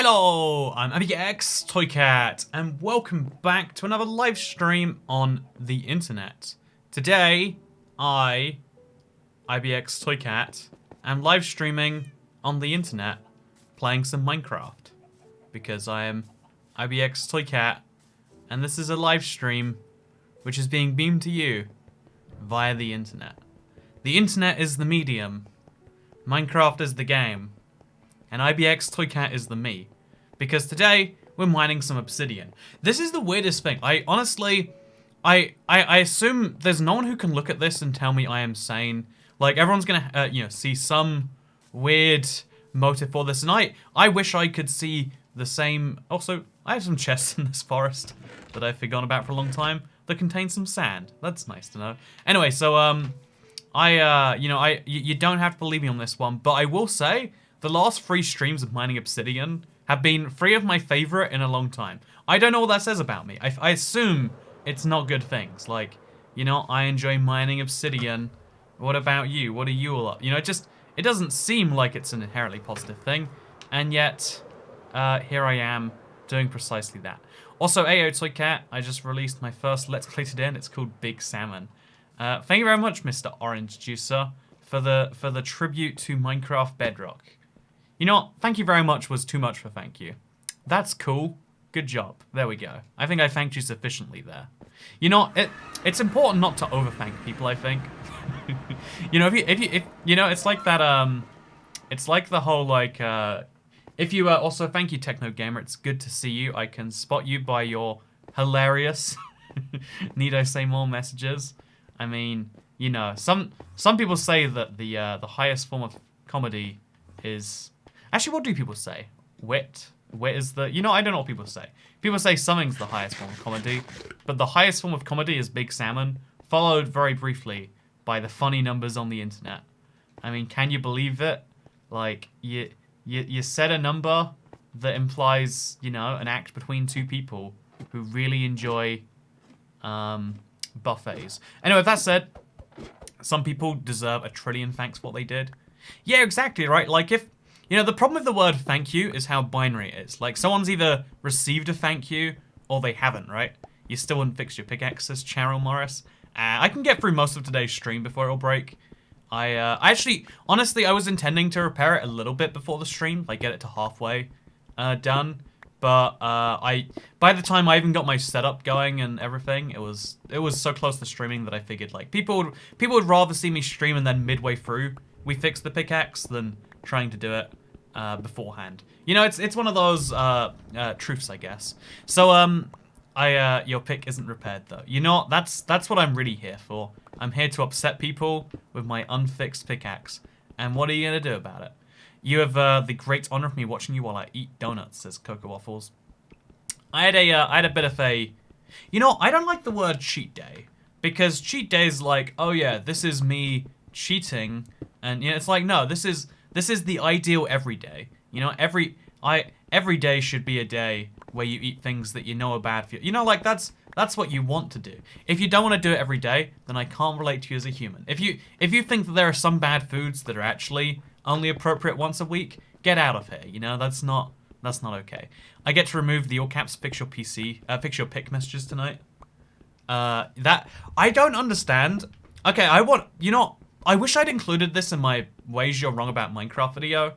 Hello, I'm pickaxe Toycat, and welcome back to another live stream on the internet. Today, IBX Toycat, am live streaming on the internet, playing some Minecraft, because I am IBX Toycat, and this is a live stream which is being beamed to you via the internet. The internet is the medium, Minecraft is the game, and IBX Toycat is the me. Because today, we're mining some obsidian. This is the weirdest thing. I honestly, I assume there's no one who can look at this and tell me I am sane. Like, everyone's gonna, see some weird motive for this. And I wish I could see the same. Also, I have some chests in this forest that I've forgotten about for a long time that contain some sand. That's nice to know. Anyway, so, you don't have to believe me on this one, but I will say, the last 3 streams of mining obsidian have been 3 of my favorite in a long time. I don't know what that says about me. I assume it's not good things. Like, I enjoy mining obsidian. What about you? What are you all up? It doesn't seem like it's an inherently positive thing. And yet, here I am doing precisely that. Also, Ayo Toycat, I just released my first Let's Play today, and it's called Big Salmon. Thank you very much, Mr. Orange Juicer, for the tribute to Minecraft Bedrock. You know what? Thank you very much was too much for thank you. That's cool. Good job. There we go. I think I thanked you sufficiently there. It's important not to overthank people, I think. if it's like that, it's like the whole, if you, also thank you, Techno Gamer, it's good to see you. I can spot you by your hilarious, need I say more messages? I mean, some people say that the highest form of comedy is... Actually, what do people say? Wit? Wit is the... I don't know what people say. People say something's the highest form of comedy, but the highest form of comedy is Big Salmon, followed very briefly by the funny numbers on the internet. I mean, can you believe it? Like, you set a number that implies, an act between 2 people who really enjoy buffets. Anyway, with that said, some people deserve 1 trillion thanks for what they did. Yeah, exactly, right? Like, if... the problem with the word thank you is how binary it is. Like, someone's either received a thank you, or they haven't, right? You still wouldn't fix your pickaxe, says Cheryl Morris. I can get through most of today's stream before it'll break. Honestly, I was intending to repair it a little bit before the stream, like get it to halfway done. But by the time I even got my setup going and everything, it was so close to streaming that I figured, like, people would rather see me stream and then midway through we fix the pickaxe than trying to do it beforehand. It's one of those truths, I guess. So your pick isn't repaired though. That's what I'm really here for. I'm here to upset people with my unfixed pickaxe. And what are you gonna do about it? You have the great honor of me watching you while I eat donuts, says Cocoa Waffles. I had a bit of a, I don't like the word cheat day, because cheat day is like, oh yeah, this is me cheating, and it's like, no, this is the ideal every day. Every day should be a day where you eat things that are bad for you. Like, that's what you want to do. If you don't want to do it every day, then I can't relate to you as a human. If you think that there are some bad foods that are actually only appropriate once a week, get out of here. That's not okay. I get to remove the all caps fix your pick messages tonight. That I don't understand. Okay, I wish I'd included this in my ways you're wrong about Minecraft video.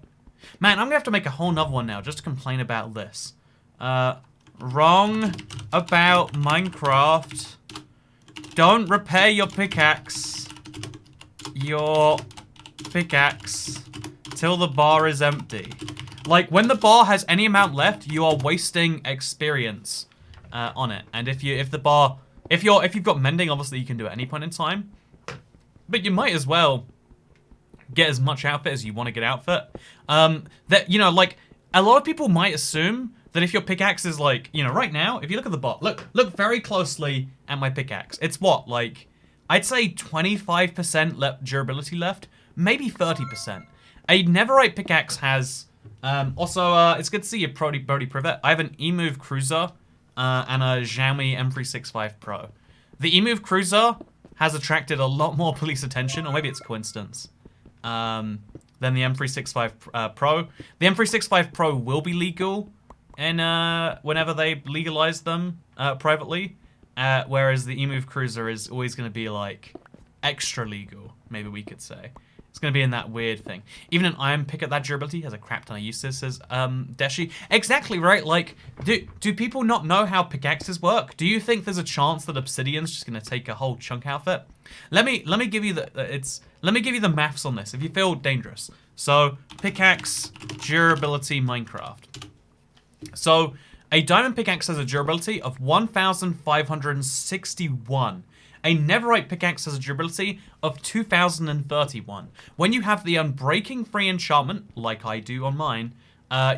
Man, I'm gonna have to make a whole nother one now just to complain about this. Wrong about Minecraft. Don't repair your pickaxe. Your pickaxe till the bar is empty. Like, when the bar has any amount left, you are wasting experience on it. And if you've got mending, obviously you can do it at any point in time. But you might as well get as much outfit as you want to get outfit. Like, a lot of people might assume that if your pickaxe is like, right now, if you look at the bot, look very closely at my pickaxe. It's what, like, I'd say 25% durability left, maybe 30%. A netherite pickaxe has, it's good to see you, Brody Privet. I have an eMove Cruiser and a Xiaomi M365 Pro. The eMove Cruiser has attracted a lot more police attention, or maybe it's coincidence, than the M365 Pro. The M365 Pro will be legal and whenever they legalize them privately, whereas the eMove Cruiser is always going to be like extra legal, maybe we could say. It's going to be in that weird thing. Even an iron pick at that durability has a crap ton of uses, says Deshi. Exactly, right? Like, do people not know how pickaxes work? Do you think there's a chance that Obsidian's just going to take a whole chunk out of it? Let me give you the maths on this if you feel dangerous. So, pickaxe durability Minecraft. So, a diamond pickaxe has a durability of 1,561. A netherite pickaxe has a durability of 2,031. When you have the unbreaking free enchantment, like I do on mine,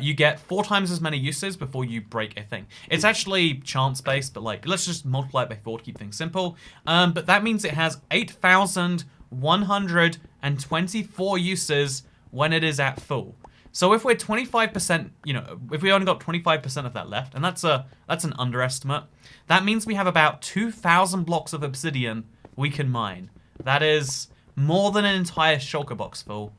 you get 4 times as many uses before you break a thing. It's actually chance-based, but like, let's just multiply it by 4 to keep things simple. But that means it has 8,124 uses when it is at full. So if we're 25%, you know, if we only got 25% of that left, and that's an underestimate, that means we have about 2,000 blocks of obsidian we can mine. That is more than an entire shulker box full.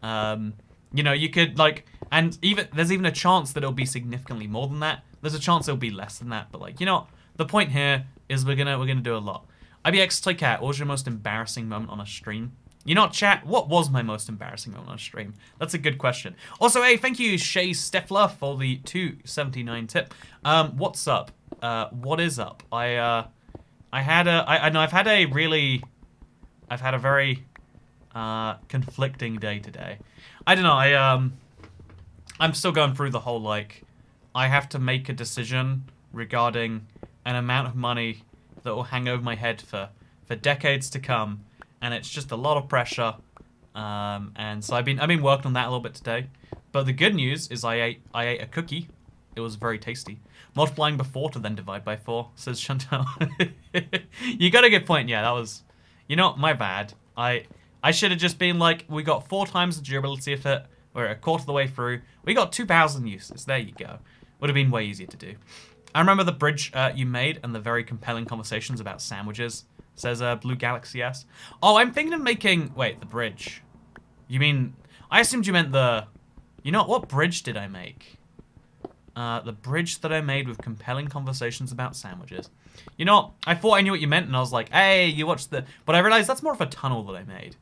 You know, you could like, and even there's even a chance that it'll be significantly more than that. There's a chance it'll be less than that, but like, you know, the point here is we're gonna do a lot. IBX Toycat, what was your most embarrassing moment on a stream? You know, chat, what was my most embarrassing moment on stream? That's a good question. Also, hey, thank you, Shay Steffler, for the 279 tip. What's up? What is up? I've had a very conflicting day today. I don't know, I'm still going through the whole, like, I have to make a decision regarding an amount of money that will hang over my head for decades to come. And it's just a lot of pressure, and so I've been working on that a little bit today. But the good news is I ate a cookie. It was very tasty. Multiplying by 4 to then divide by 4, says Chantal. You got a good point. Yeah, that was, you know, my bad. I should have just been like, we got 4 times the durability of it. We're a quarter of the way through. We got 2,000 uses. There you go. Would have been way easier to do. I remember the bridge you made and the very compelling conversations about sandwiches. Says Blue Galaxy S. Oh, I'm thinking of making... Wait, the bridge. You mean... I assumed you meant the... You know, what bridge did I make? The bridge that I made with compelling conversations about sandwiches. You know, I thought I knew what you meant, and I was like, hey, you watched the... But I realized that's more of a tunnel that I made.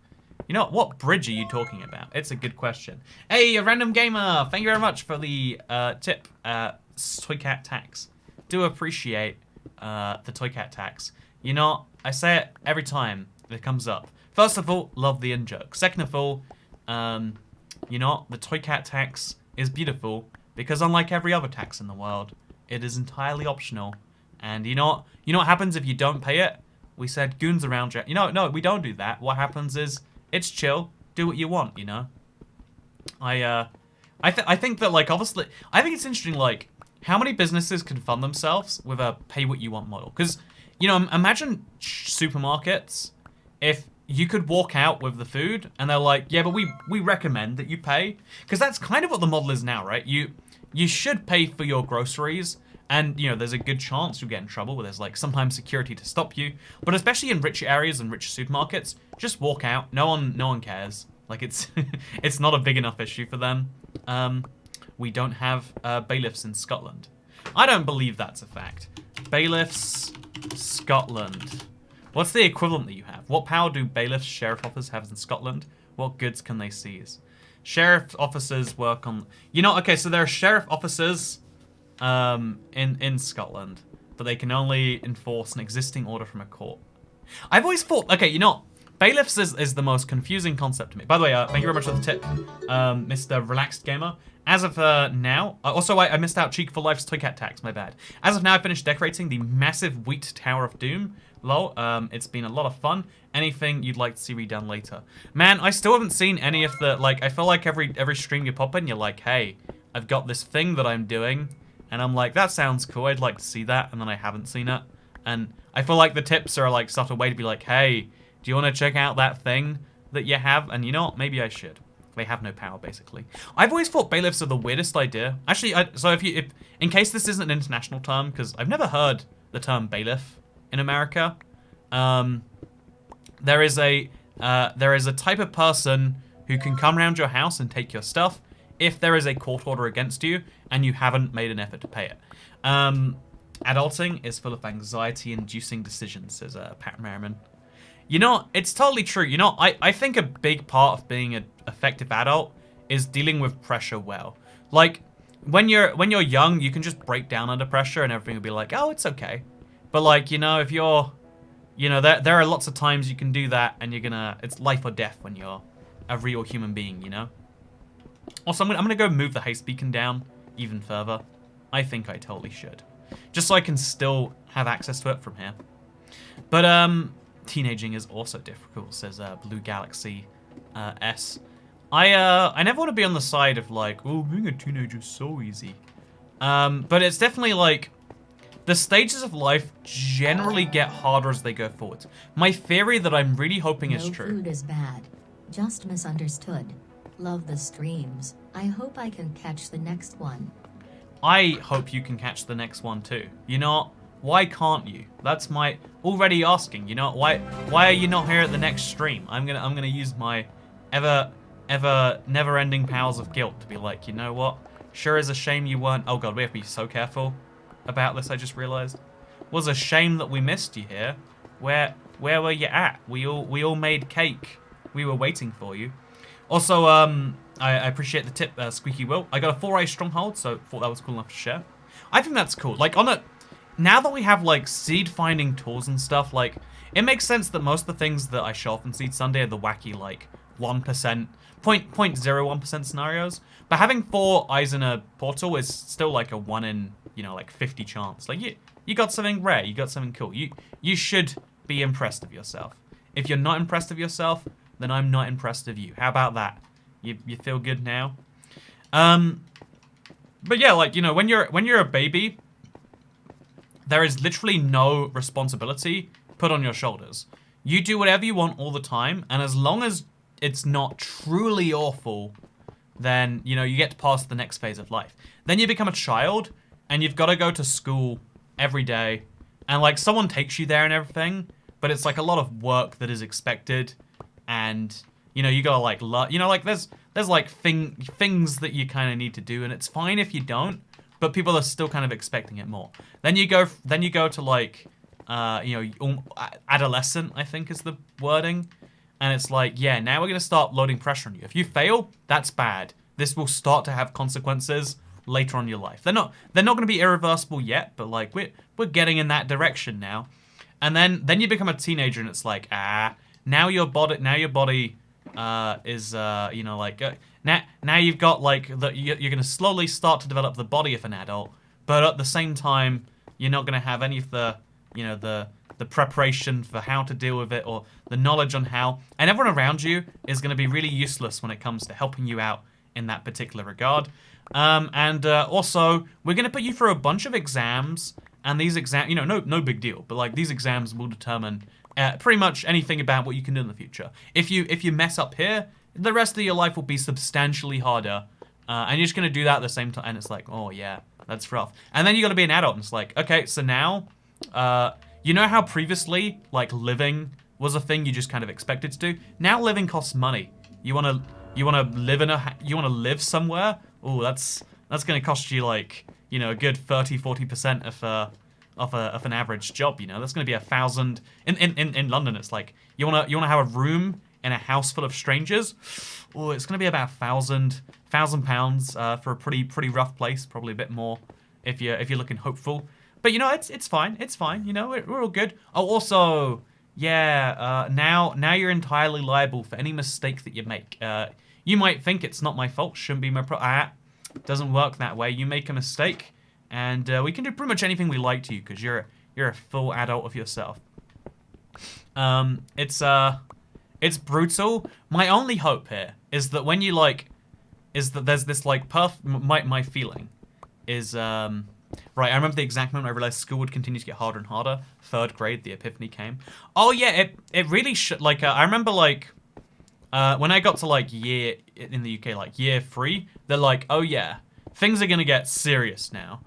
You know, what bridge are you talking about? It's a good question. Hey, a random gamer! Thank you very much for the tip. Toycat tax. Do appreciate the Toycat tax. You know, I say it every time it comes up. First of all, love the in-joke. Second of all, you know, the Toycat tax is beautiful because unlike every other tax in the world, it is entirely optional. And you know what happens if you don't pay it? We said goons around you. You know, no, we don't do that. What happens is it's chill. Do what you want, you know? I think that, like, obviously, I think it's interesting, like, how many businesses can fund themselves with a pay what you want model? Because, you know, imagine supermarkets, if you could walk out with the food and they're like, yeah, but we recommend that you pay. Because that's kind of what the model is now, right? You should pay for your groceries, and, you know, there's a good chance you'll get in trouble where there's, like, sometimes security to stop you. But especially in rich areas and rich supermarkets, just walk out. No one cares. Like, it's it's not a big enough issue for them. We don't have bailiffs in Scotland. I don't believe that's a fact. Bailiffs... Scotland. What's the equivalent that you have? What power do bailiffs, sheriff officers have in Scotland? What goods can they seize? Sheriff officers work on... You know, okay, so there are sheriff officers in Scotland, but they can only enforce an existing order from a court. I've always thought... Okay, you know, bailiffs is the most confusing concept to me. By the way, thank you very much for the tip, Mr. Relaxed Gamer. As of now, also I missed out Cheek for Life's Toycat tax, my bad. As of now, I finished decorating the massive wheat Tower of Doom. Lol, it's been a lot of fun. Anything you'd like to see redone later? Man, I still haven't seen any of the, like, I feel like every stream you pop in, you're like, hey, I've got this thing that I'm doing, and I'm like, that sounds cool, I'd like to see that, and then I haven't seen it. And I feel like the tips are like such a way to be like, hey, do you want to check out that thing that you have? And you know what, maybe I should. They have no power, basically. I've always thought bailiffs are the weirdest idea. Actually, so if in case this isn't an international term, because I've never heard the term bailiff in America, there is a type of person who can come around your house and take your stuff. if there is a court order against you and you haven't made an effort to pay it. Adulting is full of anxiety-inducing decisions, says Pat Merriman. You know, it's totally true. You know, I think a big part of being an effective adult is dealing with pressure well. Like, when you're young, you can just break down under pressure and everything will be like, oh, it's okay. But like, you know, if you're, you know, there are lots of times you can do that and it's life or death when you're a real human being, you know? Also, I'm gonna go move the haste beacon down even further. I think I totally should. Just so I can still have access to it from here. But, teenaging is also difficult, says Blue Galaxy S. I never want to be on the side of like, oh, being a teenager is so easy. But it's definitely like, the stages of life generally get harder as they go forward. My theory that I'm really hoping is true. No food is bad, just misunderstood. Love the streams. I hope I can catch the next one. I hope you can catch the next one too. You know, why can't you? That's my already asking. You know, why are you not here at the next stream? I'm gonna use my ever never-ending powers of guilt to be like, you know what? Sure is a shame you weren't. Oh god, we have to be so careful about this. I just realized. Was a shame that we missed you here. Where were you at? We all made cake. We were waiting for you. Also, I appreciate the tip, Squeaky Will. I got a 4A stronghold, so thought that was cool enough to share. I think that's cool. Like, now that we have, like, seed-finding tools and stuff, like, it makes sense that most of the things that I show off in Seed Sunday are the wacky, like, 1%, 0.01% scenarios. But having 4 eyes in a portal is still, like, a 1 in, you know, like, 50 chance. Like, you got something rare. You got something cool. You should be impressed of yourself. If you're not impressed of yourself, then I'm not impressed of you. How about that? You feel good now? But yeah, like, you know, when you're a baby, there is literally no responsibility put on your shoulders. You do whatever you want all the time, and as long as it's not truly awful, then, you know, you get to pass the next phase of life. Then you become a child, and you've got to go to school every day, and, like, someone takes you there and everything, but it's, like, a lot of work that is expected, and, you know, you gotta, like, you know, like, there's like, things that you kind of need to do, and it's fine if you don't, but people are still kind of expecting it more. Then you go to, like, you know, adolescent, I think is the wording, and it's like, yeah, now we're gonna start loading pressure on you. If you fail, that's bad. This will start to have consequences later on in your life. They're not gonna be irreversible yet, but, like, we're getting in that direction now. And then you become a teenager, and it's like, now your body is, you know, like, now you've got, like, you're going to slowly start to develop the body of an adult, but at the same time, you're not going to have any of the, you know, the preparation for how to deal with it or the knowledge on how, and everyone around you is going to be really useless when it comes to helping you out in that particular regard. Also, we're going to put you through a bunch of exams, and these exams, you know, no big deal, but, like, these exams will determine pretty much anything about what you can do in the future. If you mess up here, the rest of your life will be substantially harder, and you're just gonna do that at the same time. And it's like, oh yeah, that's rough. And then you got to be an adult, and it's like, okay, so now, you know how previously, like, living was a thing you just kind of expected to do. Now living costs money. You wanna live somewhere. Oh, that's gonna cost you, like, you know, a good 30-40% of an average job, you know. That's going to be 1,000 in London. It's like you want to have a room in a house full of strangers. Oh, it's going to be about £1,000 for a pretty rough place. Probably a bit more if you're looking hopeful. But, you know, it's fine. It's fine. You know, we're all good. Oh, also, yeah. Now you're entirely liable for any mistake that you make. You might think it's not my fault. Shouldn't be my doesn't work that way. You make a mistake, and we can do pretty much anything we like to you because you're a full adult of yourself. It's brutal. My only hope here is that when you is that there's this my feeling is right. I remember the exact moment I realized school would continue to get harder and harder. 3rd grade, the epiphany came. Oh yeah, it really should. I remember when I got to year in the UK, year 3, they're like, oh yeah, things are gonna get serious now.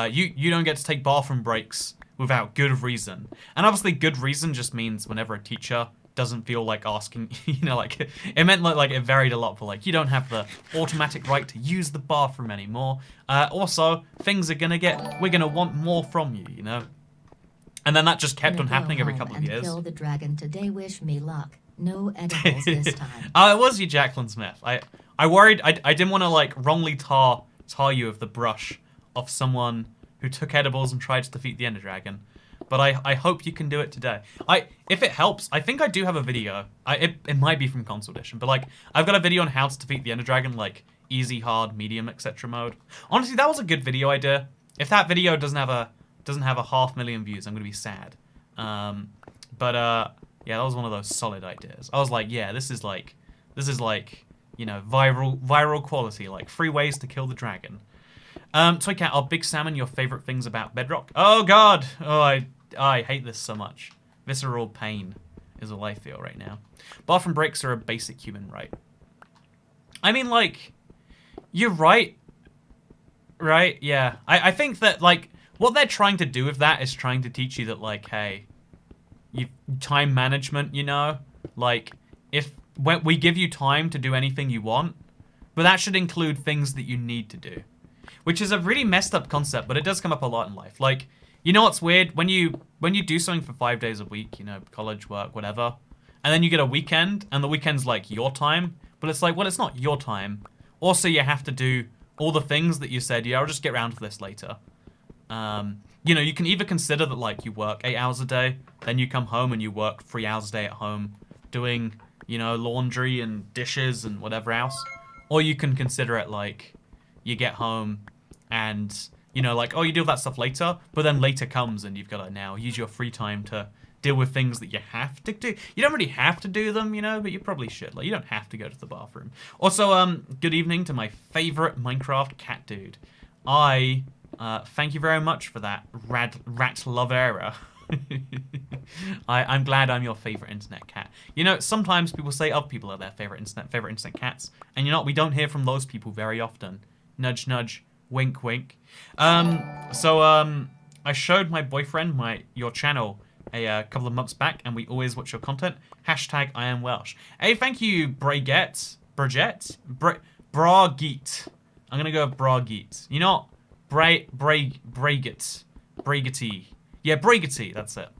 You don't get to take bathroom breaks without good reason. And obviously good reason just means whenever a teacher doesn't feel like asking, you know, like, it meant like it varied a lot for like, you don't have the automatic right to use the bathroom anymore. Also, things are gonna we're gonna want more from you, you know? And then that just kept on happening every couple of years. Kill the dragon today, wish me luck. No edibles this time. Oh, it was you, Jacqueline Smith. I worried, I didn't want to like wrongly tar you with the brush of someone who took edibles and tried to defeat the Ender Dragon. But I hope you can do it today. If it helps, I think I do have a video. It might be from console edition, but like I've got a video on how to defeat the Ender Dragon, like easy, hard, medium, etc. mode. Honestly, that was a good video idea. If that video doesn't have a 500,000 views, I'm gonna be sad. Yeah, that was one of those solid ideas. I was like, yeah, this is like, you know, viral quality, like 3 ways to kill the dragon. Toy Cat, are Big Salmon your favorite things about Bedrock? Oh God, oh I hate this so much. Visceral pain is all I feel right now. Bathroom breaks are a basic human right. I mean, like, you're right. Right? Yeah. I think that, like, what they're trying to do with that is trying to teach you that, like, hey, time management, you know? Like, when we give you time to do anything you want, but that should include things that you need to do. Which is a really messed up concept, but it does come up a lot in life. Like, you know what's weird? When you do something for 5 days a week, you know, college, work, whatever, and then you get a weekend, and the weekend's like your time, but it's like, well, it's not your time. Also, you have to do all the things that you said, yeah, I'll just get around to this later. You know, you can either consider that, like, you work 8 hours a day, then you come home and you work 3 hours a day at home, doing, you know, laundry and dishes and whatever else. Or you can consider it like, you get home and, you know, like, oh, you do that stuff later, but then later comes and you've got to now use your free time to deal with things that you have to do. You don't really have to do them, you know, but you probably should. Like, you don't have to go to the bathroom. Also, good evening to my favorite Minecraft cat dude. Thank you very much for that rat love era. I'm glad I'm your favorite internet cat. You know, sometimes people say other people are their favorite internet cats, and you know what? We don't hear from those people very often. Nudge, nudge, wink, wink. I showed my boyfriend your channel a couple of months back, and we always watch your content. Hashtag I am Welsh. Hey, thank you, Brageet. Brageet? Brageet. I'm gonna go with Brageet. You know what? Brageet. Brageety. Yeah, Brageety, that's it.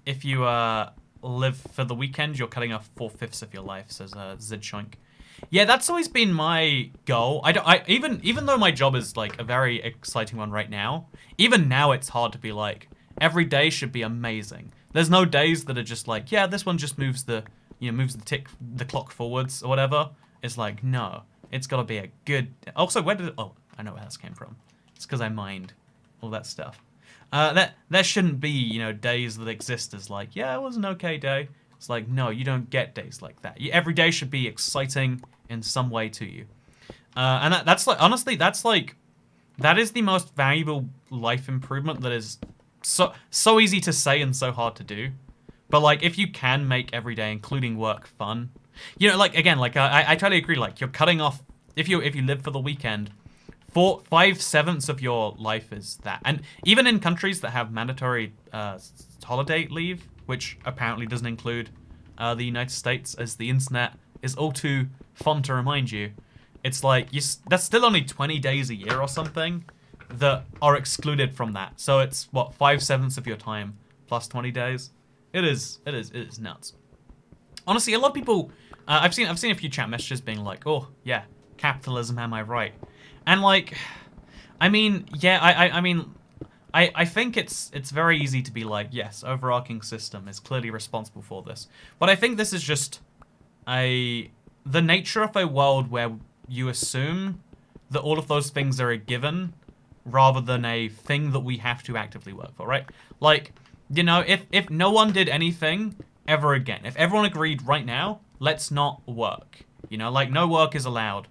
If you live for the weekend, you're cutting off 4/5 of your life, says Zidchoink. Yeah, that's always been my goal. Even though my job is like a very exciting one right now, even now it's hard to be like, every day should be amazing. There's no days that are just like, yeah, this one just moves the clock forwards or whatever. It's like, no, it's got to be a good. Also, I know where this came from. It's because I mined all that stuff. There shouldn't be, you know, days that exist as like, yeah, it was an okay day. It's like, no, you don't get days like that. Every day should be exciting in some way to you. And that's like, honestly, that is the most valuable life improvement that is so easy to say and so hard to do. But like, if you can make every day, including work, fun, you know, like, again, like, I totally agree. Like, you're cutting off, if you live for the weekend, 5/7 of your life is that. And even in countries that have mandatory holiday leave, which apparently doesn't include the United States, as the internet is all too fun to remind you, it's like, that's still only 20 days a year or something that are excluded from that. So it's, what, 5/7 of your time plus 20 days? It is nuts. Honestly, a lot of people, I've seen a few chat messages being like, oh, yeah, capitalism, am I right? And like, I mean, yeah, I think it's very easy to be like, yes, overarching system is clearly responsible for this. But I think this is just the nature of a world where you assume that all of those things are a given rather than a thing that we have to actively work for, right? Like, you know, if no one did anything ever again, if everyone agreed right now, let's not work, you know, like, no work is allowed.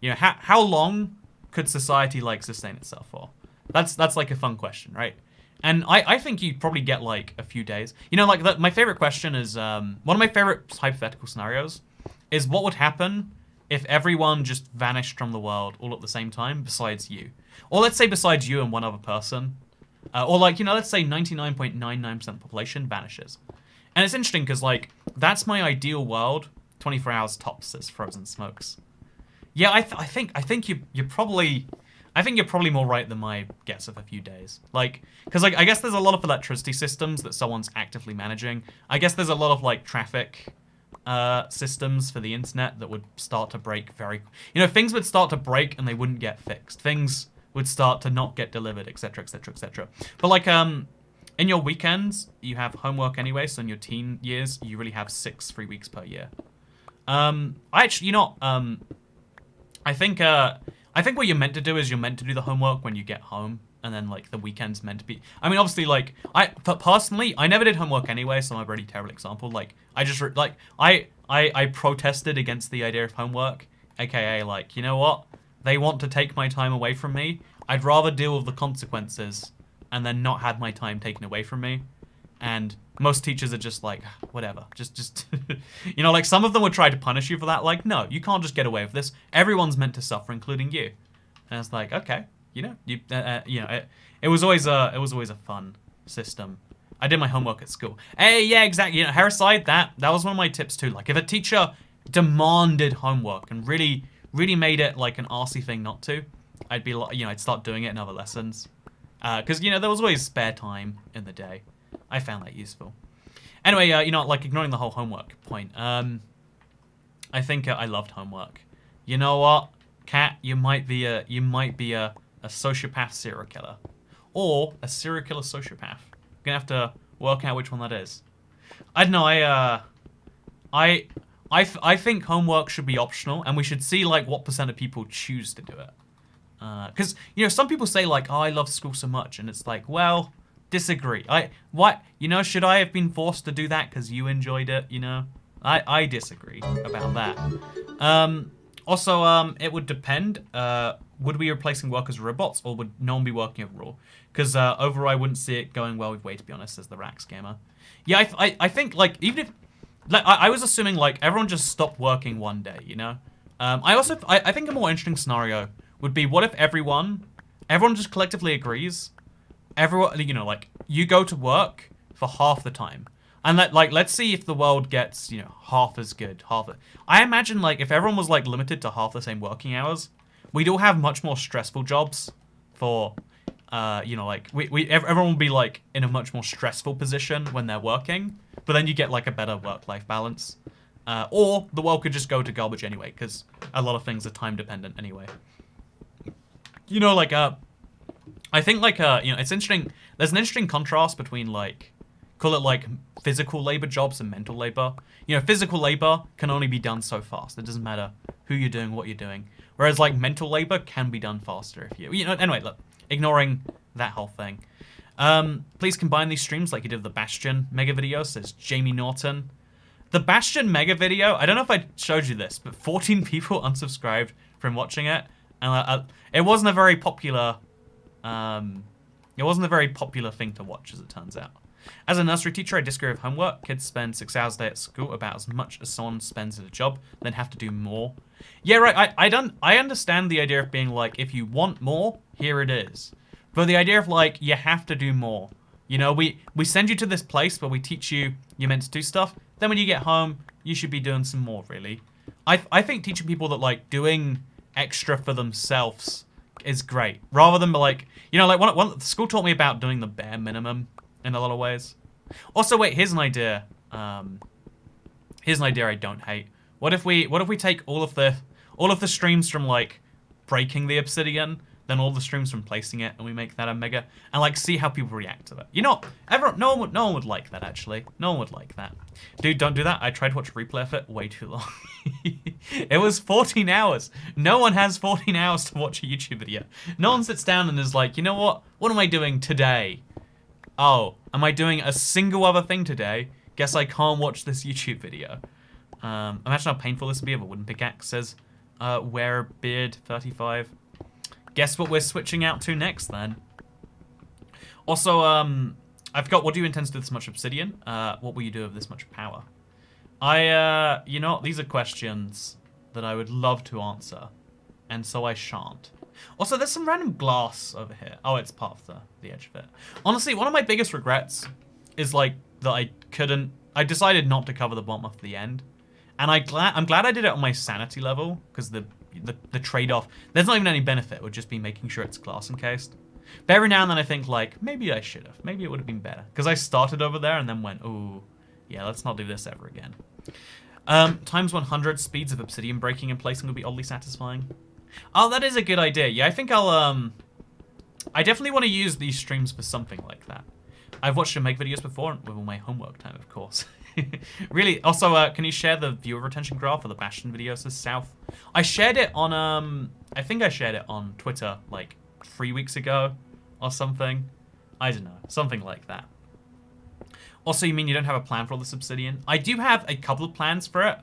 You know, how long could society, like, sustain itself for? That's like a fun question, right? And I think you probably get like a few days. You know, like, my favorite question is, one of my favorite hypothetical scenarios is, what would happen if everyone just vanished from the world all at the same time besides you? Or let's say besides you and one other person. Or like, you know, let's say 99.99% of the population vanishes. And it's interesting because like, that's my ideal world. 24 hours tops, says Frozen Smokes. Yeah, I think you're probably more right than my guess of a few days. Like, because like I guess there's a lot of electricity systems that someone's actively managing. I guess there's a lot of like traffic systems for the internet that would start to break very. You know, things would start to break and they wouldn't get fixed. Things would start to not get delivered, etc., etc., etc. But like in your weekends you have homework anyway, so in your teen years you really have 6 free weeks per year. I actually, you know, I think what you're meant to do is you're meant to do the homework when you get home, and then like the weekend's meant to be. I mean, obviously, like but personally, I never did homework anyway, so I'm a really terrible example. Like I just like I protested against the idea of homework, aka like, you know what? They want to take my time away from me. I'd rather deal with the consequences and then not have my time taken away from me. And most teachers are just like, whatever, just you know, like some of them would try to punish you for that. Like, no, you can't just get away with this. Everyone's meant to suffer, including you. And it's like, okay, you know, you know, it was always a fun system. I did my homework at school. Hey, yeah, exactly. You know, Harriside, that was one of my tips too. Like, if a teacher demanded homework and really made it like an arsey thing not to, I'd be like, you know, I'd start doing it in other lessons, because you know there was always spare time in the day. I found that useful. Anyway, you know, like ignoring the whole homework point, I think I loved homework. You know what, Kat, you might be a sociopath serial killer, or a serial killer sociopath. You're gonna have to work out which one that is. I don't know. I think homework should be optional, and we should see like what % of people choose to do it. Because you know, some people say like, "Oh, I love school so much," and it's like, well, disagree. You know, should I have been forced to do that because you enjoyed it? You know, I disagree about that. Also, it would depend. Would we be replacing workers with robots, or would no one be working overall? Because overall, I wouldn't see it going well with way, to be honest, as the Rax gamer. Yeah, I think like even if like I was assuming like everyone just stopped working one day, you know. I think a more interesting scenario would be, what if everyone just collectively agrees. Everyone, you know, like you go to work for half the time, and let's see if the world gets, you know, half as good. I imagine like if everyone was like limited to half the same working hours, we'd all have much more stressful jobs. For, you know, like everyone would be like in a much more stressful position when they're working, but then you get like a better work-life balance. Or the world could just go to garbage anyway, because a lot of things are time dependent anyway. You know, like I think like you know, it's interesting. There's an interesting contrast between like, call it like physical labor jobs and mental labor. You know, physical labor can only be done so fast. It doesn't matter who you're doing, what you're doing. Whereas like mental labor can be done faster if you know. Anyway, look, ignoring that whole thing. Please combine these streams like you did with the Bastion mega video, says Jamie Norton. The Bastion mega video, I don't know if I showed you this, but 14 people unsubscribed from watching it, and it wasn't a very popular. It wasn't a very popular thing to watch, as it turns out. As a nursery teacher, I disagree with homework. Kids spend 6 hours a day at school, about as much as someone spends at a job, then have to do more. Yeah, right. I understand the idea of being like, if you want more, here it is. But the idea of like, you have to do more. You know, we send you to this place where we teach you you're meant to do stuff. Then when you get home, you should be doing some more, really. I think teaching people that like doing extra for themselves is great, rather than like, you know, like one school taught me about doing the bare minimum in a lot of ways. Also, wait, here's an idea. Here's an idea I don't hate. What if we take all of the streams from like breaking the obsidian, then all the streams from placing it, and we make that a mega, and like see how people react to it. You know, no one would like that, actually. No one would like that. Dude, don't do that. I tried to watch a replay of it way too long. It was 14 hours. No one has 14 hours to watch a YouTube video. No one sits down and is like, you know what? What am I doing today? Oh, am I doing a single other thing today? Guess I can't watch this YouTube video. Imagine how painful this would be if a wooden pickaxe says, wear beard 35. Guess what we're switching out to next, then? Also, I forgot, what do you intend to do with this much obsidian? What will you do with this much power? You know, these are questions that I would love to answer, and so I shan't. Also, there's some random glass over here. Oh, it's part of the edge of it. Honestly, one of my biggest regrets is like that I decided not to cover the bottom of the end. And I'm glad I did it on my sanity level, because the trade-off, there's not even any benefit. It would just be making sure it's glass encased. But every now and then I think like, maybe I should have. Maybe it would have been better. Because I started over there and then went, ooh, yeah, let's not do this ever again. Times 100 speeds of obsidian breaking and placing would be oddly satisfying. Oh, that is a good idea. Yeah, I think I definitely want to use these streams for something like that. I've watched him make videos before with all my homework time, of course. Really. Also, can you share the viewer retention graph for the Bastion videos? Says South. I shared it on, I think I shared it on Twitter like 3 weeks ago or something. I don't know. Something like that. Also, you mean you don't have a plan for all this obsidian? I do have a couple of plans for it,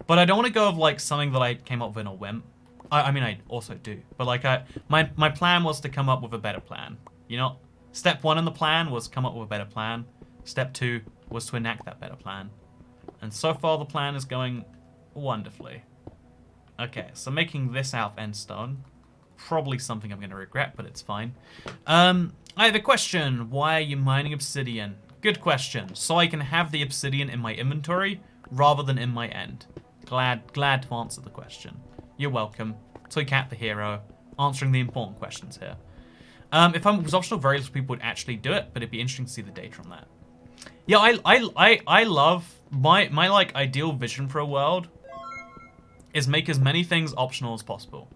but I don't want to go of like something that I came up with in a whim. I mean, I also do, but like my plan was to come up with a better plan. You know, step 1 in the plan was come up with a better plan. Step 2 was to enact that better plan. And so far the plan is going wonderfully. Okay, so making this out of end stone, probably something I'm going to regret, but it's fine. I have a question. Why are you mining obsidian? Good question. So I can have the obsidian in my inventory rather than in my end. Glad to answer the question. You're welcome. Toycat the hero, answering the important questions here. If it was optional, very little people would actually do it, but it'd be interesting to see the data on that. Yeah, I love my like ideal vision for a world is make as many things optional as possible.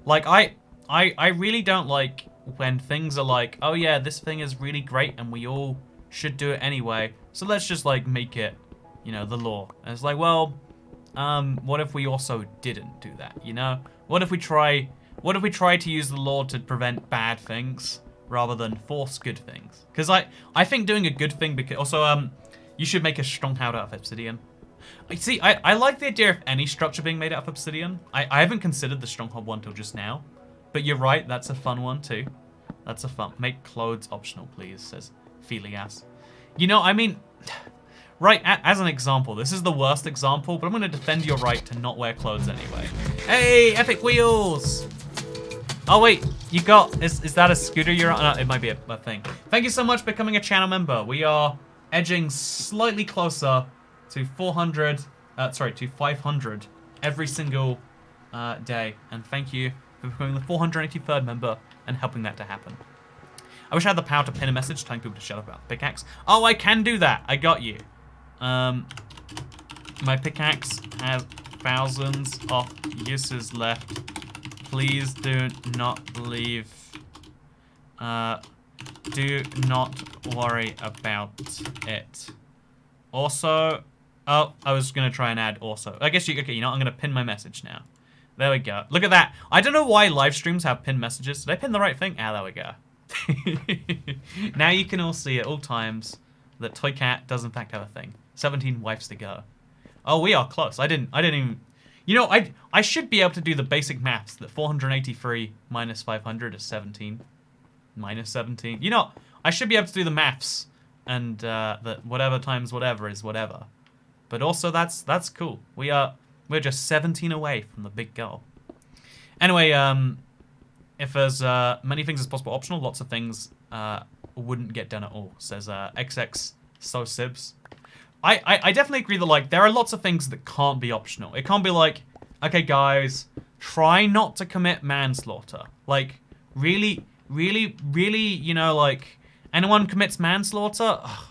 Like I really don't like when things are like, oh yeah, this thing is really great and we all should do it anyway, so let's just like make it, you know, the law. And it's like, well, what if we also didn't do that, you know? What if we try to use the law to prevent bad things rather than force good things? Because I think doing a good thing, because also you should make a stronghold out of obsidian. See, I like the idea of any structure being made out of obsidian. I haven't considered the stronghold one till just now, but you're right, that's a fun one too. That's a fun. Make clothes optional, please, says Felias. You know, I mean, right, as an example, this is the worst example, but I'm going to defend your right to not wear clothes anyway. Hey, epic wheels! Oh wait, you got, is that a scooter you're on? It might be a thing. Thank you so much for becoming a channel member. We are edging slightly closer to 500 every single day. And thank you for becoming the 483rd member and helping that to happen. I wish I had the power to pin a message telling people to shut up about the pickaxe. Oh, I can do that. I got you. My pickaxe has thousands of uses left. Please do not leave. Do not worry about it. Also, oh, I was gonna try and add also. I guess okay, you know, I'm gonna pin my message now. There we go. Look at that. I don't know why live streams have pinned messages. Did I pin the right thing? Ah, there we go. Now you can all see at all times that Toycat does in fact have a thing. 17 wipes to go. Oh, we are close. I didn't even, you know, I should be able to do the basic maths that 483 minus 500 is 17 minus 17. You know, I should be able to do the maths and that whatever times whatever is whatever. But also that's cool. We're just 17 away from the big goal. Anyway, if there's many things as possible optional, lots of things wouldn't get done at all, says XX So Sibs. I definitely agree that like there are lots of things that can't be optional. It can't be like, okay guys, try not to commit manslaughter. Like really, you know, like anyone commits manslaughter? Ugh.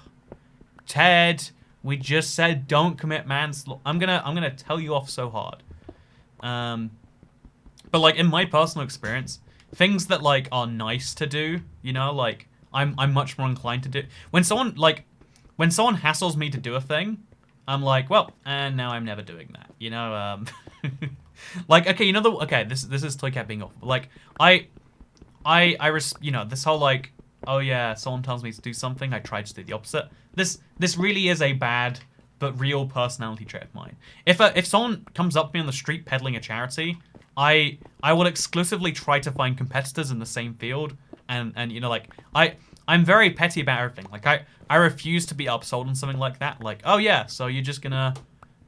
Ted, we just said don't commit manslaughter. I'm gonna tell you off so hard. But like in my personal experience, things that like are nice to do, you know, like I'm much more inclined to do. When someone hassles me to do a thing, I'm like, well, and now I'm never doing that, you know. Like, okay, you know this is Toycat being off. Like you know, this whole like, oh yeah, someone tells me to do something, I try to do the opposite. This really is a bad but real personality trait of mine. If someone comes up to me on the street peddling a charity, I will exclusively try to find competitors in the same field, and you know, like I'm very petty about everything. Like I refuse to be upsold on something like that. Like, oh yeah, so you're just gonna,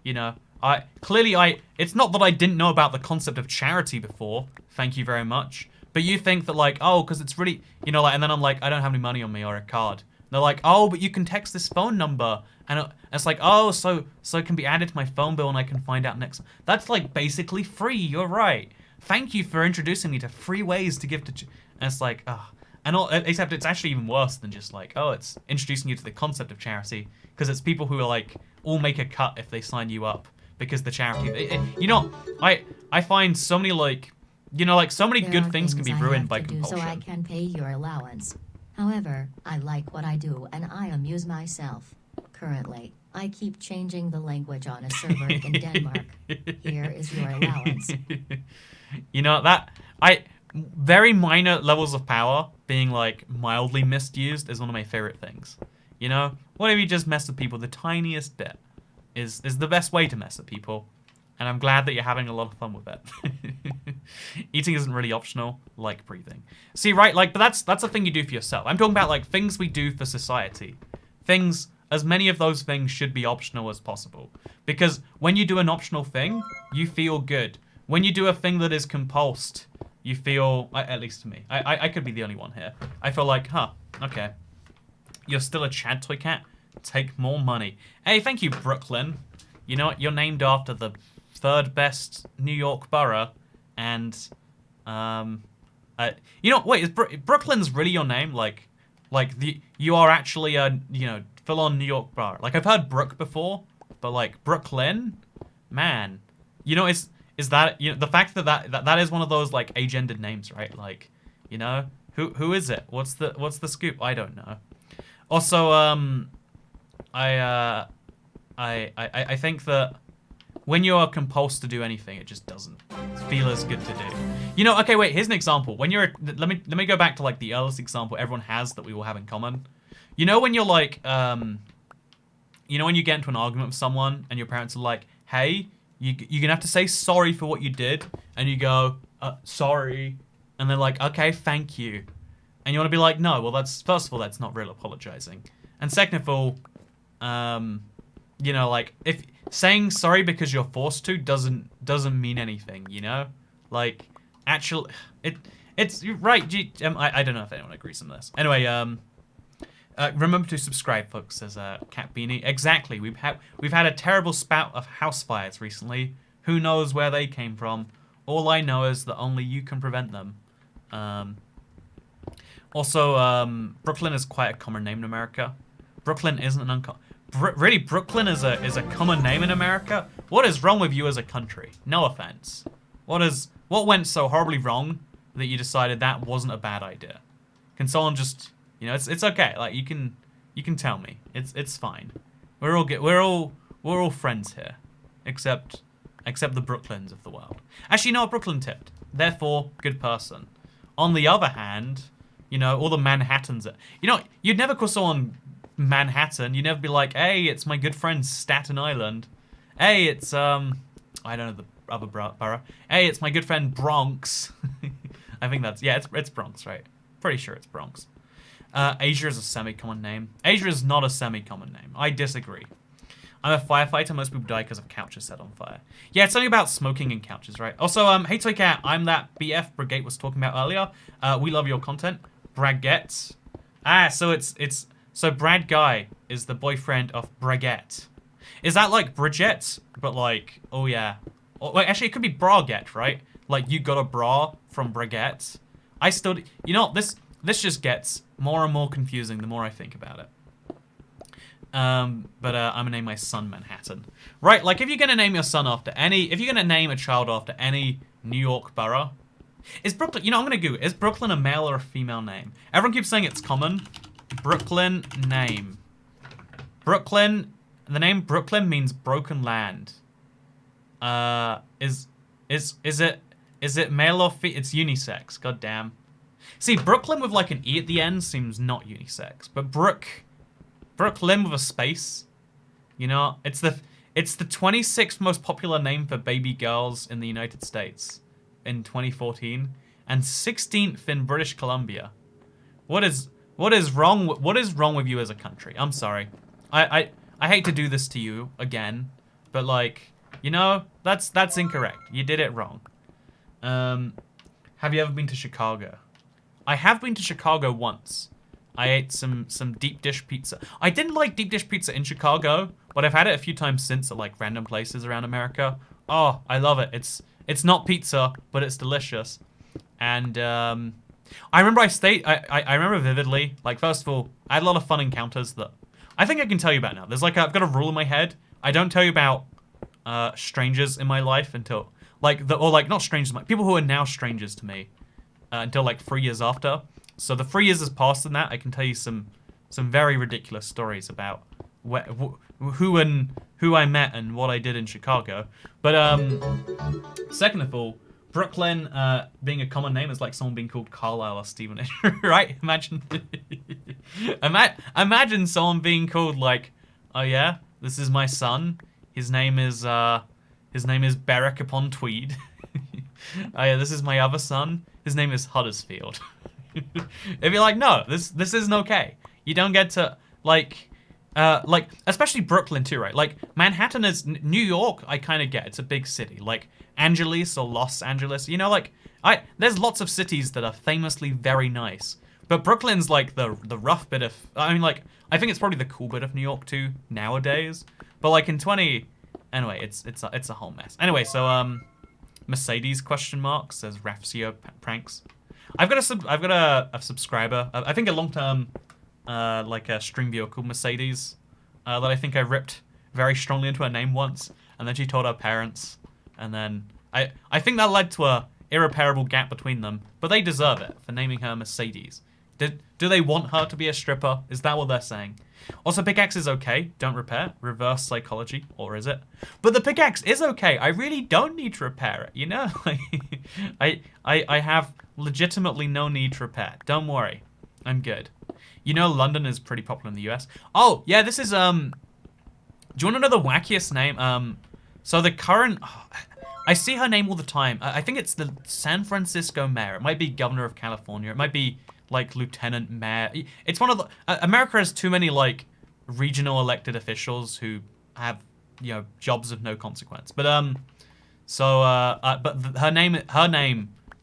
you know, It's not that I didn't know about the concept of charity before. Thank you very much. But you think that like, oh, because it's really, you know, like, and then I'm like, I don't have any money on me or a card. And they're like, oh, but you can text this phone number, and it's like, oh, so it can be added to my phone bill, and I can find out next. That's like basically free. You're right. Thank you for introducing me to free ways to give to. And it's like, oh, except it's actually even worse than just like, oh, it's introducing you to the concept of charity, because it's people who are like, all make a cut if they sign you up because the charity. You know, I find so many like. You know, like, so many good things can be ruined by compulsion. So I can pay your allowance. However, I like what I do and I amuse myself. Currently, I keep changing the language on a server in Denmark. Here is your allowance. You know, very minor levels of power being, like, mildly misused is one of my favorite things. You know? What if you just mess with people the tiniest bit is the best way to mess with people. And I'm glad that you're having a lot of fun with it. Eating isn't really optional, like breathing. See, right, like, but that's a thing you do for yourself. I'm talking about, like, things we do for society. Things, as many of those things should be optional as possible. Because when you do an optional thing, you feel good. When you do a thing that is compulsed, you feel, at least to me, I could be the only one here. I feel like, huh, okay. You're still a Chad Toy Cat? Take more money. Hey, thank you, Brooklyn. You know what, you're named after the third best New York borough, and you know, wait, is Brooklyn's really your name? Like you are actually a, you know, full-on New York borough. Like, I've heard Brook before, but like Brooklyn, man, you know, is that, you know, the fact that is one of those like agendered names, right? Like, you know, who is it? What's the scoop? I don't know. Also, I think that when you are compulsed to do anything, it just doesn't feel as good to do. You know, okay, wait, here's an example. When you're, let me go back to like the earliest example everyone has that we all have in common. You know when you're like, you know when you get into an argument with someone and your parents are like, hey, you're gonna have to say sorry for what you did, and you go, sorry, and they're like, okay, thank you. And you want to be like, no, well, that's, first of all, that's not real apologizing. And second of all, you know, like, if saying sorry because you're forced to doesn't mean anything, you know? Like, actual, it's right. I don't know if anyone agrees on this. Anyway, remember to subscribe, folks. Says Cat Beanie. Exactly. We've had a terrible spout of house fires recently. Who knows where they came from? All I know is that only you can prevent them. Also, Brooklyn is quite a common name in America. Brooklyn isn't an uncommon. Really, Brooklyn is a common name in America? What is wrong with you as a country? No offense. What went so horribly wrong that you decided that wasn't a bad idea? Can someone just, you know, it's okay. Like, you can tell me. It's fine. We're all good. We're all friends here, except the Brooklyns of the world. Actually, you know what? Brooklyn tipped. Therefore, good person. On the other hand, you know, all the Manhattans. You know, you'd never call someone Manhattan. You'd never be like, hey, it's my good friend Staten Island. Hey, it's I don't know the other borough. Hey, it's my good friend Bronx. I think that's, yeah, it's Bronx, right? Pretty sure it's Bronx. Asia is a semi-common name. Asia is not a semi-common name. I disagree. I'm a firefighter. Most people die because of couches set on fire. Yeah, it's something about smoking and couches, right? Also, hey Toy Cat, I'm that BF Brigade was talking about earlier. We love your content. Braguette. So Brad Guy is the boyfriend of Braguette. Is that like Bridget? But like, oh yeah. Or, wait, actually, it could be Braguette, right? Like, you got a bra from Braguette. I still, you know, this just gets more and more confusing the more I think about it. But I'm gonna name my son Manhattan. Right, like, if you're gonna name your son after if you're gonna name a child after any New York borough, is Brooklyn, you know, I'm gonna Google, is Brooklyn a male or a female name? Everyone keeps saying it's common. Brooklyn name. Brooklyn, the name Brooklyn means broken land. Is it male or female? It's unisex, god damn. See, Brooklyn with like an E at the end seems not unisex, but Brooklyn with a space, you know, it's the 26th most popular name for baby girls in the United States in 2014 and 16th in British Columbia. What is wrong with you as a country? I'm sorry. I hate to do this to you again, but like, You know, that's incorrect. You did it wrong. Have you ever been to Chicago? I have been to Chicago once. I ate some deep dish pizza. I didn't like deep dish pizza in Chicago, but I've had it a few times since at like random places around America. Oh, I love it. It's not pizza, but it's delicious. And I remember I remember vividly, like, first of all, I had a lot of fun encounters that I think I can tell you about now. There's like, I've got a rule in my head. I don't tell you about strangers in my life until, like, not strangers, people who are now strangers to me until like 3 years after. So the 3 years has passed in that. I can tell you some very ridiculous stories about who I met and what I did in Chicago. But second of all, Brooklyn being a common name is like someone being called Carlisle or Stephen, right? Imagine someone being called like, oh yeah, this is my son. His name is Berwick upon Tweed. Oh yeah, this is my other son. His name is Huddersfield. If you're like, no, this isn't okay. You don't get to like especially Brooklyn too, right? Like Manhattan is New York. I kind of get it's a big city. Like Angeles or Los Angeles, you know, like there's lots of cities that are famously very nice, but Brooklyn's like the rough bit of. I mean, like I think it's probably the cool bit of New York too nowadays. But like in anyway, it's a whole mess. Anyway, so Mercedes question mark says Rafsio pranks. I've got a subscriber. I think a long-term like a stream viewer called Mercedes that I think I ripped very strongly into her name once, and then she told her parents, and then I think that led to a irreparable gap between them. But they deserve it for naming her Mercedes. Do they want her to be a stripper? Is that what they're saying? Also, pickaxe is okay. Don't repair. Reverse psychology, or is it? But the pickaxe is okay. I really don't need to repair it. You know, I have legitimately no need to repair. Don't worry, I'm good. You know, London is pretty popular in the US. Oh yeah, this is Do you want to know the wackiest name? So the current. I see her name all the time. I think it's the San Francisco mayor. It might be governor of California. It might be like lieutenant mayor. It's one of the America has too many like regional elected officials who have, you know, jobs of no consequence. But her name,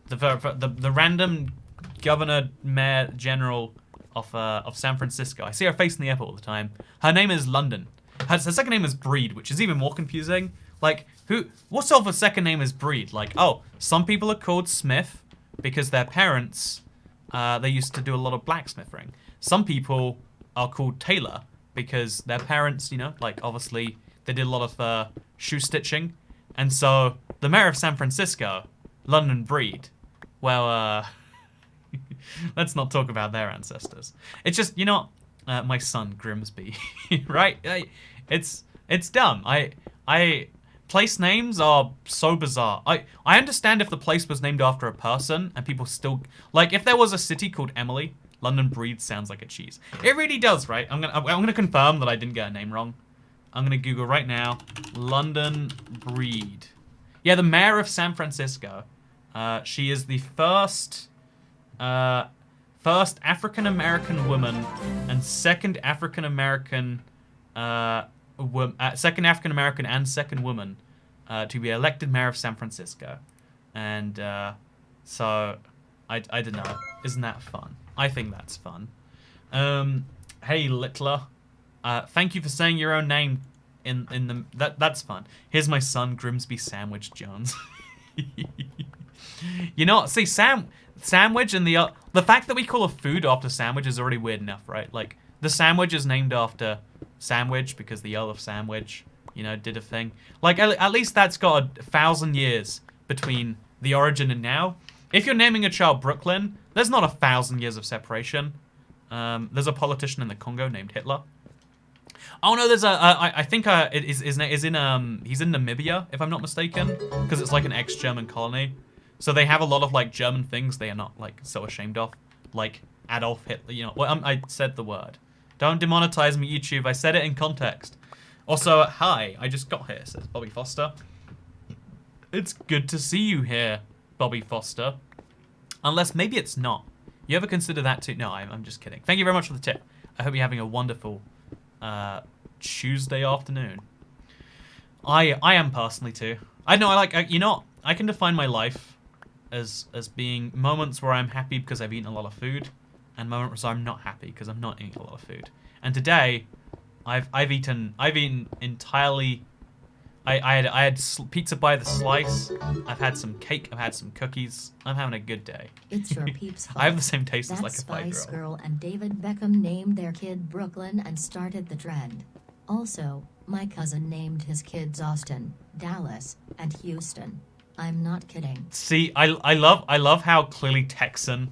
the random governor, mayor, general of San Francisco. I see her face in the airport all the time. Her name is London. Her second name is Breed, which is even more confusing. Like, what sort of a second name is Breed? Like, oh, some people are called Smith because their parents, they used to do a lot of blacksmithing. Some people are called Taylor because their parents, you know, like, obviously, they did a lot of shoe stitching. And so, the mayor of San Francisco, London Breed, well, let's not talk about their ancestors. It's just, you know, my son Grimsby, right? It's dumb. Place names are so bizarre. I understand if the place was named after a person and people still like if there was a city called Emily, London Breed sounds like a cheese. It really does, right? I'm gonna confirm that I didn't get a name wrong. I'm gonna Google right now. London Breed. Yeah, the mayor of San Francisco. She is the first African American woman and second African American second African American and second woman to be elected mayor of San Francisco, and so I don't know. Isn't that fun? I think that's fun. Hey Littler, thank you for saying your own name in the that's fun. Here's my son Grimsby Sandwich Jones. You know, see sandwich and the fact that we call a food after sandwich is already weird enough, right? Like the sandwich is named after Sandwich because the Earl of Sandwich, you know, did a thing. Like at least that's got 1,000 years between the origin and now. If you're naming a child Brooklyn, there's not 1,000 years of separation. There's a politician in the Congo named Hitler. Oh no, there's I think he's in Namibia if I'm not mistaken, because it's like an ex-German colony. So they have a lot of like German things they are not like so ashamed of, like Adolf Hitler. You know, well, I said the word. Don't demonetize me, YouTube. I said it in context. Also, hi, I just got here, says Bobby Foster. It's good to see you here, Bobby Foster. Unless maybe it's not. You ever consider that too? No, I'm just kidding. Thank you very much for the tip. I hope you're having a wonderful Tuesday afternoon. I am personally too. I know. I like. You know, I can define my life as being moments where I'm happy because I've eaten a lot of food, and moments where I'm not happy because I'm not eating a lot of food. And today, I've eaten entirely. I had pizza by the slice. I've had some cake. I've had some cookies. I'm having a good day. It's your peeps' fault. I have the same taste That as like a Spice 5-year-old. Girl and David Beckham named their kid Brooklyn and started the trend. Also, my cousin named his kids Austin, Dallas, and Houston. I'm not kidding. See, I love how clearly Texan.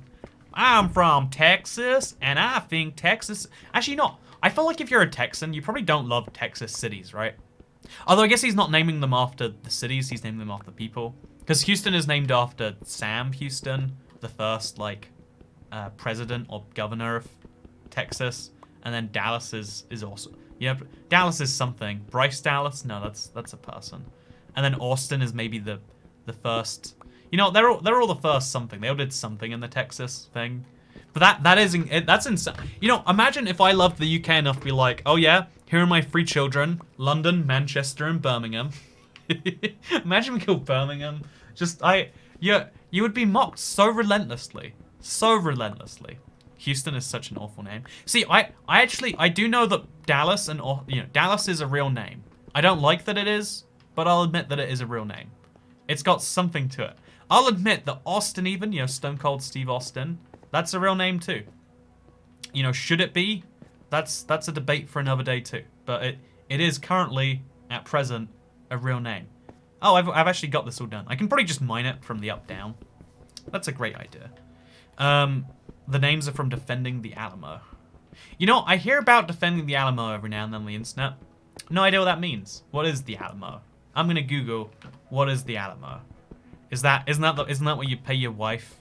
I'm from Texas, and I think Texas. Actually, not. I feel like if you're a Texan, you probably don't love Texas cities, right? Although I guess he's not naming them after the cities, he's naming them after people. Because Houston is named after Sam Houston, the first, like, president or governor of Texas. And then Dallas is also... Yeah, Dallas is something. Bryce Dallas? No, that's a person. And then Austin is maybe the first... You know, they're all the first something. They all did something in the Texas thing. But that's insane. You know, imagine if I loved the UK enough to be like, oh yeah, here are my 3 children, London, Manchester, and Birmingham. Imagine we called Birmingham. You would be mocked so relentlessly. So relentlessly. Houston is such an awful name. See, I do know that Dallas Dallas is a real name. I don't like that it is, but I'll admit that it is a real name. It's got something to it. I'll admit that Austin even, you know, Stone Cold Steve Austin, that's a real name too. You know, should it be? That's a debate for another day too. But it is currently, at present, a real name. Oh, I've actually got this all done. I can probably just mine it from the up down. That's a great idea. The names are from Defending the Alamo. You know, I hear about Defending the Alamo every now and then on the internet. No idea what that means. What is the Alamo? I'm gonna Google what is the Alamo. Isn't that what you pay your wife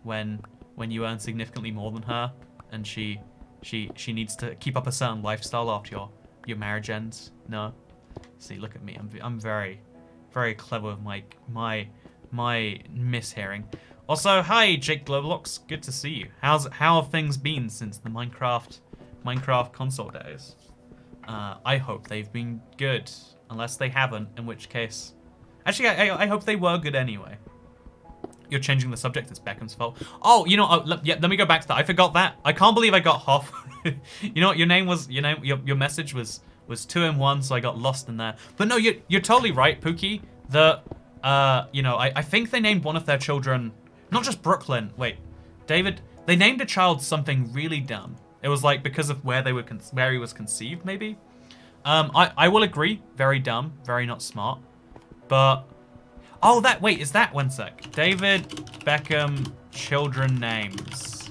when you earn significantly more than her and she needs to keep up a certain lifestyle after your marriage ends? No. See, look at me. I'm very, very clever with my mishearing. Also, hi Jake Globlox. Good to see you. How have things been since the Minecraft console days? I hope they've been good. Unless they haven't, in which case... Actually, I hope they were good anyway. You're changing the subject, it's Beckham's fault. Oh, you know, let me go back to that. I forgot that. I can't believe I got half. You know what, your message was 2 in 1, so I got lost in there. But no, you're totally right, Pookie. You know, I think they named one of their children, not just Brooklyn, wait, David, they named a child something really dumb. It was like because of where he was conceived, maybe? I will agree, very dumb, very not smart. But, oh, wait, is that, one sec. David Beckham children names.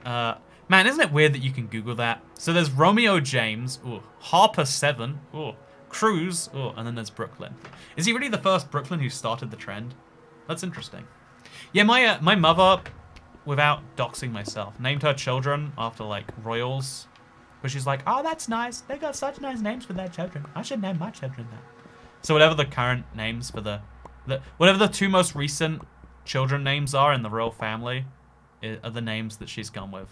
Man, isn't it weird that you can Google that? So there's Romeo James, ooh, Harper 7, ooh, Cruz, ooh, and then there's Brooklyn. Is he really the first Brooklyn who started the trend? That's interesting. Yeah, my mother, without doxing myself, named her children after, like, royals. But she's like, oh, that's nice. They got such nice names for their children. I should name my children that. So whatever the current names for whatever the 2 most recent children names are in the royal family are the names that she's gone with.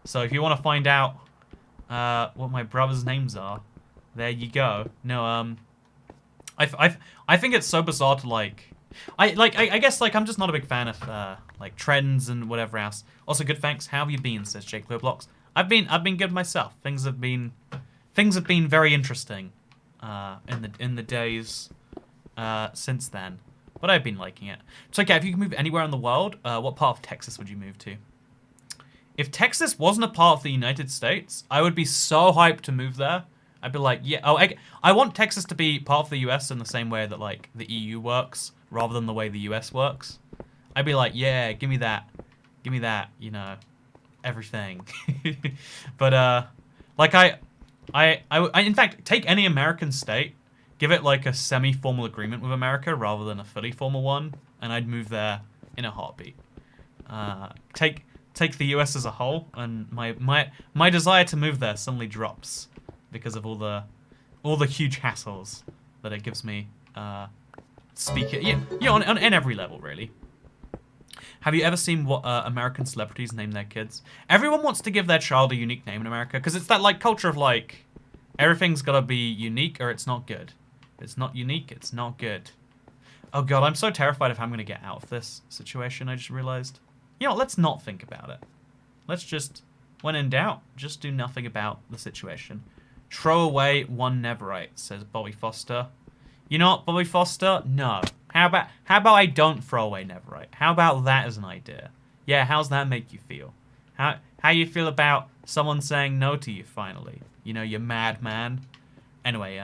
So if you want to find out what my brother's names are, there you go. No, I think it's so bizarre to I guess like I'm just not a big fan of like trends and whatever else. Also, good thanks. How have you been? Says Jake Blocks. I've been good myself. Things have been very interesting in the days since then. But I've been liking it. So okay, if you could move anywhere in the world, what part of Texas would you move to? If Texas wasn't a part of the United States, I would be so hyped to move there. I'd be like, yeah, oh, I want Texas to be part of the US in the same way that like the EU works, rather than the way the US works. I'd be like, yeah, give me that, you know, everything. But like I in fact take any American state, give it like a semi-formal agreement with America rather than a fully formal one, and I'd move there in a heartbeat. Take the US as a whole, and my desire to move there suddenly drops because of all the huge hassles that it gives me. On every level really. Have you ever seen what American celebrities name their kids? Everyone wants to give their child a unique name in America because it's that like culture of like everything's gotta be unique or it's not good. If it's not unique, it's not good. Oh god, I'm so terrified of how I'm going to get out of this situation, I just realized. You know, let's not think about it. Let's just, when in doubt, just do nothing about the situation. Throw away 1 netherite, says Bobby Foster. You know what, Bobby Foster? No. How about I don't throw away netherite? How about that as an idea? Yeah, how's that make you feel? How you feel about someone saying no to you finally? You know, you madman. Anyway,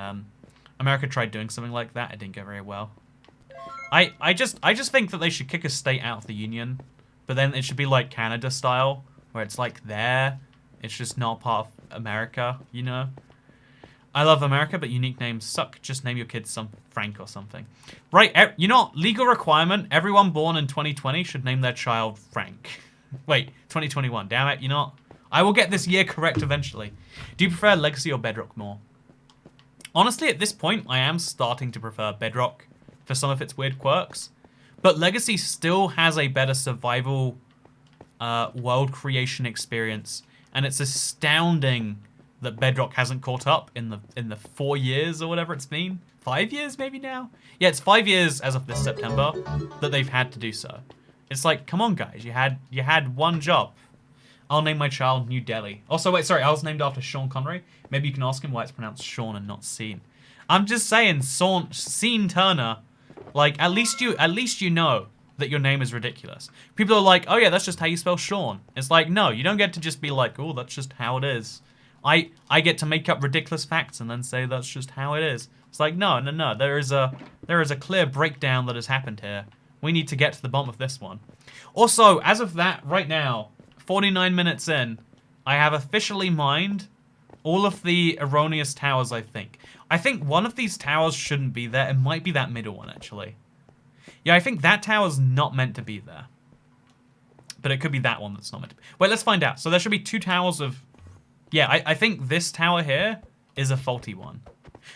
America tried doing something like that. It didn't go very well. I just think that they should kick a state out of the union, but then it should be like Canada style, where it's like there, it's just not part of America, you know? I love America, but unique names suck. Just name your kids some Frank or something. Right, you know, legal requirement, everyone born in 2020 should name their child Frank. Wait, 2021, damn it, you know what? I will get this year correct eventually. Do you prefer Legacy or Bedrock more? Honestly, at this point, I am starting to prefer Bedrock for some of its weird quirks. But Legacy still has a better survival world creation experience. And it's astounding that Bedrock hasn't caught up in the 4 years or whatever it's been. 5 years maybe now? Yeah, it's 5 years as of this September that they've had to do so. It's like, come on guys, you had one job. I'll name my child New Delhi. Also, wait, sorry, I was named after Sean Connery. Maybe you can ask him why it's pronounced Sean and not Scene. I'm just saying, Scene Turner, like, at least you know that your name is ridiculous. People are like, oh yeah, that's just how you spell Sean. It's like, no, you don't get to just be like, oh, that's just how it is. I get to make up ridiculous facts and then say that's just how it is. It's like, no. There is a clear breakdown that has happened here. We need to get to the bottom of this one. Also, as of that, right now, 49 minutes in, I have officially mined all of the erroneous towers, I think. I think one of these towers shouldn't be there. It might be that middle one, actually. Yeah, I think that tower's not meant to be there. But it could be that one that's not meant to be. Wait, let's find out. So there should be 2 towers of... Yeah, I think this tower here is a faulty one.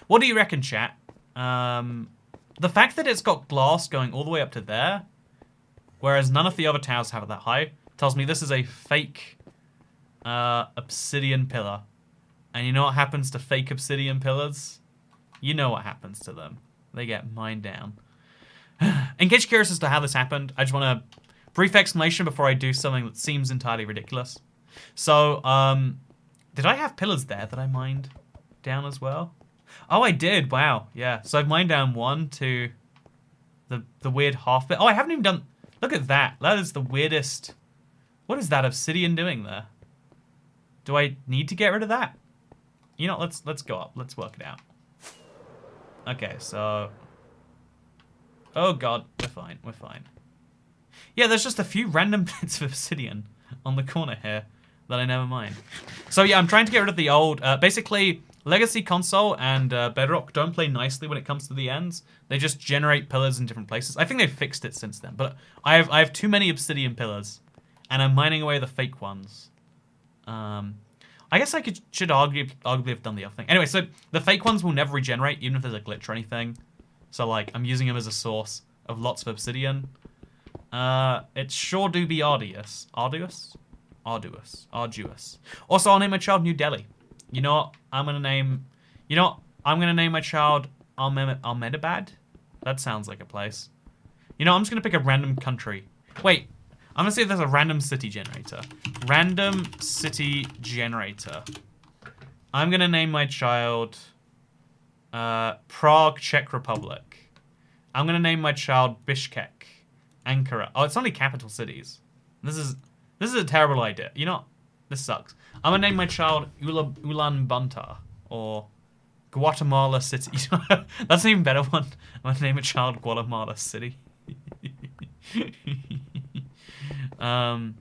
What do you reckon, chat? The fact that it's got glass going all the way up to there, whereas none of the other towers have it that high, tells me this is a fake obsidian pillar. And you know what happens to fake obsidian pillars? You know what happens to them. They get mined down. In case you're curious as to how this happened, I just want a brief explanation before I do something that seems entirely ridiculous. So, did I have pillars there that I mined down as well? Oh, I did. Wow. Yeah. So I've mined down 1 to the weird half bit. Oh, I haven't even done... Look at that. That is the weirdest... What is that obsidian doing there? Do I need to get rid of that? You know, let's go up. Let's work it out. Okay, so... Oh god, we're fine. We're fine. Yeah, there's just a few random bits of obsidian on the corner here that I never mind. So yeah, I'm trying to get rid of the old... basically, Legacy Console and Bedrock don't play nicely when it comes to the ends. They just generate pillars in different places. I think they've fixed it since then, but I have too many obsidian pillars, and I'm mining away the fake ones. I guess I should arguably have done the other thing. Anyway, so the fake ones will never regenerate, even if there's a glitch or anything. So, like, I'm using them as a source of lots of obsidian. It sure do be arduous. Arduous? Arduous. Arduous. Also, I'll name my child New Delhi. You know what? I'm gonna name my child Ahmedabad. That sounds like a place. You know, I'm just gonna pick a random country. Wait, I'm gonna see if there's a random city generator. Random city generator. I'm gonna name my child Prague, Czech Republic. I'm gonna name my child Bishkek, Ankara. Oh, it's only capital cities. This is a terrible idea. You know, this sucks. I'm gonna name my child Ulaanbaatar or Guatemala City. That's an even better one. I'm gonna name a child Guatemala City. Name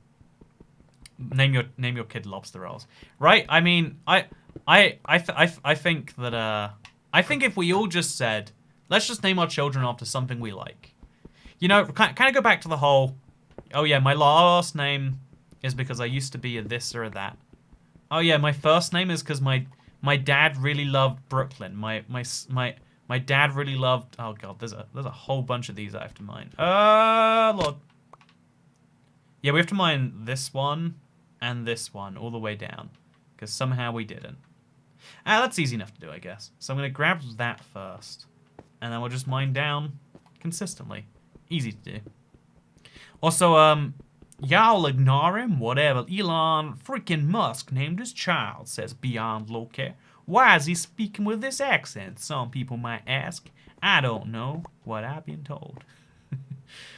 your kid Lobster Rolls, right? I mean, I think that I think if we all just said, let's just name our children after something we like. You know, kind of go back to the whole, oh yeah, my last name is because I used to be a this or a that. Oh yeah, my first name is because my dad really loved Brooklyn. My dad really loved. Oh god, there's a whole bunch of these I have to mine. Lord. Yeah, we have to mine this one and this one all the way down because somehow we didn't. That's easy enough to do, I guess. So I'm gonna grab that first. and then we'll just mine down consistently. Easy to do. Also, y'all ignore him, whatever Elon freaking Musk named his child, says Beyond Loki. Why is he speaking with this accent? Some people might ask. I don't know what I've been told.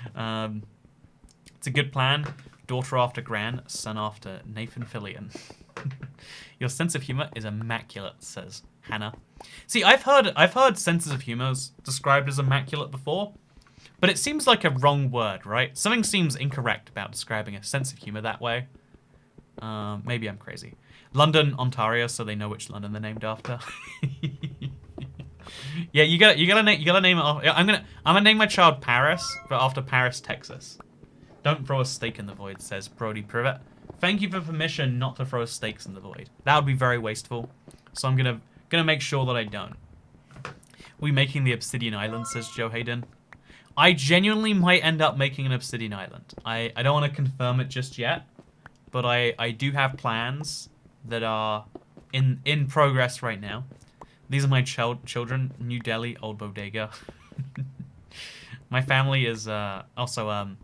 It's a good plan. Daughter after Gran, son after Nathan Fillion. Your sense of humor is immaculate, says Hannah. See, I've heard senses of humor described as immaculate before, but it seems like a wrong word, right? Something seems incorrect about describing a sense of humor that way. Maybe I'm crazy. London, Ontario, so they know which London they're named after. Yeah, you gotta name it. I'm gonna name my child Paris, but after Paris, Texas. Don't throw a stake in the void, says Brody Privet. Thank you for permission not to throw stakes in the void. That would be very wasteful. So I'm gonna make sure that I don't. We making the Obsidian Island, says Joe Hayden. I genuinely might end up making an Obsidian Island. I don't want to confirm it just yet, but I do have plans that are in progress right now. These are my children, New Delhi, Old Bodega. My family is also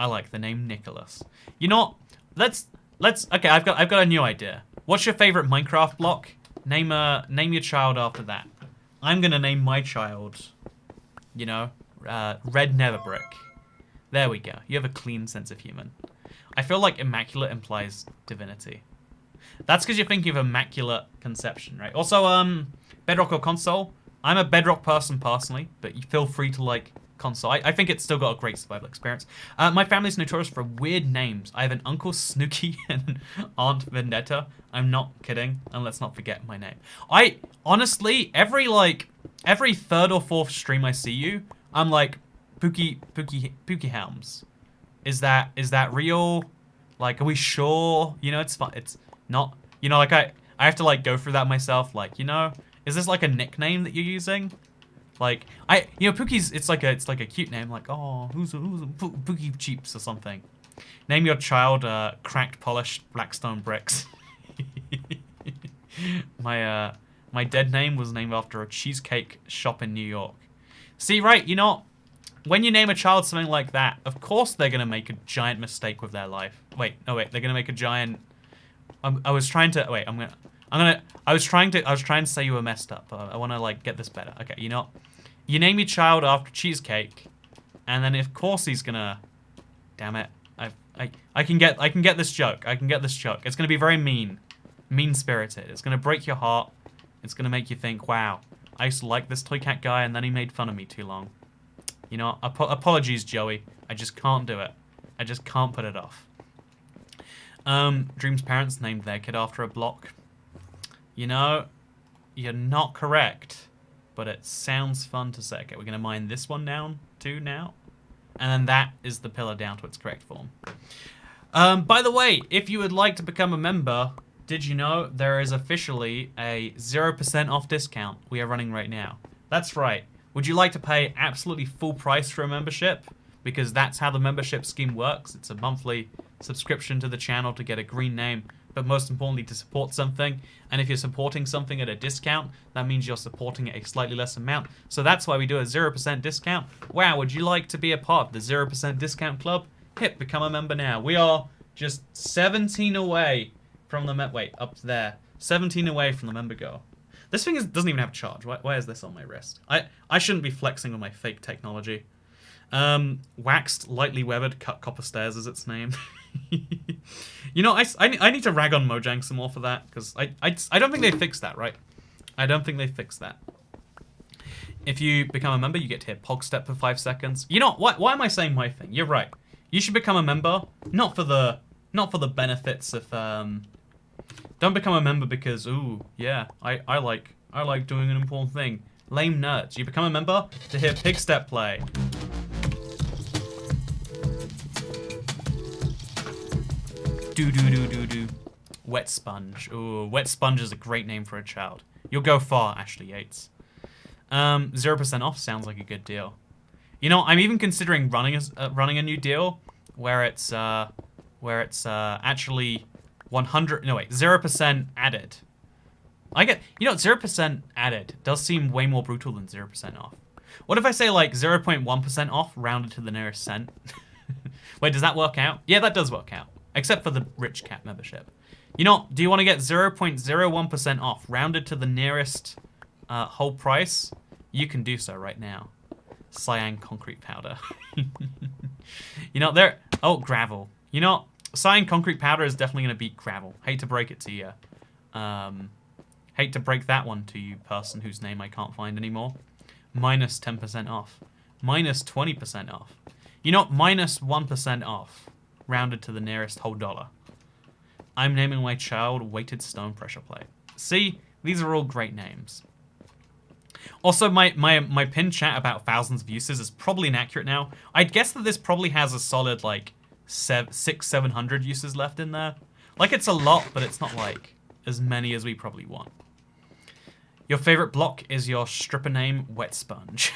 I like the name Nicholas. You know, let's okay. I've got a new idea. What's your favorite Minecraft block? Name your child after that. I'm gonna name my child, you know, Red Netherbrick. There we go. You have a clean sense of humor. I feel like immaculate implies divinity. That's because you're thinking of immaculate conception, right? Also, Bedrock or console? I'm a Bedrock person personally, but you feel free to like console. I think it's still got a great survival experience. My family's notorious for weird names. I have an uncle Snooky and an aunt Vendetta. I'm not kidding, and let's not forget my name. I honestly, every third or fourth stream I see you, I'm like, Pookie Helms. Is that real? Like, are we sure? You know, it's fun. It's not. You know, like I have to like go through that myself. Like, you know, is this like a nickname that you're using? Like, you know, Pookie's, it's like a cute name, like, oh, who's Pookie Cheeps or something. Name your child cracked polished Blackstone bricks. My dead name was named after a cheesecake shop in New York. See, right, you know, when you name a child something like that, of course they're gonna make a giant mistake with their life. Wait, they're gonna make a giant. I was trying to say you were messed up, but I want to like get this better. Okay, you know, you name your child after cheesecake, and then of course he's gonna. Damn it! I can get this joke. I can get this joke. It's gonna be very mean-spirited. It's gonna break your heart. It's gonna make you think, wow, I used to like this toy cat guy, and then he made fun of me too long. You know, apologies, Joey. I just can't do it. I just can't put it off. Dream's parents named their kid after a block. You know, you're not correct, but it sounds fun to say. Okay, we're going to mine this one down too now. And then that is the pillar down to its correct form. By the way, if you would like to become a member, did you know there is officially a 0% off discount we are running right now? That's right. Would you like to pay absolutely full price for a membership? Because that's how the membership scheme works. It's a monthly subscription to the channel to get a green name, but most importantly to support something. And if you're supporting something at a discount, that means you're supporting a slightly less amount. So that's why we do a 0% discount. Wow, would you like to be a part of the 0% discount club? Hit become a member now. We are just 17 away from the wait, up there. 17 away from the member goal. This thing doesn't even have a charge. Why is this on my wrist? I shouldn't be flexing with my fake technology. Waxed, lightly weathered, cut copper stairs is its name. You know, I need to rag on Mojang some more for that, because I don't think they fixed that, right? I don't think they fixed that. If you become a member, you get to hit Pogstep for 5 seconds. You know, why am I saying my thing? You're right. You should become a member, not for the benefits of, don't become a member because, ooh, yeah, I like doing an important thing. Lame nerds. You become a member to hear Pigstep play. Do. Wet Sponge. Ooh, Wet Sponge is a great name for a child. You'll go far, Ashley Yates. 0% off sounds like a good deal. You know, I'm even considering running a new deal where it's actually 0% added. You know, 0% added does seem way more brutal than 0% off. What if I say like 0.1% off rounded to the nearest cent? Wait, does that work out? Yeah, that does work out. Except for the rich cat membership. You know, do you want to get 0.01% off rounded to the nearest whole price? You can do so right now. Cyan concrete powder. You know, there... Oh, gravel. You know, cyan concrete powder is definitely going to beat gravel. Hate to break it to you. Hate to break that one to you, person whose name I can't find anymore. Minus 10% off. Minus 20% off. You know, minus 1% off. Rounded to the nearest whole dollar. I'm naming my child Weighted Stone Pressure Plate. See? These are all great names. Also, my pinned chat about thousands of uses is probably inaccurate now. I'd guess that this probably has a solid, like, 700 uses left in there. Like, it's a lot, but it's not, like, as many as we probably want. Your favorite block is your stripper name, Wet Sponge.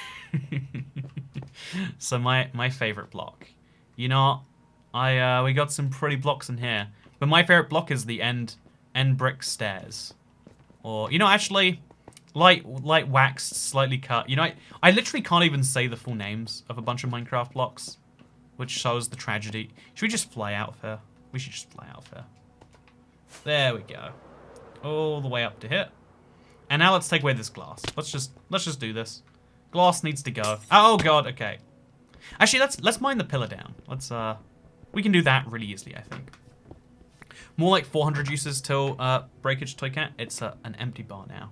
So my favorite block. You know, we got some pretty blocks in here. But my favorite block is the end brick stairs. Or, you know, actually... Light waxed, slightly cut. You know, I literally can't even say the full names of a bunch of Minecraft blocks, which shows the tragedy. Should we just fly out of here? We should just fly out of here. There we go. All the way up to here. And now let's take away this glass. Let's just do this. Glass needs to go. Oh god, okay. Actually, let's mine the pillar down. We can do that really easily, I think. More like 400 uses till breakage toy cat. It's an empty bar now.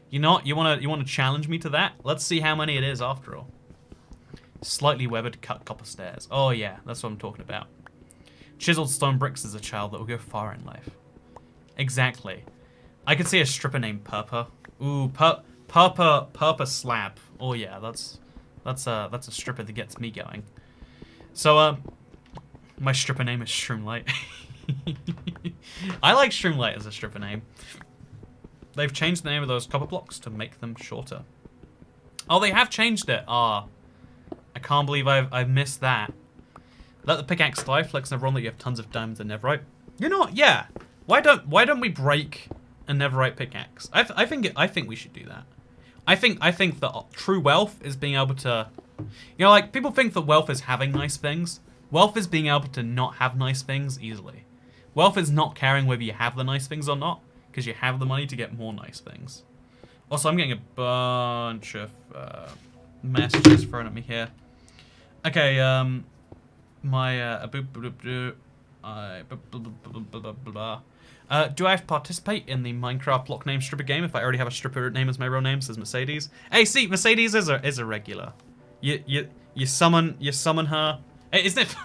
You know what? You wanna challenge me to that? Let's see how many it is after all. Slightly weathered cut copper stairs. Oh yeah, that's what I'm talking about. Chiseled stone bricks is a child that will go far in life. Exactly. I could see a stripper named Purper. Ooh, Purper Slab. Oh yeah, that's a stripper that gets me going. So my stripper name is Shroomlight. I like Shroomlight as a stripper name. They've changed the name of those copper blocks to make them shorter. Oh, they have changed it. Ah, I can't believe I've missed that. Let the pickaxe die, flex on everyone that you have tons of diamonds and netherite. You know what? Yeah. Why don't we break a netherite pickaxe? I think we should do that. I think that true wealth is being able to, you know, like people think that wealth is having nice things. Wealth is being able to not have nice things easily. Wealth is not caring whether you have the nice things or not, because you have the money to get more nice things. Also, I'm getting a bunch of messages thrown at me here. Okay, do I have to participate in the Minecraft block name stripper game if I already have a stripper name as my real name, says Mercedes? Hey, see, Mercedes is a regular. You summon her. Hey, isn't it?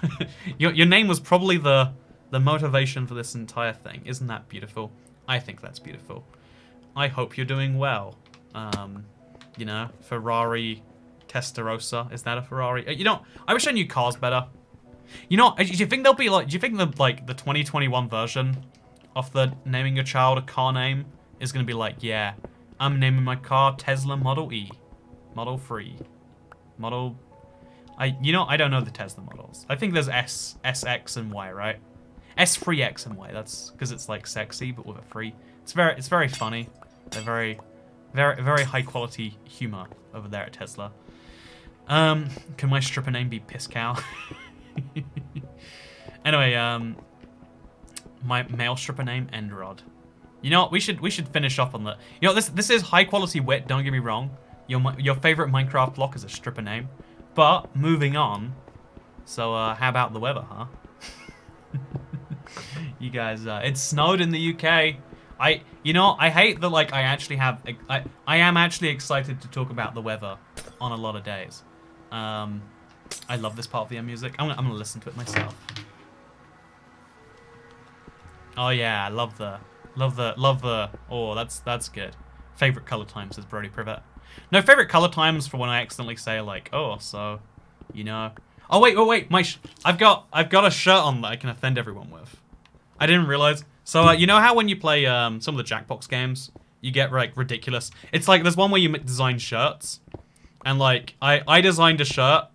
your name was probably the motivation for this entire thing. Isn't that beautiful? I think that's beautiful. I hope you're doing well. You know, Ferrari Testarossa. Is that a Ferrari? You know, I wish I knew cars better. You know, do you think they'll be like? Do you think the 2021 version of the naming your child a car name is gonna be like, yeah, I'm naming my car Tesla Model E, Model 3, Model. You know, I don't know the Tesla models. I think there's S, SX, and Y, right? S3X and Y. That's because it's like sexy, but with a 3. It's very funny. They're very high quality humor over there at Tesla. Can my stripper name be Piss Cow? Anyway, my male stripper name Endrod. You know what? We should finish off on that. You know, this is high quality wit. Don't get me wrong. Your favorite Minecraft block is a stripper name, but moving on. So how about the weather, huh? You guys, it snowed in the UK. You know, I hate that, like, I am actually excited to talk about the weather on a lot of days. I love this part of the music. I'm gonna listen to it myself. Oh yeah, I love the, oh, that's good. Favorite color time, says Brody Privet. No, favorite color times for when I accidentally say, like, oh, so, you know. Oh wait, I've got a shirt on that I can offend everyone with. I didn't realize. So you know how when you play some of the Jackbox games, you get like ridiculous. It's like there's one where you design shirts, and like I designed a shirt.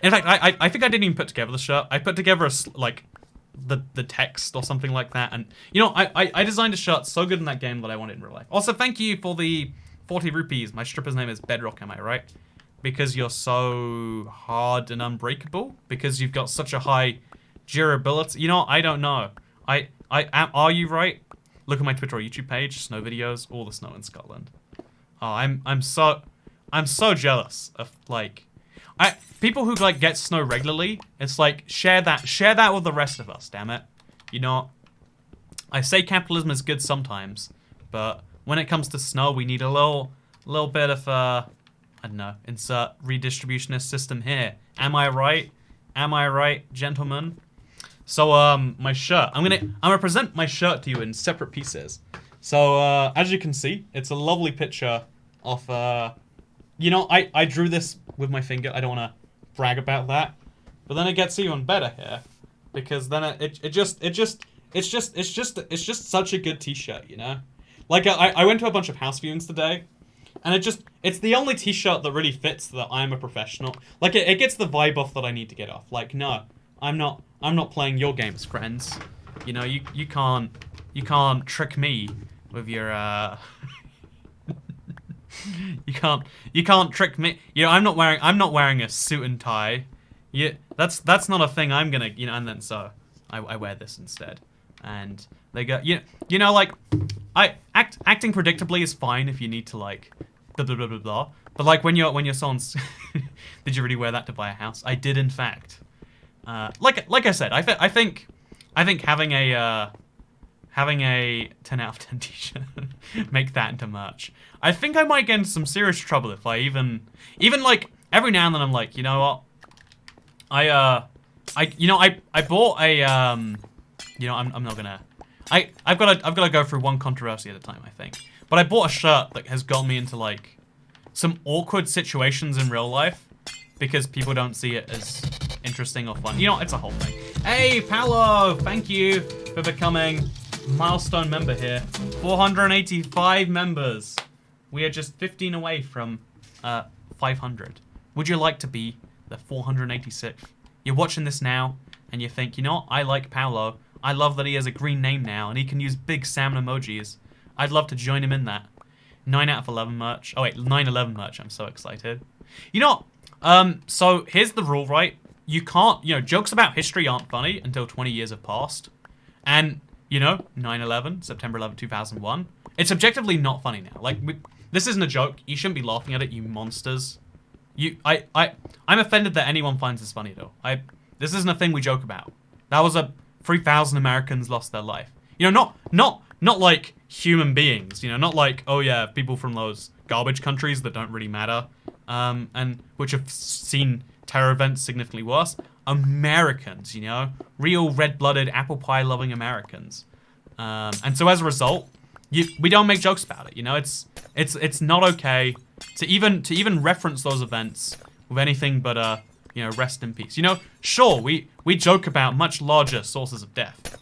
In fact, I think I didn't even put together the shirt. I put together like the text or something like that, and you know I designed a shirt so good in that game that I want it in real life. Also, thank you for the 40 rupees. My stripper's name is Bedrock. Am I right? because you're so hard and unbreakable? Because you've got such a high durability? You know, I don't know. Are you right? Look at my Twitter or YouTube page, snow videos, all the snow in Scotland. Oh, I'm so jealous of like people who like get snow regularly. It's like share that with the rest of us, damn it. You know, I say capitalism is good sometimes, but when it comes to snow, we need a little bit of I don't know, insert redistributionist system here. Am I right? Am I right, gentlemen? So my shirt. I'm gonna present my shirt to you in separate pieces. So as you can see, it's a lovely picture of you know, I drew this with my finger. I don't want to brag about that, but then it gets even better here because then it's just such a good t-shirt, you know. Like I went to a bunch of house viewings today, and it's the only t-shirt that really fits that I'm a professional. Like it gets the vibe off that I need to get off. Like no, I'm not playing your games, friends. You know, you can't trick me with your you can't trick me. You know, I'm not wearing a suit and tie. Yeah, that's not a thing I'm gonna, you know. And then so I wear this instead, and they go, you know, like acting predictably is fine if you need to like blah blah blah blah blah. But like when your son's, did you really wear that to buy a house? I did, in fact. Like I said, I think having a 10 out of 10 t-shirt, make that into merch. I think I might get into some serious trouble if I even like every now and then I'm like, you know what? I bought a you know, I'm not gonna I've gotta go through one controversy at a time, I think. But I bought a shirt that has gotten me into like some awkward situations in real life because people don't see it as interesting or fun. You know, it's a whole thing. Hey, Paolo, thank you for becoming milestone member here. 485 members. We are just 15 away from 500. Would you like to be the 486th? You're watching this now and you think, you know what? I like Paolo. I love that he has a green name now and he can use big salmon emojis. I'd love to join him in that. 9 out of 11 merch. Oh wait, 9/11 merch. I'm so excited. You know, so here's the rule, right? You can't, you know, jokes about history aren't funny until 20 years have passed. And, you know, 9/11, September 11, 2001. It's objectively not funny now. Like, this isn't a joke. You shouldn't be laughing at it, you monsters. I'm offended that anyone finds this funny, though. This isn't a thing we joke about. That was 3,000 Americans lost their life. You know, not like human beings, you know, not like, oh yeah, people from those garbage countries that don't really matter, and which have seen terror events significantly worse. Americans, you know, real red-blooded apple pie loving Americans, and so as a result, we don't make jokes about it. You know, it's not okay to even reference those events with anything but you know, rest in peace. You know, sure, we joke about much larger sources of death.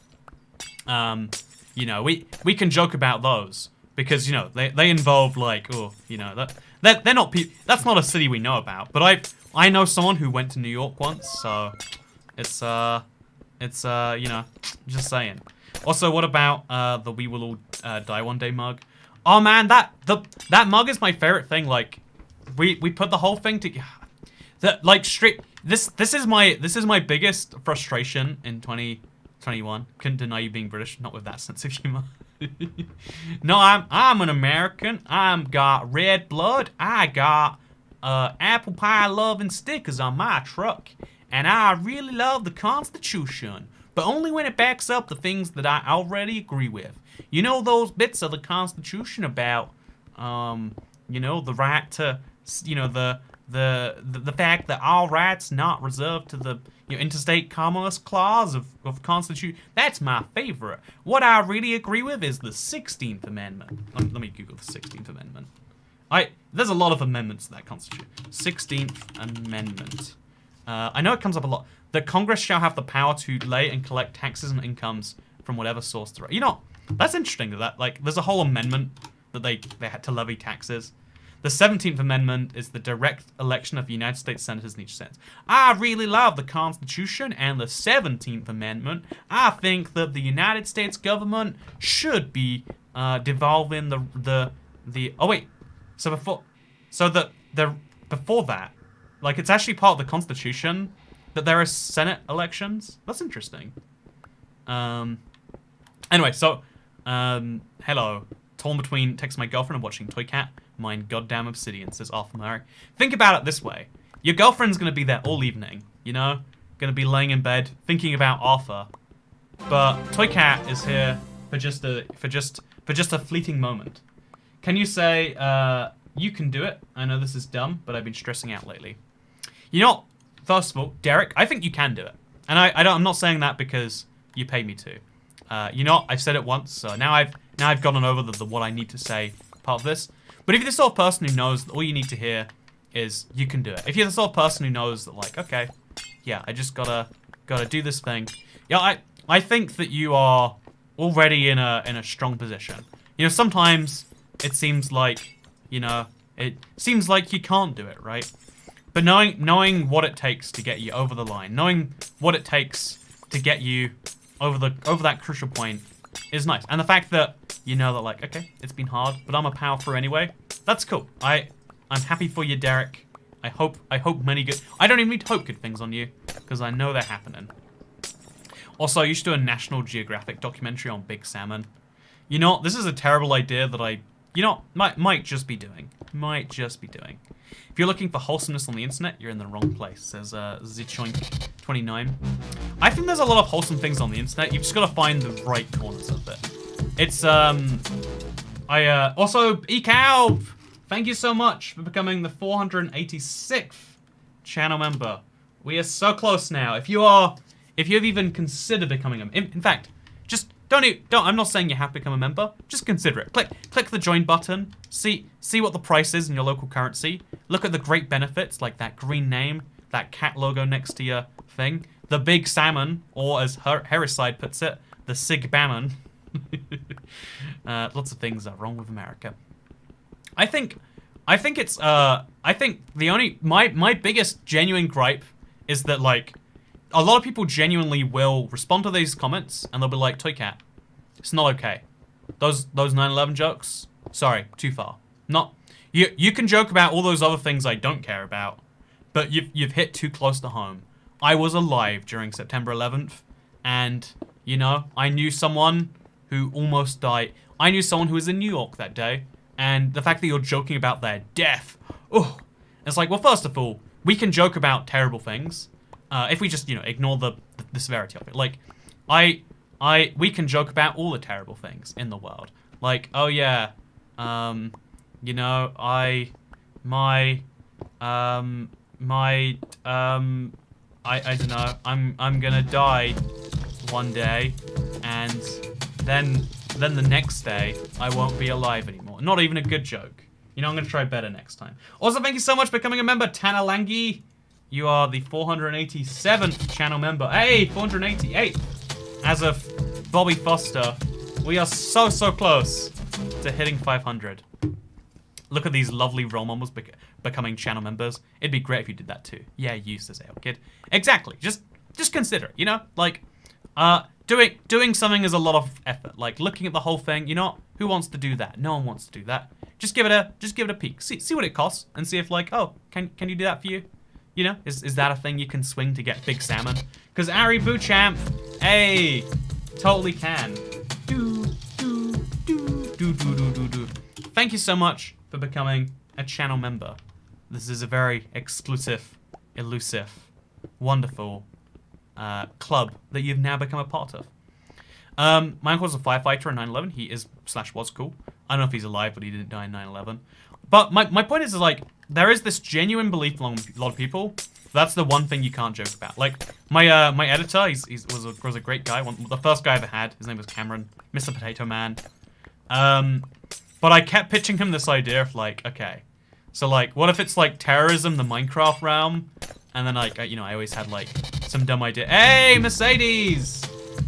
You know, we can joke about those because, you know, they involve like, oh, you know, they're not that's not a city we know about. But I know someone who went to New York once, so it's you know, just saying. Also, what about the We Will All Die One Day mug? Oh man, that mug is my favorite thing. Like, we put the whole thing together. Like straight. This is my biggest frustration in 2021. Couldn't deny you being British, not with that sense of humor. No, I'm an American. I'm got red blood. I got apple pie loving stickers on my truck, and I really love the Constitution, but only when it backs up the things that I already agree with. You know, those bits of the Constitution about you know, the right to, you know, the fact that all rights not reserved to the, you know, interstate commerce clause of Constitution. That's my favorite. What I really agree with is the 16th Amendment. Let me Google the 16th Amendment. There's a lot of amendments to that Constitution. 16th Amendment. I know it comes up a lot. The Congress shall have the power to lay and collect taxes and incomes from whatever source. You know, that's interesting that like there's a whole amendment that they had to levy taxes. The 17th Amendment is the direct election of United States senators in each state. I really love the Constitution and the 17th Amendment. I think that the United States government should be devolving the oh wait, so before, so the before that, like, it's actually part of the Constitution that there are Senate elections. That's interesting. Anyway, so, hello. Torn between texting my girlfriend and watching Toy Cat. Mine goddamn Obsidian, says Arthur Murray. Think about it this way. Your girlfriend's gonna be there all evening, you know? Gonna be laying in bed, thinking about Arthur. But Toy Cat is here for just a fleeting moment. Can you say, you can do it? I know this is dumb, but I've been stressing out lately. You know, first of all, Derek, I think you can do it. And I'm not saying that because you paid me to. You know, I've said it once, so now I've gotten over the what I need to say part of this. But if you're the sort of person who knows that all you need to hear is you can do it. If you're the sort of person who knows that, like, okay, yeah, I just gotta do this thing. Yeah, I think that you are already in a strong position. You know, sometimes it seems like, you know, it seems like you can't do it, right? But knowing what it takes to get you over the line, knowing what it takes to get you over that crucial point is nice. And the fact that you know that, like, okay, it's been hard, but I'm a power through anyway. That's cool. I'm happy for you, Derek. I hope many good. I don't even need to hope good things on you because I know they're happening. Also, I used to do a National Geographic documentary on big salmon. You know, this is a terrible idea that I, you know, might just be doing. Might just be doing. If you're looking for wholesomeness on the internet, you're in the wrong place, says Zichoink29. I think there's a lot of wholesome things on the internet. You've just got to find the right corners of it. It's, also, Ecow, thank you so much for becoming the 486th channel member. We are so close now. If you've even considered becoming a, in fact, just don't, I'm not saying you have to become a member. Just consider it. Click the join button. See what the price is in your local currency. Look at the great benefits, like that green name, that cat logo next to your thing, the big salmon, or as Hericide puts it, the Sig Bammon. Lots of things are wrong with America. I think the only, my biggest genuine gripe is that, like, a lot of people genuinely will respond to these comments and they'll be like, Toy Cat, it's not okay. Those 9/11 jokes, sorry, too far. Not, you can joke about all those other things I don't care about, but you've hit too close to home. I was alive during September 11th, and, you know, I knew someone who almost died. I knew someone who was in New York that day, and the fact that you're joking about their death, oh, it's like, well, first of all, we can joke about terrible things, if we just, you know, ignore the severity of it. Like, we can joke about all the terrible things in the world. Like, oh yeah, you know, I don't know, I'm gonna die one day, and then the next day I won't be alive anymore. Not even a good joke. You know, I'm gonna try better next time. Also, thank you so much for becoming a member, Tana Langi. You are the 487th channel member. Hey, 488. As of Bobby Foster, we are so close to hitting 500. Look at these lovely role models becoming channel members. It'd be great if you did that too. Yeah, you, says Ale Kid. Exactly. Just consider it. You know, like, doing something is a lot of effort. Like, looking at the whole thing. You know, who wants to do that? No one wants to do that. Just give it a peek. See what it costs, and see if, like, oh, can you do that for you? You know, is that a thing you can swing to get big salmon? Because Ari Boochamp, hey, totally can. Do. Thank you so much for becoming a channel member. This is a very exclusive, elusive, wonderful club that you've now become a part of. My uncle's a firefighter in 9/11. He is / was cool. I don't know if he's alive, but he didn't die in 9/11. But my point is like, there is this genuine belief among a lot of people. That's the one thing you can't joke about. Like, my editor, was a great guy. The first guy I ever had. His name was Cameron, Mr. Potato Man. But I kept pitching him this idea of, like, okay, so, like, what if it's like terrorism, the Minecraft realm? And then, like, you know, I always had, like, some dumb idea. Hey, Mercedes!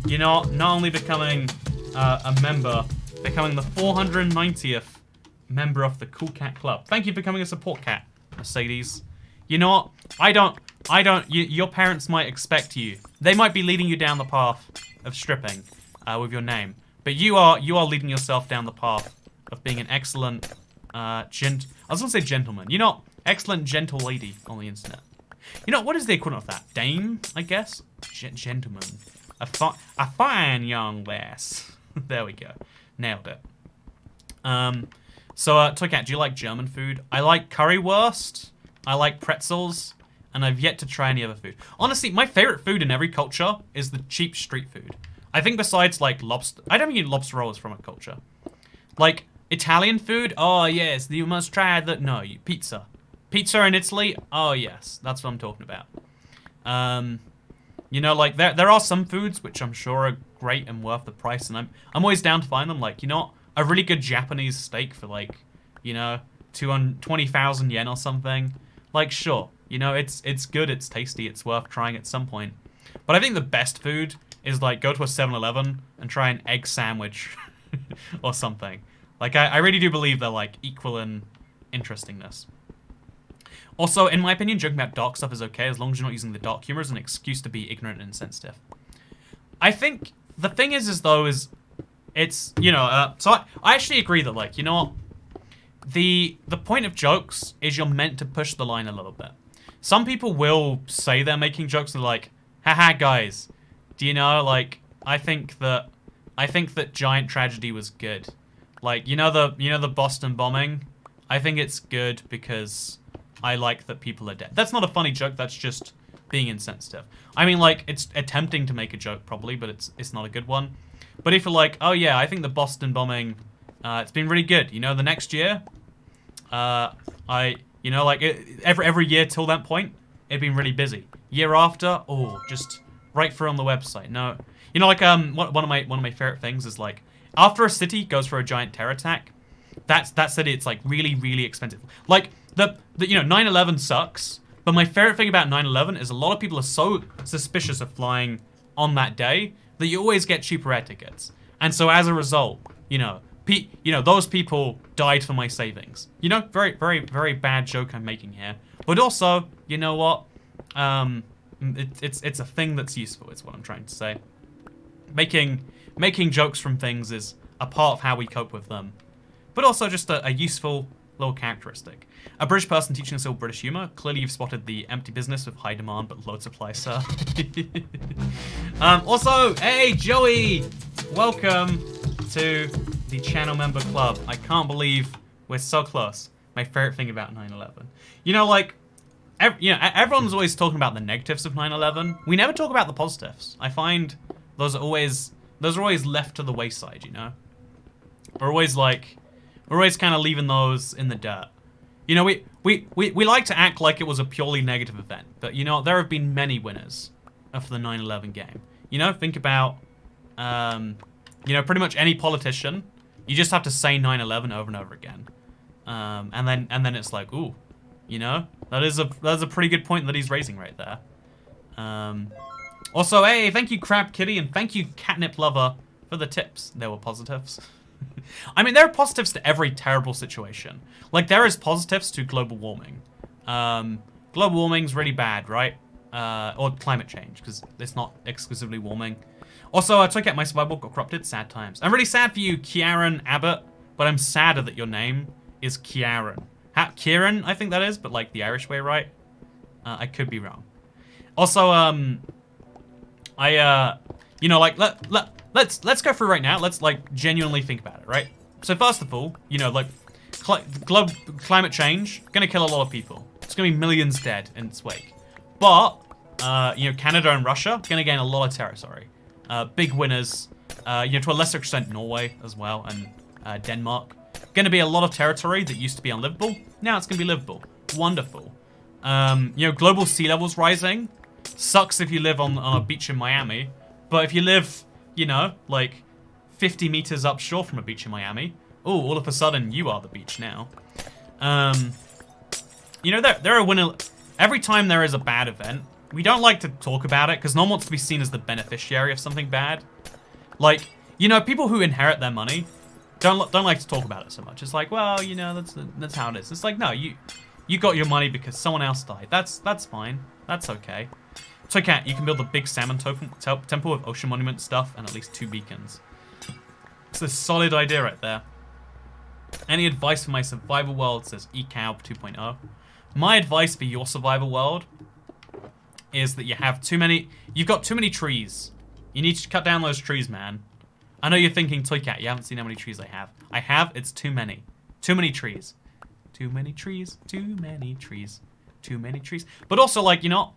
You know, not only becoming a member, becoming the 490th member of the Cool Cat Club. Thank you for becoming a support cat, Mercedes. You know what? Your parents might expect you. They might be leading you down the path of stripping with your name. But you are leading yourself down the path of being an excellent, I was gonna say gentleman. You know, Excellent gentle lady on the internet. You know, what is the equivalent of that? Dame, I guess? Gentleman. A fine young lass. There we go. Nailed it. So, Toycat, do you like German food? I like currywurst. I like pretzels. And I've yet to try any other food. Honestly, my favorite food in every culture is the cheap street food. I think besides, like, lobster... I don't mean lobster rolls from a culture. Like, Italian food? Oh, yes, you must try the... No, pizza. Pizza in Italy? Oh, yes, that's what I'm talking about. You know, like, there are some foods which I'm sure are great and worth the price, and I'm always down to find them. Like, you know, a really good Japanese steak for, like, you know, 20,000 yen or something. Like, sure, you know, it's good, it's tasty, it's worth trying at some point. But I think the best food is, like, go to a 7-Eleven and try an egg sandwich or something. Like, I really do believe they're, like, equal in interestingness. Also, in my opinion, joking about dark stuff is okay as long as you're not using the dark humor as an excuse to be ignorant and insensitive. I think the thing is it's, you know, so I actually agree that, like, you know what? The point of jokes is you're meant to push the line a little bit. Some people will say they're making jokes and like, haha, guys, do you know, like, I think that Giant Tragedy was good. Like, you know the Boston bombing? I think it's good because I like that people are dead. That's not a funny joke, that's just being insensitive. I mean, like, it's attempting to make a joke probably, but it's not a good one. But if you're like, oh yeah, I think the Boston bombing, it's been really good. You know, the next year, you know, like, every year till that point, it'd been really busy. Year after, oh, just right through on the website. No, you know, like, one of my favorite things is, like, after a city goes for a giant terror attack, that city, it's, like, really, really expensive. Like, you know, 9/11 sucks, but my favorite thing about 9/11 is a lot of people are so suspicious of flying on that day that you always get cheaper air tickets. And so as a result, you know, those people died for my savings. You know, very, very, very bad joke I'm making here. But also, you know what? It's a thing that's useful, is what I'm trying to say. Making jokes from things is a part of how we cope with them. But also just a useful little characteristic. A British person teaching us all British humor. Clearly you've spotted the empty business with high demand but low supply, sir. Also, hey, Joey! Welcome to the channel member club. I can't believe we're so close. My favorite thing about 9/11. You know, like, you know, everyone's always talking about the negatives of 9/11. We never talk about the positives. I find those are always left to the wayside, you know? We're always kind of leaving those in the dirt. You know, we like to act like it was a purely negative event, but you know, there have been many winners of the 9/11 game. You know, think about, you know, pretty much any politician. You just have to say 9/11 over and over again, and then it's like, ooh, you know, that is a pretty good point that he's raising right there. Also, hey, thank you, Crab Kitty, and thank you, Catnip Lover, for the tips. There were positives. I mean, there are positives to every terrible situation. Like, there is positives to global warming. Global warming's really bad, right? Or climate change, because it's not exclusively warming. Also, I took out my survival got corrupted. Sad times. I'm really sad for you, Kieran Abbott, but I'm sadder that your name is Kieran. Kieran, I think that is, but like the Irish way, right? I could be wrong. Also, you know, like, let's go through right now. Let's, like, genuinely think about it, right? So first of all, you know, like, climate change, gonna kill a lot of people. It's gonna be millions dead in its wake. But, you know, Canada and Russia, gonna gain a lot of territory. Big winners, you know, to a lesser extent Norway as well, and Denmark. Gonna be a lot of territory that used to be unlivable. Now it's gonna be livable. Wonderful. You know, global sea levels rising. Sucks if you live on a beach in Miami. But if you live, you know, like 50 meters upshore from a beach in Miami, oh, all of a sudden you are the beach now. You know, there are winner. Every time there is a bad event, we don't like to talk about it because no one wants to be seen as the beneficiary of something bad. Like, you know, people who inherit their money don't like to talk about it so much. It's like, well, you know, that's how it is. It's like, no, you got your money because someone else died. That's fine. That's okay. So, Cat, you can build a big salmon temple with ocean monument stuff and at least 2 beacons. It's a solid idea right there. Any advice for my survival world, says eCalb 2.0. My advice for your survival world is that you've got too many trees. You need to cut down those trees, man. I know you're thinking, Toycat, you haven't seen how many trees I have. I have, it's too many. Too many trees. Too many trees, too many trees, too many trees. But also, like, you know,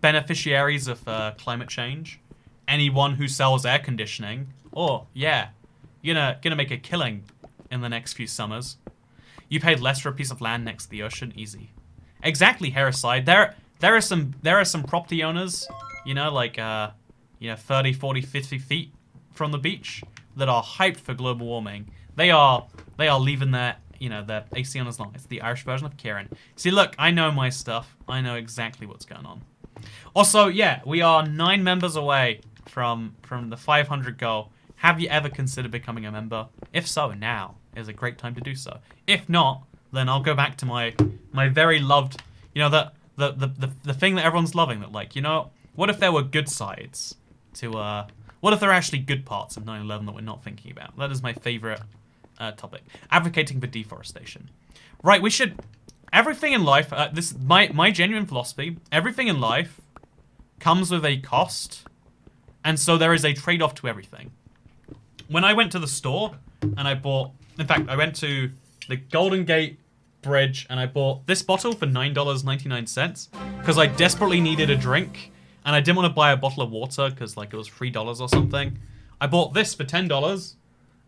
beneficiaries of climate change, anyone who sells air conditioning, oh, yeah, you're gonna make a killing in the next few summers. You paid less for a piece of land next to the ocean, easy. Exactly, Heracide. There are some property owners, you know, like, 30, 40, 50 feet from the beach that are hyped for global warming. They are leaving their AC on as long. It's the Irish version of Kieran. See, look, I know my stuff. I know exactly what's going on. Also, yeah, we are 9 members away from the 500 goal. Have you ever considered becoming a member? If so, now is a great time to do so. If not, then I'll go back to my very loved, you know, the thing that everyone's loving. That, like, you know, what if there were good sides to what if there are actually good parts of 9/11 that we're not thinking about? That is my favorite topic. Advocating for deforestation. Right, we should... Everything in life... this my genuine philosophy. Everything in life comes with a cost. And so there is a trade-off to everything. When I went to the store and I bought... In fact, I went to the Golden Gate Bridge and I bought this bottle for $9.99 because I desperately needed a drink. And I didn't want to buy a bottle of water because, like, it was $3 or something. I bought this for $10,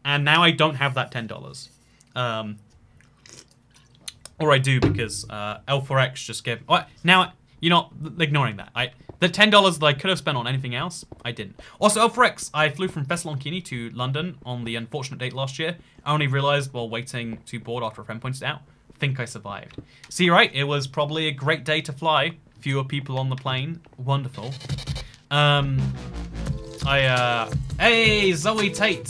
and now I don't have that $10. Or I do because L4X just gave... Oh, now, you're not ignoring that. The $10 that I could have spent on anything else, I didn't. Also, L4X, I flew from Thessaloniki to London on the unfortunate date last year. I only realized while waiting to board after a friend pointed it out. Think I survived. See, right? It was probably a great day to fly. Fewer people on the plane. Wonderful. Hey, Zoe Tate.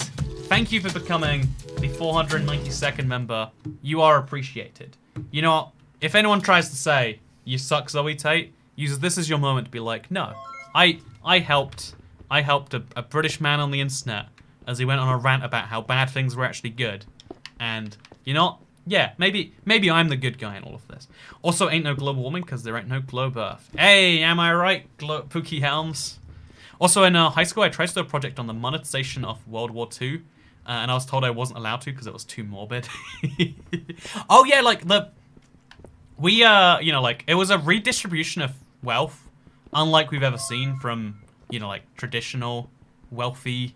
Thank you for becoming the 492nd member. You are appreciated. You know what? If anyone tries to say, you suck, Zoe Tate, use this as your moment to be like, no. I helped a British man on the internet as he went on a rant about how bad things were actually good. And, you know what? Yeah, maybe I'm the good guy in all of this. Also, ain't no global warming because there ain't no globe Earth. Hey, am I right, Pookie Helms? Also, in high school, I tried to do a project on the monetization of World War II, and I was told I wasn't allowed to because it was too morbid. Oh yeah, like it was a redistribution of wealth, unlike we've ever seen from, you know, like traditional wealthy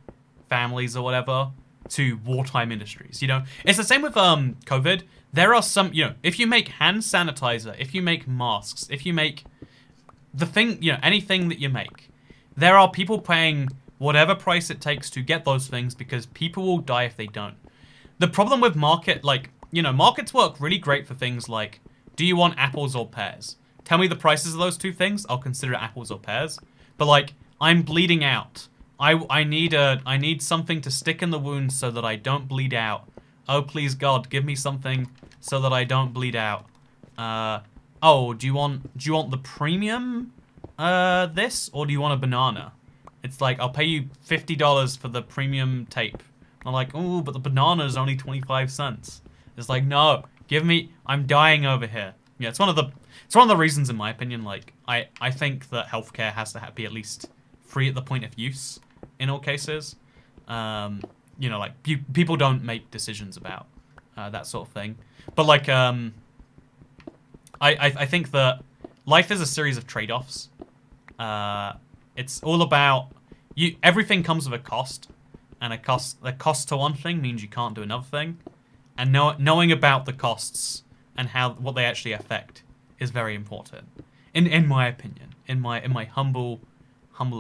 families or whatever, to wartime industries, you know? It's the same with COVID. There are some, you know, if you make hand sanitizer, if you make masks, if you make the thing, you know, anything that you make, there are people paying whatever price it takes to get those things because people will die if they don't. The problem with market, like, you know, markets work really great for things like, do you want apples or pears? Tell me the prices of those two things, I'll consider apples or pears. But like, I'm bleeding out. I need something to stick in the wound so that I don't bleed out. Oh, please God, give me something so that I don't bleed out. Oh, do you want the premium this, or do you want a banana? It's like, I'll pay you $50 for the premium tape. I'm like, oh, but the banana is only 25 cents. It's like, no, give me, I'm dying over here. Yeah, it's one of the reasons, in my opinion, like, I think that healthcare has to be at least free at the point of use. In all cases, you know, like, people don't make decisions about that sort of thing. But, like, I think that life is a series of trade-offs. It's all about... everything comes with a cost. And the cost to one thing means you can't do another thing. And knowing about the costs and what they actually affect is very important. In my opinion. In my humble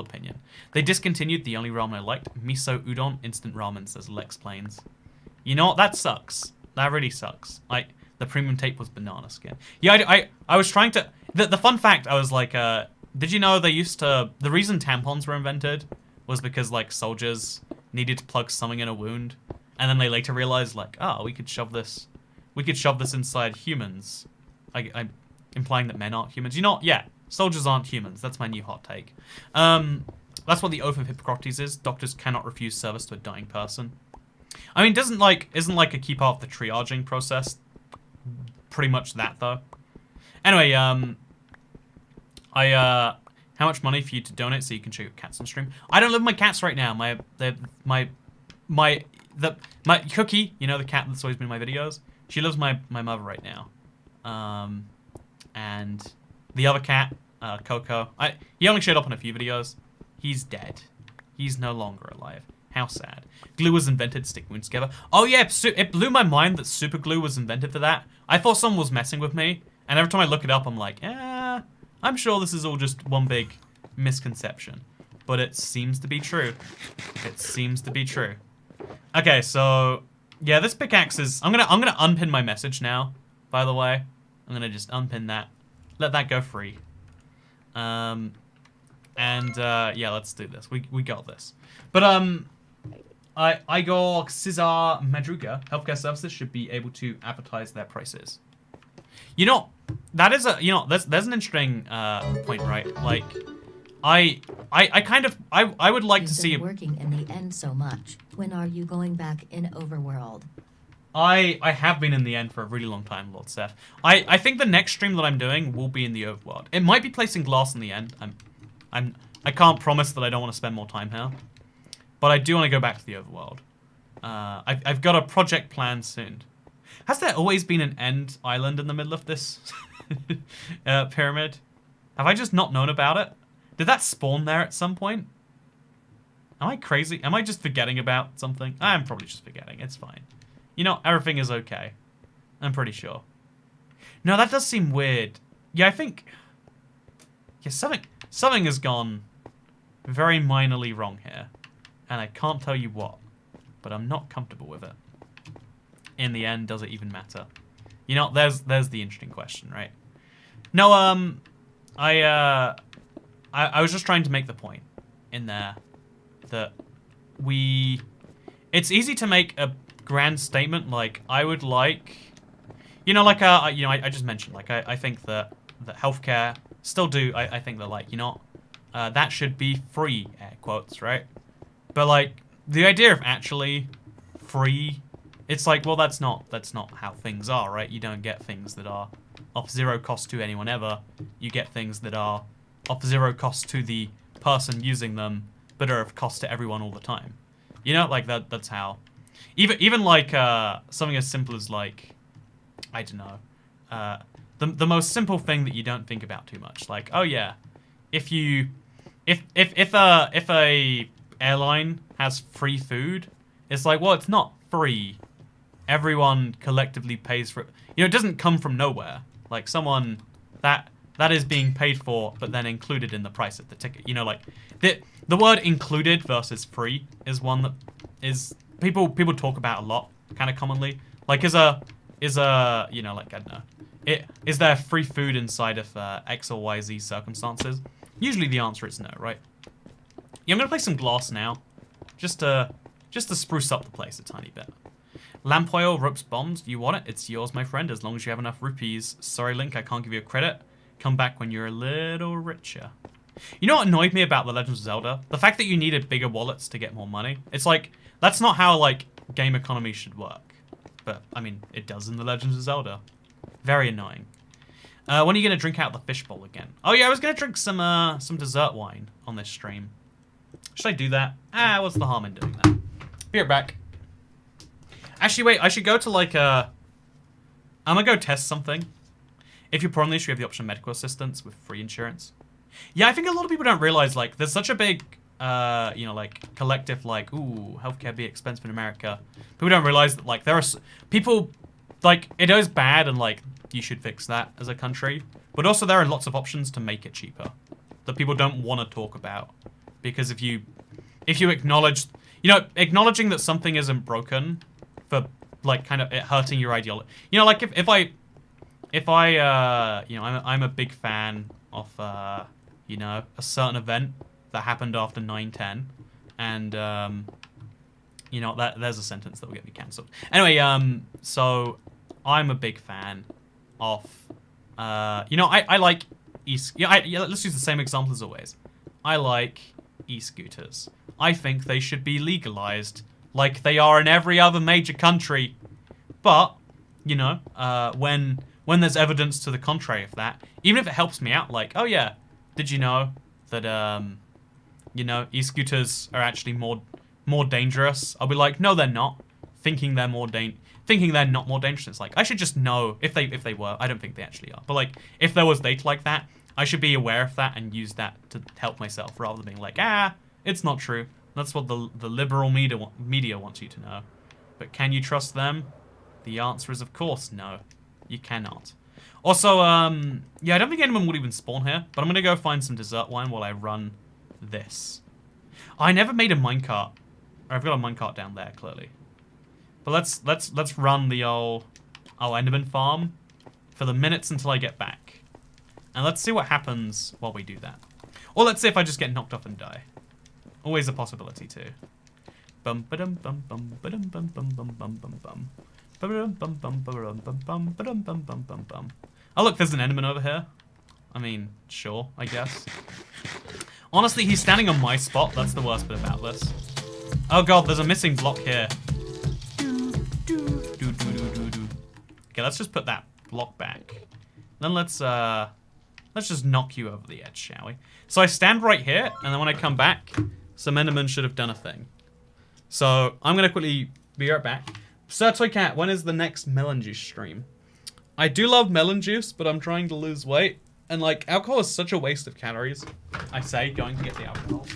opinion. They discontinued the only ramen I liked, miso udon instant ramen, says Lex Plains. You know what? That sucks. That really sucks. Like, the premium tape was banana skin. Yeah, I was trying to... The fun fact, I was like, did you know they used to... The reason tampons were invented was because, like, soldiers needed to plug something in a wound. And then they later realized, like, oh, we could shove this inside humans. I'm implying that men aren't humans. You know what? Yeah. Soldiers aren't humans. That's my new hot take. That's what the Oath of Hippocrates is. Doctors cannot refuse service to a dying person. I mean, isn't like a key part of the triaging process pretty much that, though? Anyway, how much money for you to donate so you can show your cats on stream? I don't live with my cats right now. My Cookie, you know, the cat that's always been in my videos, she lives with my mother right now. And the other cat, Coco, he only showed up in a few videos. He's dead. He's no longer alive. How sad. Glue was invented to stick wounds together. Oh yeah, it blew my mind that super glue was invented for that. I thought someone was messing with me, and every time I look it up, I'm like, I'm sure this is all just one big misconception. But it seems to be true. It seems to be true. Okay, so yeah, this pickaxe is. I'm gonna unpin my message now. By the way, I'm gonna just unpin that. Let that go free. Yeah, let's do this. We got this. But Igor Cesar Madruga, healthcare services should be able to advertise their prices. You know, that is there's an interesting point, right? Like, I would like to see. You've been working in the end so much. When are you going back in Overworld? I have been in the end for a really long time, Lord Seth. I think the next stream that I'm doing will be in the Overworld. It might be placing glass in the end. I can't promise that I don't want to spend more time here, but I do want to go back to the Overworld. I've got a project planned soon. Has there always been an end island in the middle of this pyramid? Have I just not known about it? Did that spawn there at some point? Am I crazy? Am I just forgetting about something? I'm probably just forgetting. It's fine. You know, everything is okay. I'm pretty sure. No, that does seem weird. Yeah, I think... Yeah, something has gone very minorly wrong here. And I can't tell you what. But I'm not comfortable with it. In the end, does it even matter? You know, there's the interesting question, right? No, I was just trying to make the point in there that it's easy to make a grand statement like, I would like, you know, like, I just mentioned, like, I think that healthcare still do, I think that, like, you know, that should be free, air quotes, right? But, like, the idea of actually free, it's like, well, that's not how things are, right? You don't get things that are of zero cost to anyone ever. You get things that are of zero cost to the person using them, but are of cost to everyone all the time. You know, like, that's how... Even like, something as simple as, like, I don't know, the most simple thing that you don't think about too much. Like, oh yeah, if a airline has free food, it's like, well, it's not free. Everyone collectively pays for it. You know, it doesn't come from nowhere. Like, someone that is being paid for, but then included in the price of the ticket. You know, like, the word included versus free is one that is people talk about a lot, kind of commonly. Like, is a you know, like, I don't know, is there free food inside of X or Y, Z circumstances? Usually the answer is no, right? Yeah, I'm gonna play some glass now, just to spruce up the place a tiny bit. Lamp oil, ropes, bombs. You want it? It's yours, my friend, as long as you have enough rupees. Sorry, Link, I can't give you a credit. Come back when you're a little richer. You know what annoyed me about The Legend of Zelda? The fact that you needed bigger wallets to get more money. It's like, that's not how, like, game economy should work. But, I mean, it does in The Legend of Zelda. Very annoying. When are you going to drink out the fishbowl again? Oh yeah, I was going to drink some dessert wine on this stream. Should I do that? What's the harm in doing that? Be right back. Actually, wait, I should go to, like, I'm going to go test something. If you're poor on this, you have the option of medical assistance with free insurance. Yeah, I think a lot of people don't realize, like, there's such a big, you know, like, collective, like, ooh, healthcare be expensive in America. People don't realize that, like, there are people, like, it is bad and, like, you should fix that as a country. But also there are lots of options to make it cheaper that people don't want to talk about. Because if you acknowledge, you know, acknowledging that something isn't broken for, like, kind of it hurting your ideology. You know, like, if I you know, I'm a big fan of, you know, a certain event that happened after 9/10, and, you know, there's a sentence that will get me cancelled. Anyway, so I'm a big fan of, you know, I like let's use the same example as always. I like e-scooters. I think they should be legalized like they are in every other major country. But, you know, when when there's evidence to the contrary of that, even if it helps me out, like, oh yeah, did you know that, you know, e-scooters are actually more dangerous? I'll be like, no, they're not. Thinking they're not more dangerous. It's like, I should just know if they were. I don't think they actually are. But like, if there was data like that, I should be aware of that and use that to help myself rather than being like, it's not true. That's what the liberal media wants you to know. But can you trust them? The answer is, of course, no. You cannot. Also, yeah, I don't think anyone would even spawn here, but I'm gonna go find some dessert wine while I run this. I never made a minecart. I've got a minecart down there, clearly. But let's run the old Enderman farm for the minutes until I get back. And let's see what happens while we do that. Or let's see if I just get knocked off and die. Always a possibility too. Bum ba-dum bum bum ba-dum bum bum bum bum bum bum. Ba-dum bum bum ba-dum bum bum ba-dum bum bum bum bum. Oh look, there's an Enderman over here. I mean, sure, I guess. Honestly, he's standing on my spot. That's the worst bit about this. Oh god, there's a missing block here. Okay, let's just put that block back. Then let's just knock you over the edge, shall we? So I stand right here, and then when I come back, some Enderman should have done a thing. So I'm gonna quickly be right back. Sir Toy Cat, when is the next melon juice stream? I do love melon juice, but I'm trying to lose weight. And like, alcohol is such a waste of calories. I say, going to get the alcohol.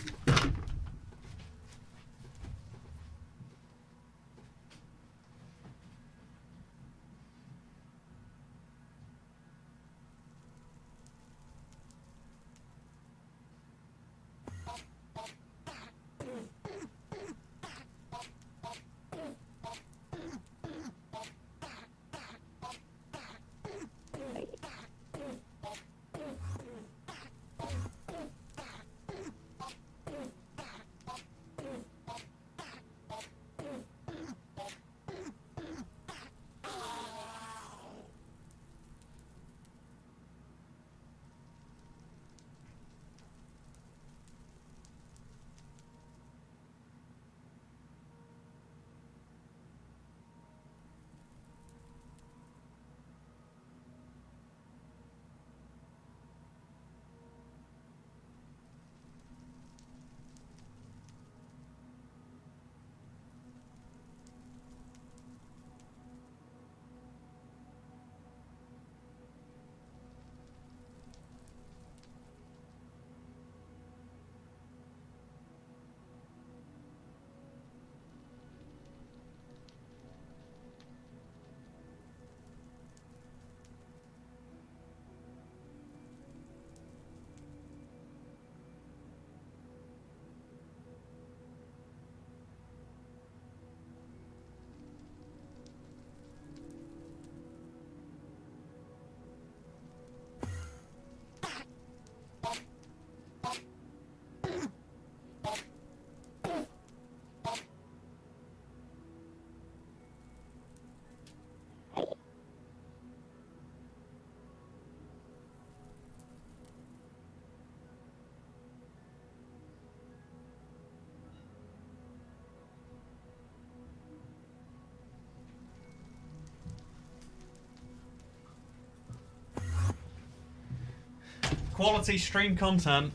Quality stream content.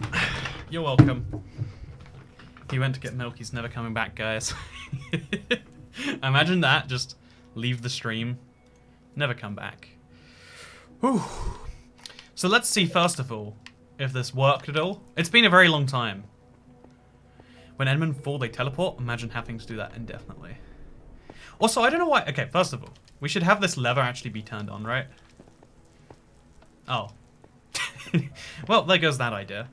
You're welcome. He went to get milk. He's never coming back, guys. Imagine that. Just leave the stream. Never come back. Whew. So let's see, first of all, if this worked at all. It's been a very long time. When Endermen fall, they teleport. Imagine having to do that indefinitely. Also, I don't know why. Okay, first of all, we should have this lever actually be turned on, right? Oh. Well, there goes that idea.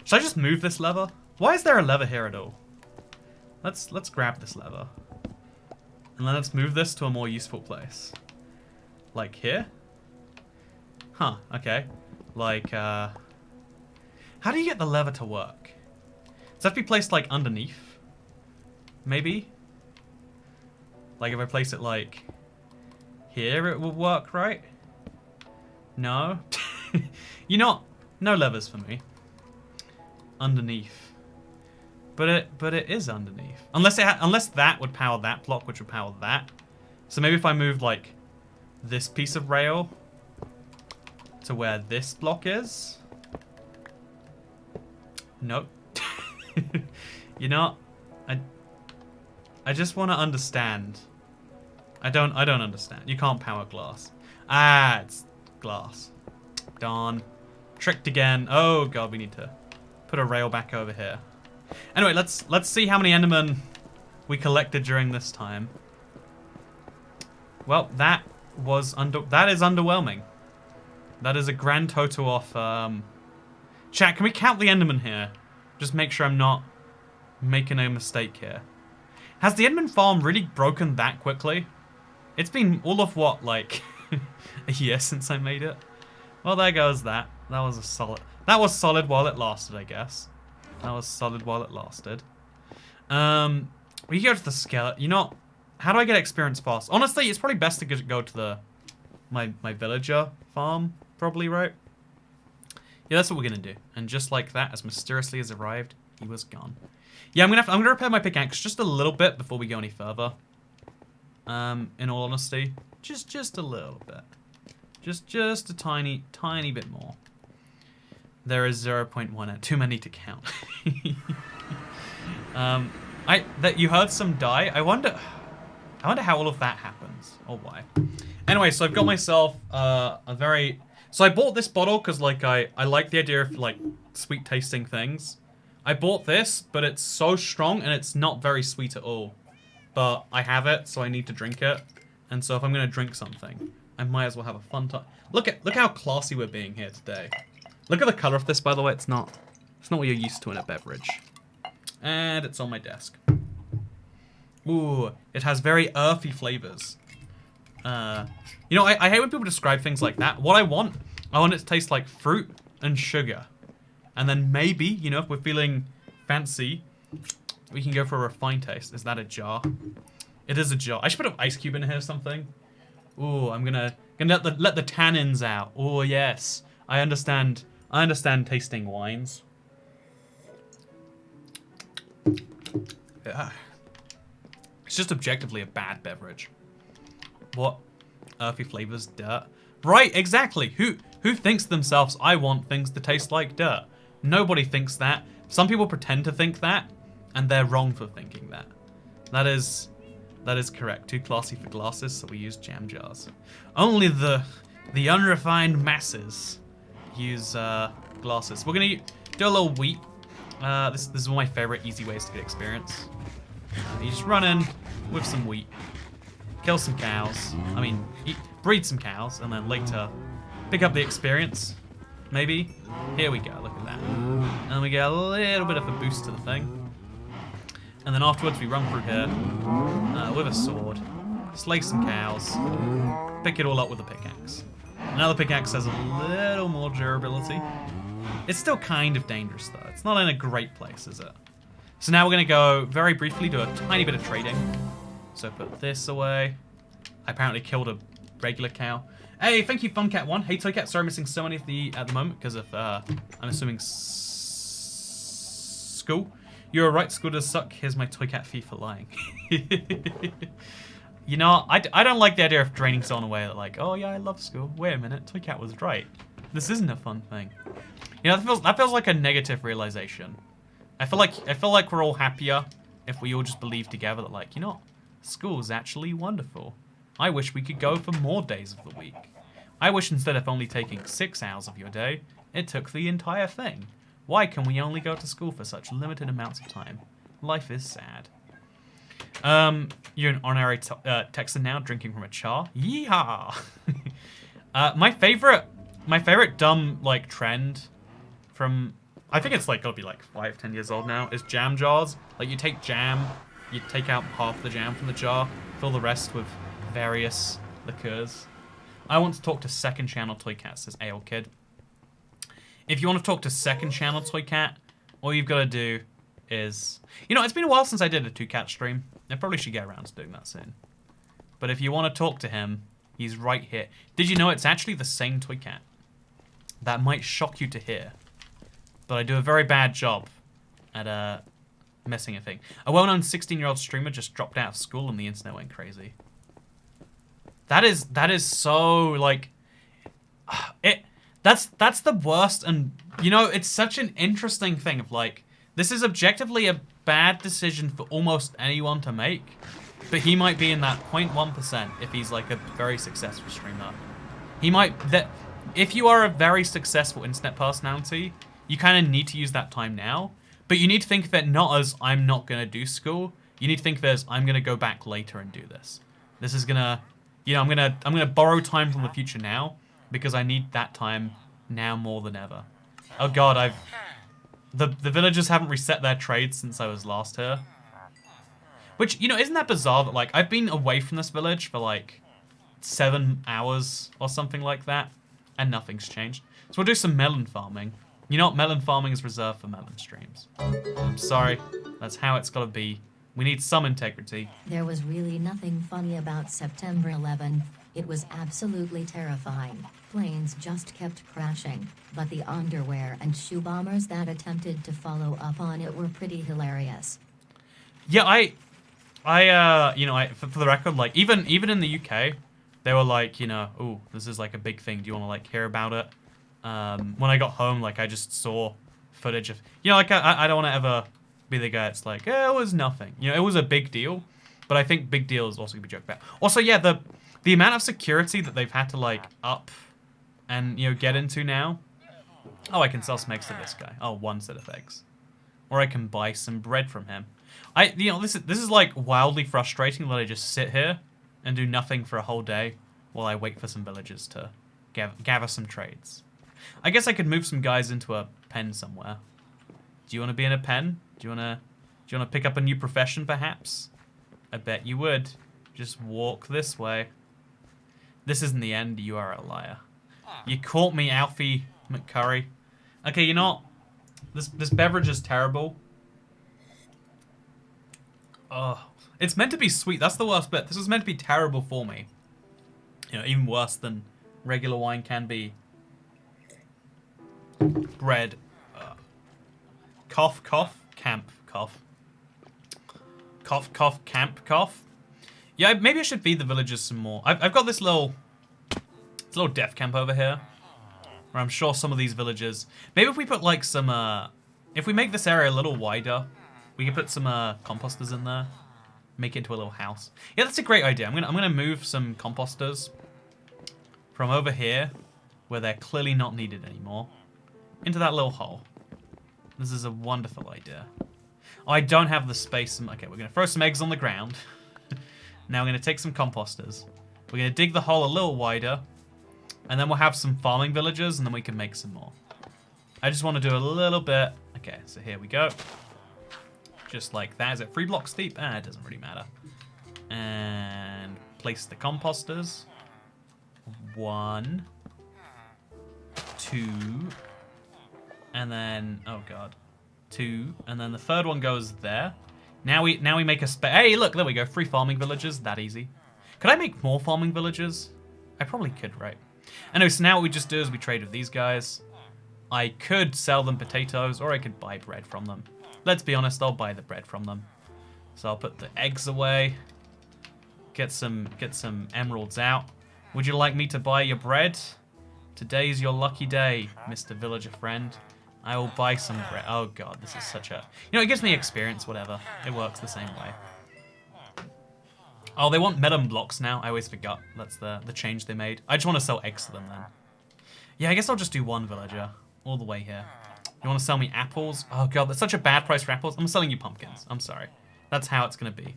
Should I just move this lever? Why is there a lever here at all? Let's grab this lever. And then let's move this to a more useful place. Like here? Huh, okay. Like, how do you get the lever to work? Does that have to be placed, like, underneath? Maybe? Like, if I place it, like, here, it will work, right? No? You know, no levers for me. Underneath. But it is underneath. Unless that would power that block, which would power that. So maybe if I moved, like, this piece of rail to where this block is. Nope. You know, I just want to understand. I don't understand. You can't power glass. Ah, it's glass. Darn. Tricked again. Oh god, we need to put a rail back over here. Anyway, let's see how many Endermen we collected during this time. Well, that is underwhelming. That is a grand total of chat, can we count the Enderman here? Just make sure I'm not making a mistake here. Has the Enderman farm really broken that quickly? It's been all of what, like a year since I made it? Well, there goes that. That was solid while it lasted, I guess. That was solid while it lasted. We go to the skeleton. You know, how do I get experience fast? Honestly, it's probably best to go to my villager farm, probably, right? Yeah, that's what we're gonna do. And just like that, as mysteriously as arrived, he was gone. Yeah, I'm gonna repair my pickaxe just a little bit before we go any further. In all honesty, just a little bit, just a tiny bit more. There is 0.1, too many to count. That you heard some die. I wonder how all of that happens, or why. Anyway, so I've got myself so I bought this bottle because like I like the idea of like sweet tasting things. I bought this, but it's so strong and it's not very sweet at all. But I have it, so I need to drink it. And so if I'm gonna drink something, I might as well have a fun time. Look how classy we're being here today. Look at the color of this, by the way. It's not what you're used to in a beverage. And it's on my desk. Ooh, it has very earthy flavors. You know, I hate when people describe things like that. What I want it to taste like fruit and sugar. And then maybe, you know, if we're feeling fancy, we can go for a refined taste. Is that a jar? It is a jar. I should put an ice cube in here or something. Ooh, I'm gonna let the tannins out. Oh yes, I understand tasting wines. Yeah. It's just objectively a bad beverage. What? Earthy flavors, dirt. Right, exactly. Who thinks to themselves, I want things to taste like dirt? Nobody thinks that. Some people pretend to think that, and they're wrong for thinking that. That is correct. Too classy for glasses, so we use jam jars. Only the unrefined masses use glasses. We're gonna do a little wheat. This is one of my favorite easy ways to get experience. You just run in with some wheat, kill some cows. I mean, breed some cows, and then later pick up the experience. Maybe. Here we go. Look at that. And we get a little bit of a boost to the thing. And then afterwards we run through here with a sword, slay some cows, pick it all up with a pickaxe. Another pickaxe has a little more durability. It's still kind of dangerous though. It's not in a great place, is it? So now we're going to go very briefly do a tiny bit of trading. So put this away. I apparently killed a regular cow. Hey, thank you, FunCat1. Hey, Toycat, sorry I'm missing so many at the moment because of, I'm assuming, school. You're right, school does suck. Here's my Toycat fee for lying. You know, I don't like the idea of draining someone away that like, oh yeah, I love school. Wait a minute, Toycat was right. This isn't a fun thing. You know, that feels like a negative realization. I feel like we're all happier if we all just believe together that like, you know, school's actually wonderful. I wish we could go for more days of the week. I wish instead of only taking 6 hours of your day, it took the entire thing. Why can we only go to school for such limited amounts of time? Life is sad. You're an honorary Texan now, drinking from a char. Yeehaw! My favorite dumb like trend from, I think it's like gotta be like 5-10 years old now, is jam jars. Like you take jam, you take out half the jam from the jar, fill the rest with various liqueurs. I want to talk to second channel Toycat, says Ale Kid. If you want to talk to second channel Toycat, all you've got to do is, you know, it's been a while since I did a 2Cat stream. I probably should get around to doing that soon. But if you want to talk to him, he's right here. Did you know it's actually the same Toycat? That might shock you to hear, but I do a very bad job at messing a thing. A well-known 16-year-old streamer just dropped out of school and the internet went crazy. That is so like That's the worst, and you know, it's such an interesting thing of like, this is objectively a bad decision for almost anyone to make, but he might be in that 0.1% if he's like a very successful streamer. He might, that if you are a very successful internet personality, you kind of need to use that time now, but you need to think of it not as I'm not gonna do school. You need to think of it as I'm gonna go back later and do this. This is gonna, you know, I'm gonna borrow time from the future now, because I need that time now more than ever. Oh god, the villagers haven't reset their trades since I was last here. Which, you know, isn't that bizarre that, like, I've been away from this village for, like, 7 hours or something like that, and nothing's changed. So we'll do some melon farming. You know what? Melon farming is reserved for melon streams. I'm sorry. That's how it's gotta be. We need some integrity. There was really nothing funny about September 11th. It was absolutely terrifying. Planes just kept crashing, but the underwear and shoe bombers that attempted to follow up on it were pretty hilarious. Yeah, you know, for the record, like, even in the UK, they were like, you know, ooh, this is like a big thing. Do you want to like hear about it? When I got home, like, I just saw footage of, you know, like, I don't want to ever be the guy that's like, it was nothing. You know, it was a big deal, but I think big deal is also gonna be joked about. Also, yeah, the amount of security that they've had to like up and, you know, get into now. Oh, I can sell some eggs to this guy. Oh, 1 set of eggs. Or I can buy some bread from him. You know, this is like wildly frustrating that I just sit here and do nothing for a whole day while I wait for some villagers to gather some trades. I guess I could move some guys into a pen somewhere. Do you want to be in a pen? Do you want to pick up a new profession, perhaps? I bet you would. Just walk this way. This isn't the end. You are a liar. You caught me, Alfie McCurry. Okay, you know what? This beverage is terrible. Oh, it's meant to be sweet. That's the worst bit. This was meant to be terrible for me. You know, even worse than regular wine can be. Bread. Cough, cough, camp, cough. Cough, cough, camp, cough. Yeah, maybe I should feed the villagers some more. I've got this little death camp over here, where I'm sure some of these villagers. Maybe if we put like some, if we make this area a little wider, we could put some composters in there, make it into a little house. Yeah, that's a great idea. I'm gonna move some composters from over here, where they're clearly not needed anymore, into that little hole. This is a wonderful idea. Oh, I don't have the space. Okay, we're gonna throw some eggs on the ground. Now we're gonna take some composters. We're gonna dig the hole a little wider, and then we'll have some farming villagers, and then we can make some more. I just want to do a little bit. Okay, so here we go. Just like that. Is it 3 blocks deep? It doesn't really matter. And place the composters. 1, 2, and then, oh god, 2, and then the third one goes there. Now we make a space. Hey, look, there we go. 3 farming villages. That easy. Could I make more farming villages? I probably could, right? Anyway, so now what we just do is we trade with these guys. I could sell them potatoes, or I could buy bread from them. Let's be honest, I'll buy the bread from them. So I'll put the eggs away. Get some emeralds out. Would you like me to buy your bread? Today's your lucky day, Mr. Villager friend. I will buy some bread. Oh god, this is such a... You know, it gives me experience, whatever. It works the same way. Oh, they want melon blocks now. I always forgot. That's the change they made. I just want to sell eggs to them then. Yeah, I guess I'll just do 1 villager. All the way here. You want to sell me apples? Oh god, that's such a bad price for apples. I'm selling you pumpkins. I'm sorry. That's how it's going to be.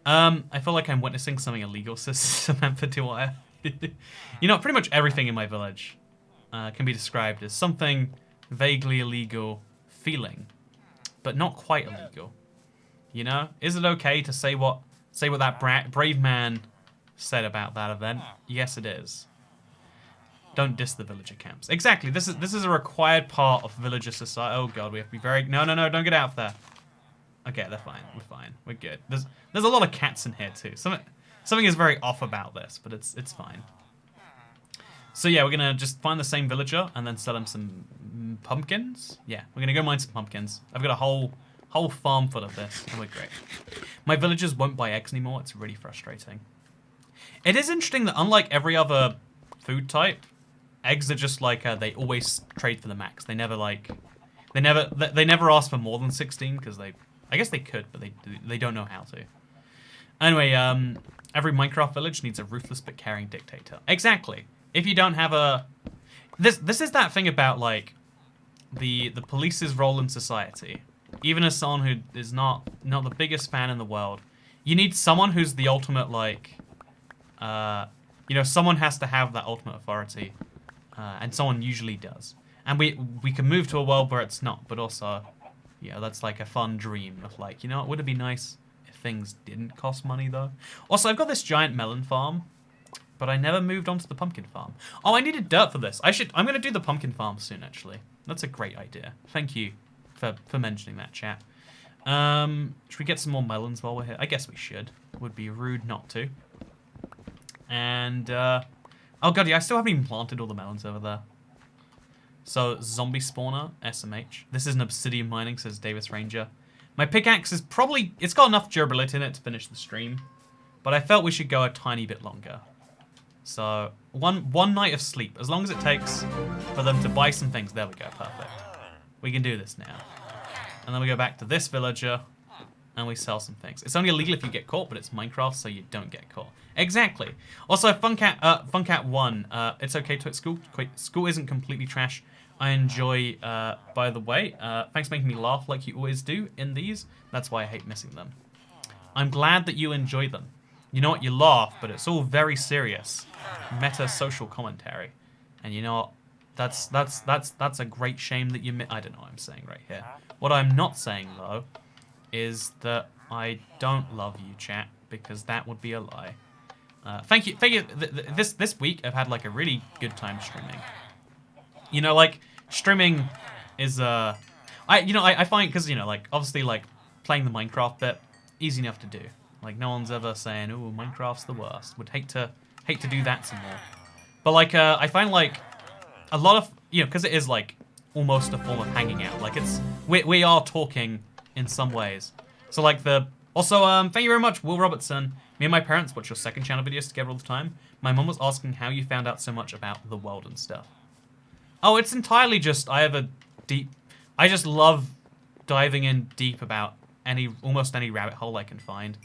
I feel like I'm witnessing something illegal, Samantha Dwyer. You know, pretty much everything in my village can be described as something vaguely illegal feeling, but not quite illegal. You know, is it okay to say what that brave man said about that event? Yes, it is. Don't diss the villager camps. Exactly. This is a required part of villager society. Oh god, we have to be very... No, don't get out of there. Okay, they're fine. We're fine. We're good. There's a lot of cats in here too. Something is very off about this, but it's fine. So yeah, we're gonna just find the same villager and then sell him some pumpkins. Yeah, we're gonna go mine some pumpkins. I've got a whole farm full of this, and we're great. My villagers won't buy eggs anymore. It's really frustrating. It is interesting that unlike every other food type, eggs are just like they always trade for the max. They never like they never ask for more than 16 because I guess they could, but they don't know how to. Anyway, every Minecraft village needs a ruthless but caring dictator. Exactly. If you don't have a this is that thing about like the police's role in society. Even as someone who is not the biggest fan in the world, you need someone who's the ultimate like someone has to have that ultimate authority. And someone usually does. And we can move to a world where it's not, but also, yeah, that's like a fun dream of like, you know, would it be nice if things didn't cost money though? Also, I've got this giant melon farm, but I never moved on to the pumpkin farm. Oh, I needed dirt for this. I'm gonna do the pumpkin farm soon, actually. That's a great idea. Thank you for mentioning that, chat. Should we get some more melons while we're here? I guess we should. Would be rude not to. And, oh god, yeah, I still haven't even planted all the melons over there. So, zombie spawner, SMH. This is an obsidian mining, says Davis Ranger. My pickaxe is probably... It's got enough durability in it to finish the stream. But I felt we should go a tiny bit longer. So, one night of sleep. As long as it takes for them to buy some things. There we go, perfect. We can do this now. And then we go back to this villager. And we sell some things. It's only illegal if you get caught, but it's Minecraft, so you don't get caught. Exactly. Also, Funcat1, it's okay to quit school. School isn't completely trash. I enjoy, by the way, thanks for making me laugh like you always do in these. That's why I hate missing them. I'm glad that you enjoy them. You know what, you laugh, but it's all very serious. Meta-social commentary. And you know what? That's a great shame that you I don't know what I'm saying right here. What I'm not saying, though, is that I don't love you, chat, because that would be a lie. Thank you. This week I've had like a really good time streaming. You know, like streaming is I find because like obviously like playing the Minecraft bit easy enough to do. Like no one's ever saying, "Oh, Minecraft's the worst." Would hate to do that some more. But like I find like a lot of because it is like almost a form of hanging out. Like we are talking in some ways. So like also thank you very much, Will Robertson. Me and my parents watch your second channel videos together all the time. My mum was asking how you found out so much about the world and stuff. Oh, it's entirely just I just love diving in deep about almost any rabbit hole I can find.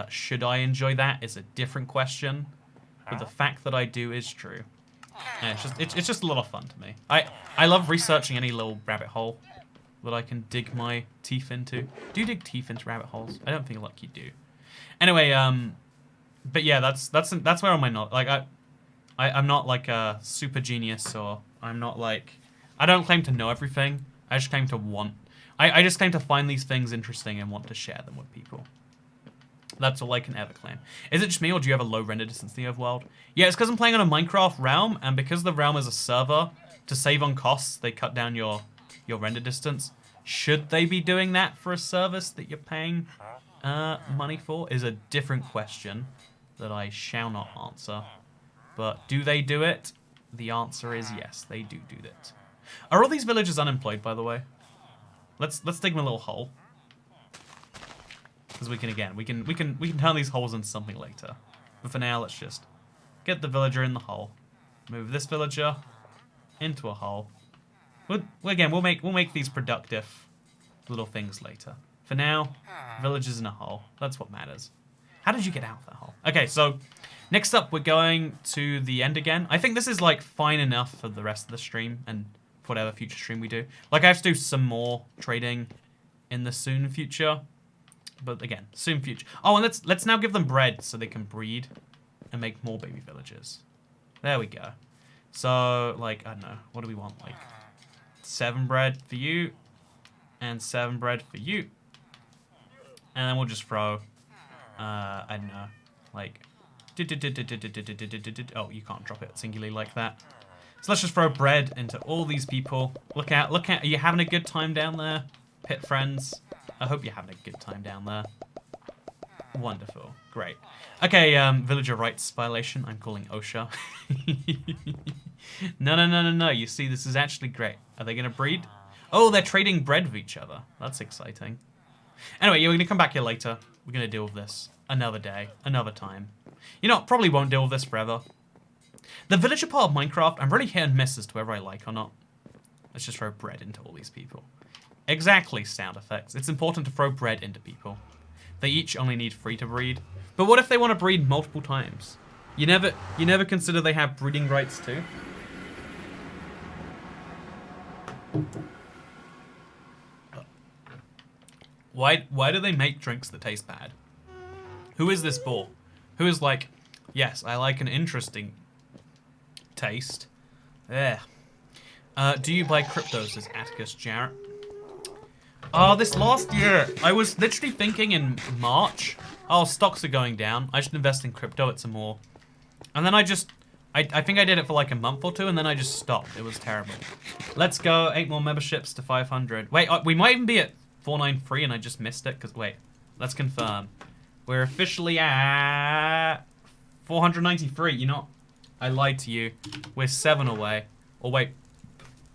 Should I enjoy that is a different question, but the fact that I do is true. And it's just a lot of fun to me. I love researching any little rabbit hole that I can dig my teeth into. Do you dig teeth into rabbit holes? I don't think like you do. Anyway, but yeah, that's where am I not like I'm not like a super genius, or I'm not like I don't claim to know everything. I just claim to I just claim to find these things interesting and want to share them with people. That's all I can ever claim. Is it just me, or do you have a low render distance in the overworld? Yeah, it's because I'm playing on a Minecraft realm, and because the realm is a server, to save on costs, they cut down your render distance. Should they be doing that for a service that you're paying money for is a different question that I shall not answer. But do they do it? The answer is yes, they do that. Are all these villagers unemployed, by the way? Let's dig them a little hole. Because we can turn these holes into something later. But for now, let's just get the villager in the hole. Move this villager into a hole. We'll make these productive little things later. For now, villagers in a hole. That's what matters. How did you get out of that hole? Okay, so next up we're going to the end again. I think this is like fine enough for the rest of the stream and whatever future stream we do. Like I have to do some more trading in the soon future. But again, soon future. Oh, and let's now give them bread so they can breed and make more baby villagers. There we go. So like I don't know, what do we want? Like 7 bread for you and 7 bread for you. And then we'll just throw I don't know, like oh, you can't drop it singularly like that. So let's just throw bread into all these people. Look out, are you having a good time down there, pit friends? I hope you're having a good time down there. Wonderful. Great. Okay, villager rights violation. I'm calling OSHA. No. You see, this is actually great. Are they going to breed? Oh, they're trading bread with each other. That's exciting. Anyway, yeah, we're going to come back here later. We're going to deal with this another day, another time. You know, probably won't deal with this forever. The villager part of Minecraft, I'm really hit and miss as to whether I like or not. Let's just throw bread into all these people. Exactly, sound effects. It's important to throw bread into people. They each only need 3 to breed. But what if they want to breed multiple times? You never consider they have breeding rights too? Why do they make drinks that taste bad? Who is this for? Who is like, yes, I like an interesting taste. Yeah. Do you buy cryptos, says Atticus Jarrett? Oh, this last year, I was literally thinking in March, oh, stocks are going down. I should invest in crypto at some more. And then I think I did it for like a month or 2, and then I just stopped. It was terrible. Let's go, 8 more memberships to 500. Wait, we might even be at 493, and I just missed it, because, wait, let's confirm. We're officially at 493. You know, I lied to you. We're 7 away. Or wait,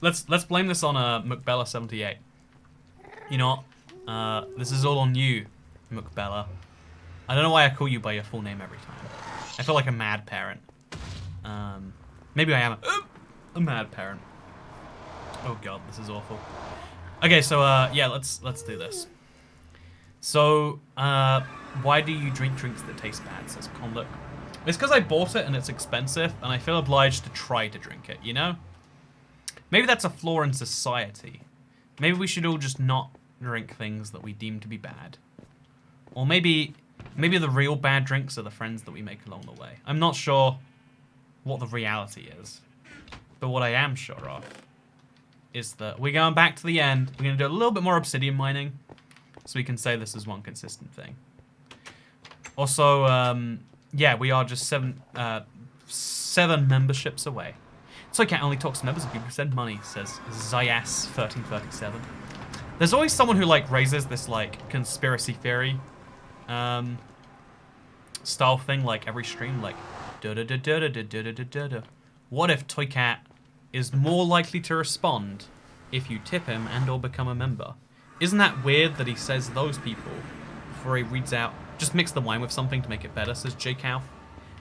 let's blame this on McBella78. You know what? This is all on you, McBella. I don't know why I call you by your full name every time. I feel like a mad parent. Maybe I am a mad parent. Oh god, this is awful. Okay, so yeah, let's do this. So, why do you drink drinks that taste bad, says Conlook. It's because I bought it and it's expensive, and I feel obliged to try to drink it, you know? Maybe that's a flaw in society. Maybe we should all just not drink things that we deem to be bad. Or maybe the real bad drinks are the friends that we make along the way. I'm not sure what the reality is. But what I am sure of is that we're going back to the end. We're going to do a little bit more obsidian mining, so we can say this is one consistent thing. Also, yeah, we are just 7 memberships away. So Cat only talks to members if people send money, says Zayas1337. There's always someone who like raises this like conspiracy theory style thing like every stream, like what if Toycat is more likely to respond if you tip him and or become a member? Isn't that weird that he says those people before he reads out, just mix the wine with something to make it better, says J Calf.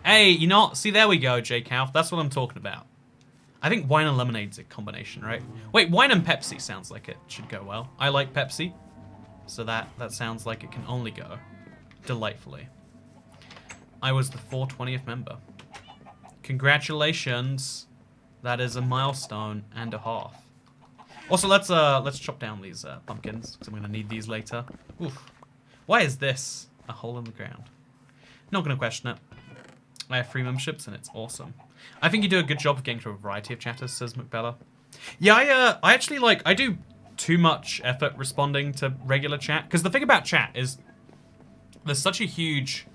Hey, you know, see there we go, J Calf, that's what I'm talking about. I think wine and lemonade's a combination, right? Wait, wine and Pepsi sounds like it should go well. I like Pepsi, so that sounds like it can only go delightfully. I was the 420th member. Congratulations. That is a milestone and a half. Also, let's chop down these pumpkins, because I'm going to need these later. Oof. Why is this a hole in the ground? Not going to question it. I have 3 memberships, and it's awesome. I think you do a good job of getting through a variety of chatters, says McBella. Yeah, I actually, like, I do too much effort responding to regular chat. Because the thing about chat is there's such a huge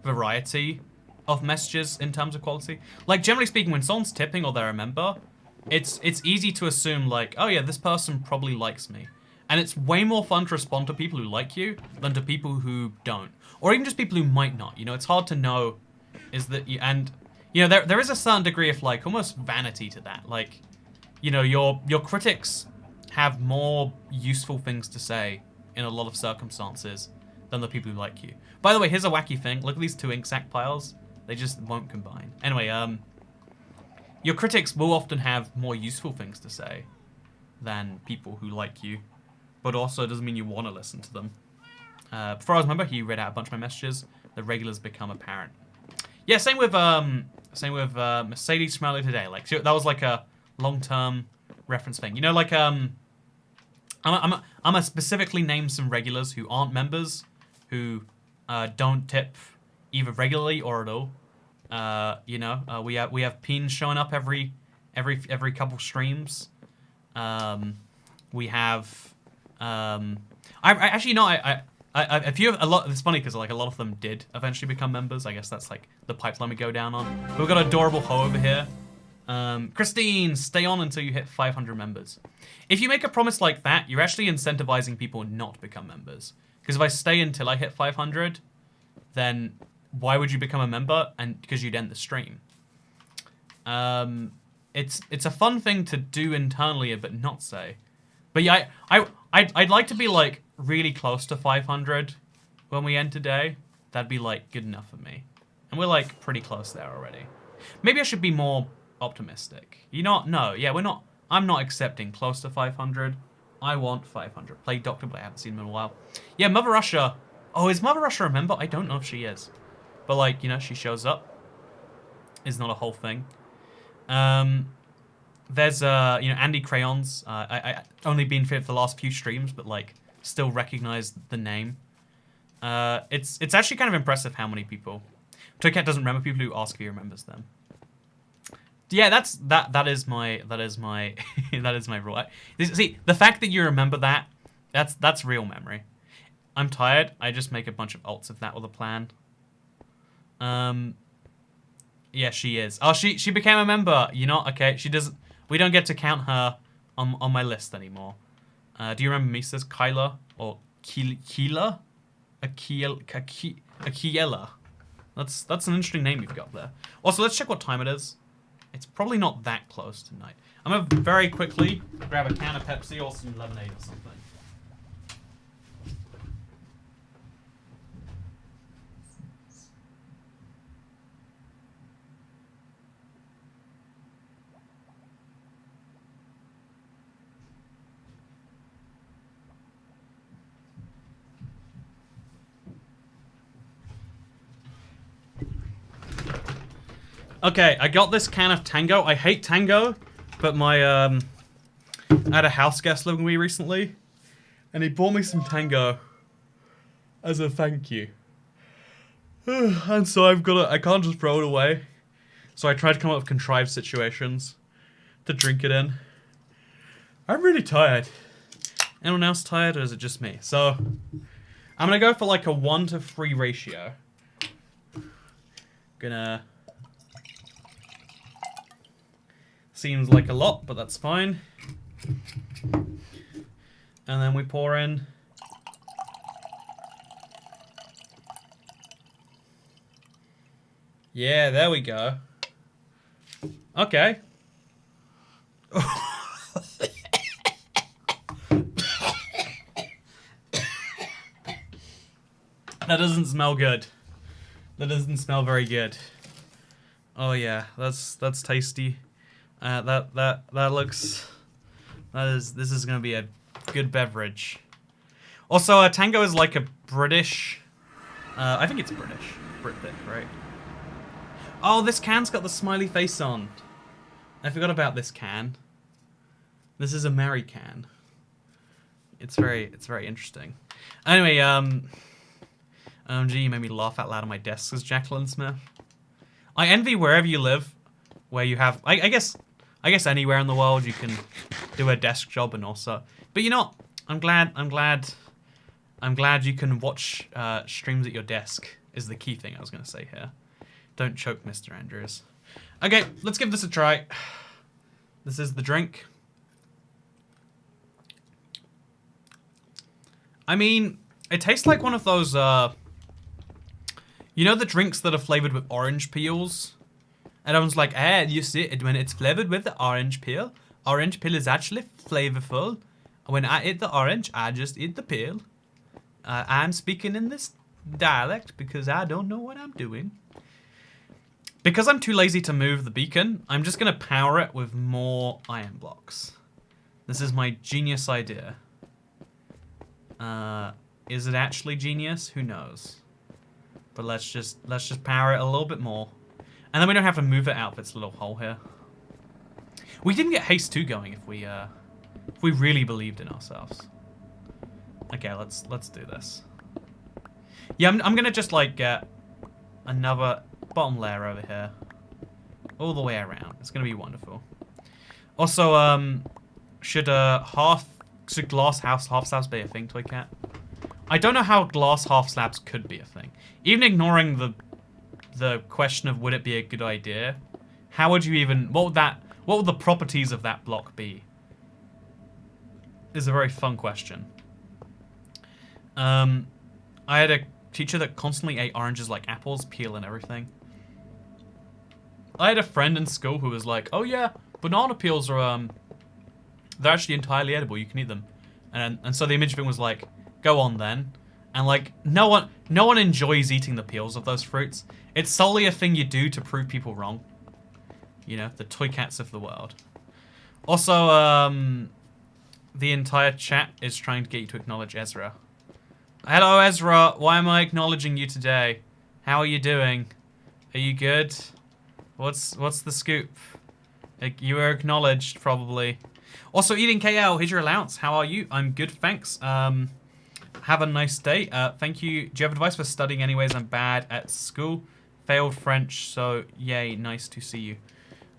variety of messages in terms of quality. Like, generally speaking, when someone's tipping or they're a member, it's easy to assume, like, oh yeah, this person probably likes me. And it's way more fun to respond to people who like you than to people who don't. Or even just people who might not. You know, it's hard to know is that you, and you know, there is a certain degree of like almost vanity to that. Like, you know, your critics have more useful things to say in a lot of circumstances than the people who like you. By the way, here's a wacky thing. Look at these 2 ink sac piles. They just won't combine. Anyway, your critics will often have more useful things to say than people who like you, but also doesn't mean you want to listen to them. Before I was a member, he read out a bunch of my messages. The regulars become apparent. Yeah, same with Mercedes from earlier today. Like, that was like a long-term reference thing. You know, like I'm gonna specifically name some regulars who aren't members, who don't tip either regularly or at all. You know, we have Peen showing up every couple streams. We have I actually know I feel a lot. It's funny because like a lot of them did eventually become members. I guess that's like the pipeline we go down on. But we've got an adorable Ho over here. Christine, stay on until you hit 500 members. If you make a promise like that, you're actually incentivizing people not to become members. Because if I stay until I hit 500, then why would you become a member? And because you'd end the stream. It's a fun thing to do internally, but not say. But yeah, I'd like to be like really close to 500 when we end today. That'd be like good enough for me. And we're like pretty close there already. Maybe I should be more optimistic. You know, no, yeah, we're not. I'm not accepting close to 500. I want 500. Played Doctor, but I haven't seen him in a while. Yeah, Mother Russia. Oh, is Mother Russia a member? I don't know if she is. But, like, you know, she shows up. Is not a whole thing. There's, you know, Andy Crayons. I only been for the last few streams, but, like, still recognize the name. It's actually kind of impressive how many people. Toycat doesn't remember people who ask if he remembers them. Yeah, that is my that is my rule. See, the fact that you remember that's real memory. I'm tired. I just make a bunch of alts if that were the plan. Yeah, she is. Oh, she became a member. You know, okay. She doesn't. We don't get to count her on my list anymore. Do you remember Misa's Kyla or Keela? Akiela. That's an interesting name you've got there. Also, let's check what time it is. It's probably not that close tonight. I'm gonna very quickly grab a can of Pepsi or some lemonade or something. Okay, I got this can of Tango. I hate Tango, but my I had a house guest living with me recently, and he bought me some Tango as a thank you. And so I can't just throw it away. So I tried to come up with contrived situations to drink it in. I'm really tired. Anyone else tired, or is it just me? So I'm gonna go for like a 1-to-3 ratio. Gonna. Seems like a lot, but that's fine. And then we pour in. Yeah, there we go. Okay. That doesn't smell good. That doesn't smell very good. Oh yeah, that's tasty. This is gonna be a good beverage. Also, Tango is like a British, I think it's British, Britvic, right? Oh, this can's got the smiley face on. I forgot about this can. This is a Mary can. It's very interesting. Anyway, gee, you made me laugh out loud on my desk, says Jacqueline Smith. I envy wherever you live, where you have, I guess anywhere in the world you can do a desk job and also. But you know, I'm glad you can watch streams at your desk is the key thing I was gonna say here. Don't choke, Mr. Andrews. Okay, let's give this a try. This is the drink. I mean, it tastes like one of those, you know the drinks that are flavored with orange peels? And everyone's like, you see, when it's flavored with the orange peel is actually flavorful. When I eat the orange, I just eat the peel. I'm speaking in this dialect because I don't know what I'm doing. Because I'm too lazy to move the beacon, I'm just going to power it with more iron blocks. This is my genius idea. Is it actually genius? Who knows? But let's just power it a little bit more. And then we don't have to move it out of its little hole here. We didn't get Haste 2 going if we really believed in ourselves. Okay, let's do this. Yeah, I'm gonna just like get another bottom layer over here. All the way around. It's gonna be wonderful. Also, should glass half slabs be a thing, Toycat? I don't know how glass half slabs could be a thing. Even ignoring the question of would it be a good idea, how would you even, what would the properties of that block be? Is a very fun question. I had a teacher that constantly ate oranges like apples, peel and everything. I had a friend in school who was like, oh yeah, banana peels are, they're actually entirely edible, you can eat them. And so the image of it was like, go on then. And like, no one enjoys eating the peels of those fruits. It's solely a thing you do to prove people wrong. You know, the toy cats of the world. Also, the entire chat is trying to get you to acknowledge Ezra. Hello, Ezra. Why am I acknowledging you today? How are you doing? Are you good? What's the scoop? You were acknowledged, probably. Also, Eating KL, here's your allowance. How are you? I'm good, thanks. Have a nice day. Thank you. Do you have advice for studying anyways? I'm bad at school. Failed French, so yay, nice to see you.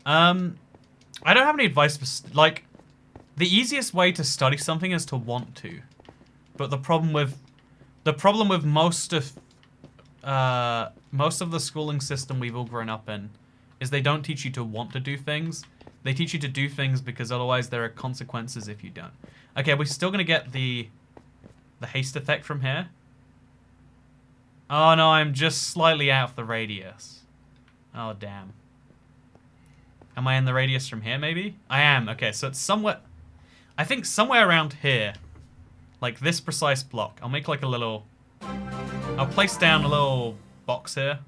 I don't have any advice for, like, the easiest way to study something is to want to. But the problem with most of the schooling system we've all grown up in is they don't teach you to want to do things. They teach you to do things because otherwise there are consequences if you don't. Okay, we're still gonna get the haste effect from here. Oh no, I'm just slightly out of the radius. Oh damn. Am I in the radius from here maybe? I am. Okay, so it's somewhere, I think somewhere around here. Like this precise block. I'll make like a little, I'll place down a little box here.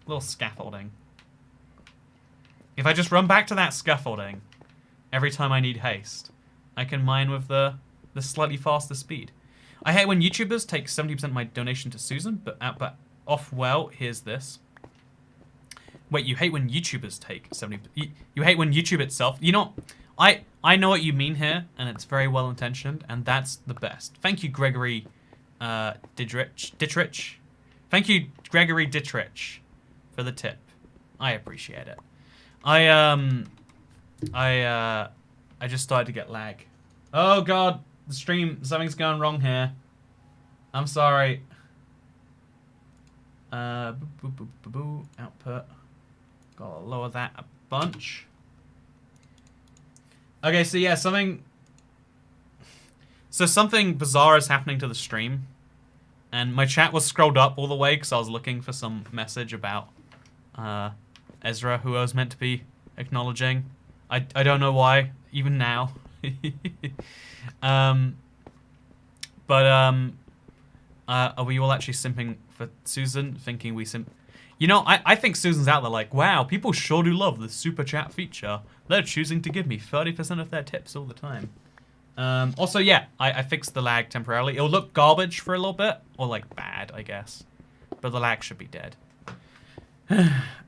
A little scaffolding. If I just run back to that scaffolding every time I need haste, I can mine with the slightly faster speed. I hate when YouTubers take 70% of my donation to Susan, but well, here's this. Wait, you hate when YouTubers take 70%? You hate when YouTube itself? You know, I know what you mean here, and it's very well intentioned, and that's the best. Thank you, Gregory Dittrich. Thank you, Gregory Dittrich, for the tip. I appreciate it. I just started to get lag. Oh god, the stream, something's going wrong here. I'm sorry. Output. Gotta lower that a bunch. Okay, so yeah, something bizarre is happening to the stream. And my chat was scrolled up all the way because I was looking for some message about Ezra, who I was meant to be acknowledging. I don't know why, even now. Are we all actually simping for Susan, thinking we simp? You know, I think Susan's out there like, wow, people sure do love the super chat feature. They're choosing to give me 30% of their tips all the time. Also, yeah, I fixed the lag temporarily. It'll look garbage for a little bit, or like bad, I guess. But the lag should be dead.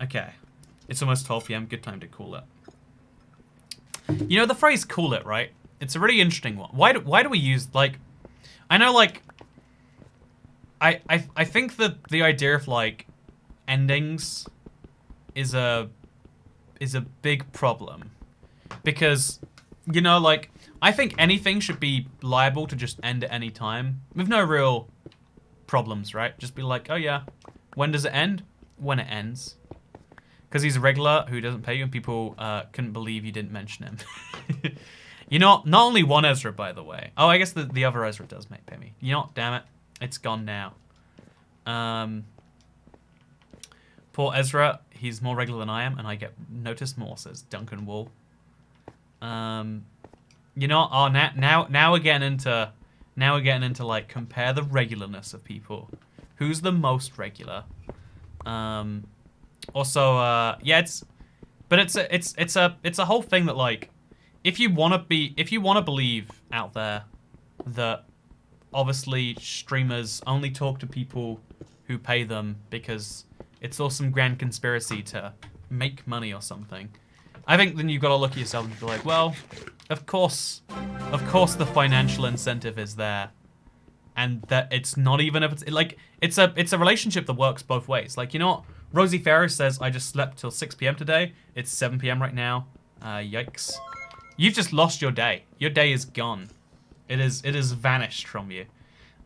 Okay. It's almost 12 PM, good time to call it. You know, the phrase "cool it," right? It's a really interesting one. Why do we use, like, I know, like, I think that the idea of, like, endings is a big problem. Because, you know, like, I think anything should be liable to just end at any time with no real problems, right? Just be like, oh yeah, when does it end? When it ends. Because he's a regular who doesn't pay you and people couldn't believe you didn't mention him. You know, not only one Ezra, by the way. Oh, I guess the other Ezra does pay me. You know what, damn it. It's gone now. Poor Ezra, he's more regular than I am and I get noticed more, says Duncan Wall. You know, oh, now we're getting into like compare the regularness of people. Who's the most regular? Also, yeah, it's a whole thing that, like, if you want to believe out there that obviously streamers only talk to people who pay them because it's all some grand conspiracy to make money or something, I think then you've got to look at yourself and be like, well, of course the financial incentive is there, and that it's not even if it's like it's a relationship that works both ways. Like, you know what? Rosie Ferris says, I just slept till 6 PM today. It's 7 PM right now. Yikes. You've just lost your day. Your day is gone. It is vanished from you.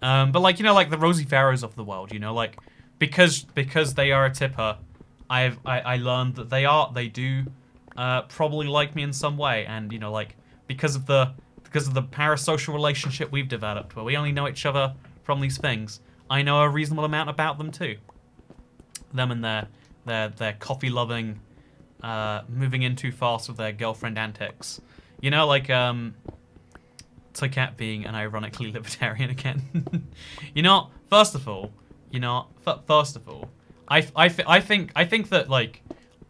But like, you know, like the Rosie Ferris of the world, you know, like because they are a tipper, I learned that they do probably like me in some way, and you know, like because of the parasocial relationship we've developed where we only know each other from these things, I know a reasonable amount about them too. Them and their coffee loving, moving in too fast with their girlfriend antics. You know, like Toycat being an ironically libertarian again. You know, first of all, I think that, like,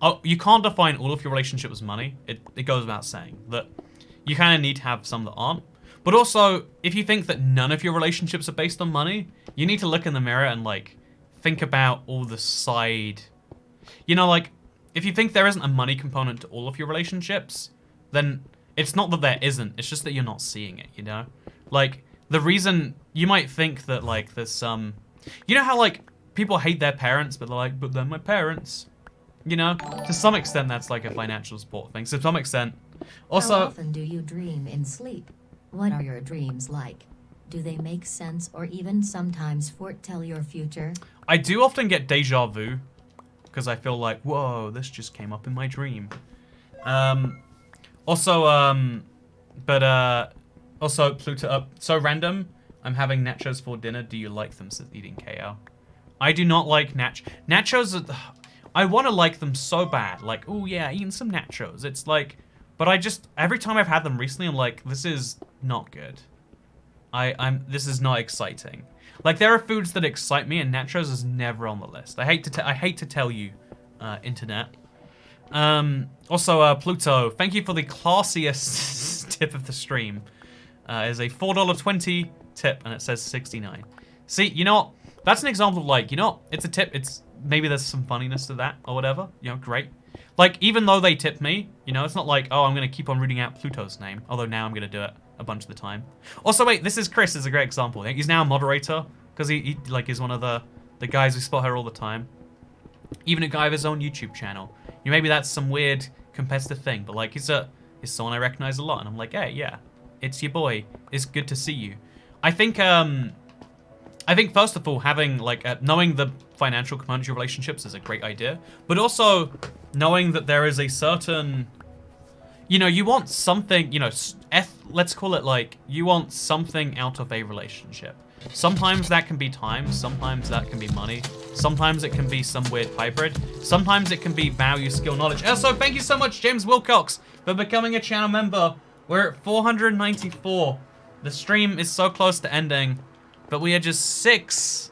oh, you can't define all of your relationship as money. It goes without saying that you kind of need to have some that aren't. But also, if you think that none of your relationships are based on money, you need to look in the mirror and, like, think about all the side... You know, like, if you think there isn't a money component to all of your relationships, then it's not that there isn't, it's just that you're not seeing it, you know? Like, the reason... You might think that, like, there's some... You know how, like, people hate their parents, but they're like, but they're my parents. You know? To some extent, that's, like, a financial support thing. So, to some extent... Also... How often do you dream in sleep? What are your dreams like? Do they make sense or even sometimes foretell your future? I do often get deja vu, because I feel like, whoa, this just came up in my dream. Also, Pluto, so random, I'm having nachos for dinner. Do you like them? Says eating KO. I do not like nachos. I want to like them so bad. Like, oh yeah, eating some nachos. It's like, but I just, every time I've had them recently, I'm like, this is not good. This is not exciting. Like, there are foods that excite me, and nachos is never on the list. I hate to tell you, internet. Also, Pluto, thank you for the classiest tip of the stream. Is a $4.20 tip, and it says 69. See, you know what? That's an example of, like, you know what? It's a tip. It's maybe there's some funniness to that or whatever. You know, great. Like, even though they tipped me, you know, it's not like, oh, I'm gonna keep on reading out Pluto's name. Although now I'm gonna do it a bunch of the time. Also, wait, this is Chris. Is a great example. He's now a moderator because he like is one of the guys who spot her all the time. Even a guy with his own YouTube channel. You know, maybe that's some weird competitive thing, but like he's someone I recognize a lot, and I'm like, hey, yeah, it's your boy. It's good to see you. I think first of all, having like knowing the financial component of your relationships is a great idea, but also knowing that there is a certain, you know, you want something, you know, let's call it like you want something out of a relationship. Sometimes that can be time, sometimes that can be money, sometimes it can be some weird hybrid, sometimes it can be value, skill, knowledge. Also, thank you so much, James Wilcox, for becoming a channel member. We're at 494. The stream is so close to ending, but we are just six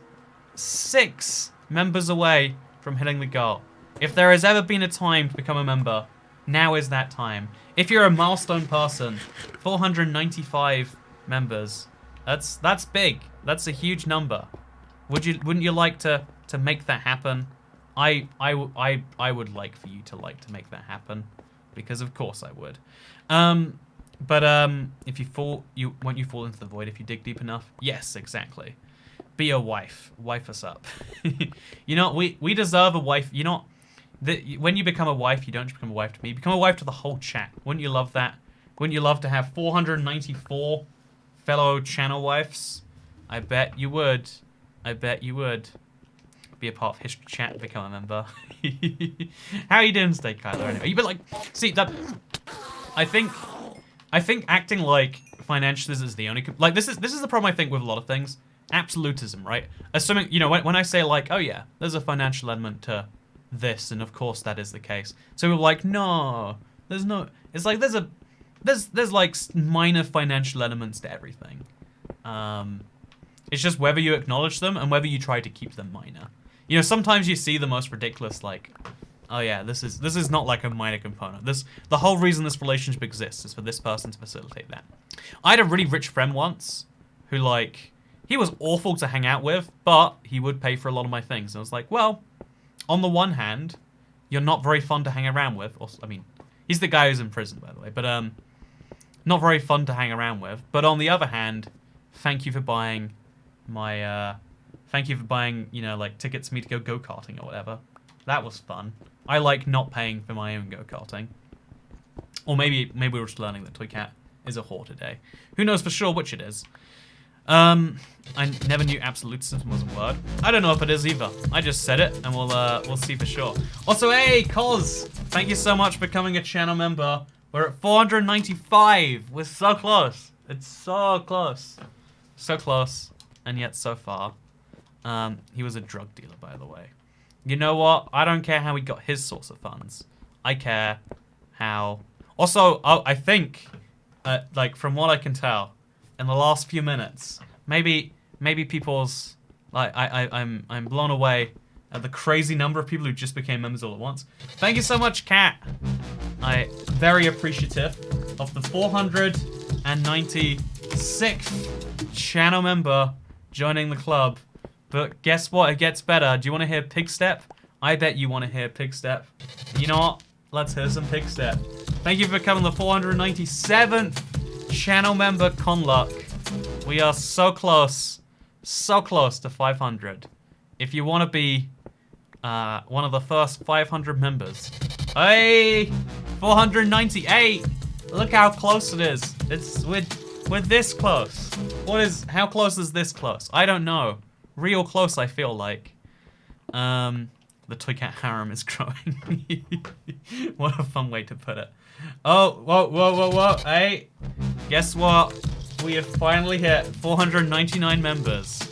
members away from hitting the goal. If there has ever been a time to become a member, now is that time. If you're a milestone person, 495 members. That's big. That's a huge number. Wouldn't you like to make that happen? I would like for you to make that happen, because of course I would. But if you fall, won't you fall into the void if you dig deep enough? Yes, exactly. Be a wife. Wife us up. You know, we deserve a wife. You know, when you become a wife, you don't just become a wife to me. You become a wife to the whole chat. Wouldn't you love that? Wouldn't you love to have 494 fellow channel wives? I bet you would. I bet you would. Be a part of History Chat and become a member. How are you doing today, Kyler? Anyway, you been like, see that? I think acting like financialism is the only like this is the problem I think with a lot of things. Absolutism, right? Assuming, you know, when I say like, oh yeah, there's a financial element to this, and of course that is the case. So we're like, no, there's no. It's like there's like minor financial elements to everything. It's just whether you acknowledge them and whether you try to keep them minor. You know, sometimes you see the most ridiculous, like, oh yeah, this is not like a minor component. The whole reason this relationship exists is for this person to facilitate that. I had a really rich friend once who, like, he was awful to hang out with, but he would pay for a lot of my things. And I was like, well, on the one hand, you're not very fun to hang around with. Also, I mean, he's the guy who's in prison, by the way, but not very fun to hang around with. But on the other hand, thank you for buying my, you know, like tickets for me to go go-karting or whatever. That was fun. I like not paying for my own go-karting. Or maybe we're just learning that Toycat is a whore today. Who knows for sure which it is. I never knew absolutism was a word. I don't know if it is either. I just said it, and we'll see for sure. Also, hey, Koz, thank you so much for becoming a channel member. We're at 495. We're so close. It's so close. So close, and yet so far. He was a drug dealer, by the way. You know what? I don't care how he got his source of funds. I care how... Also, I think, like, from what I can tell, in the last few minutes, maybe people's... Like, I'm blown away at the crazy number of people who just became members all at once. Thank you so much, Kat. I very appreciative of the 496th channel member joining the club. But guess what? It gets better. Do you want to hear Pigstep? I bet you want to hear Pigstep. You know what? Let's hear some Pigstep. Thank you for becoming the 497th channel member, Conluck. We are so close to 500. If you want to be one of the first 500 members. Hey, 498. Look how close it is. We're this close. How close is this close? I don't know. Real close, I feel like. The toy cat harem is growing. What a fun way to put it. Oh, whoa. Hey, guess what? We have finally hit 499 members.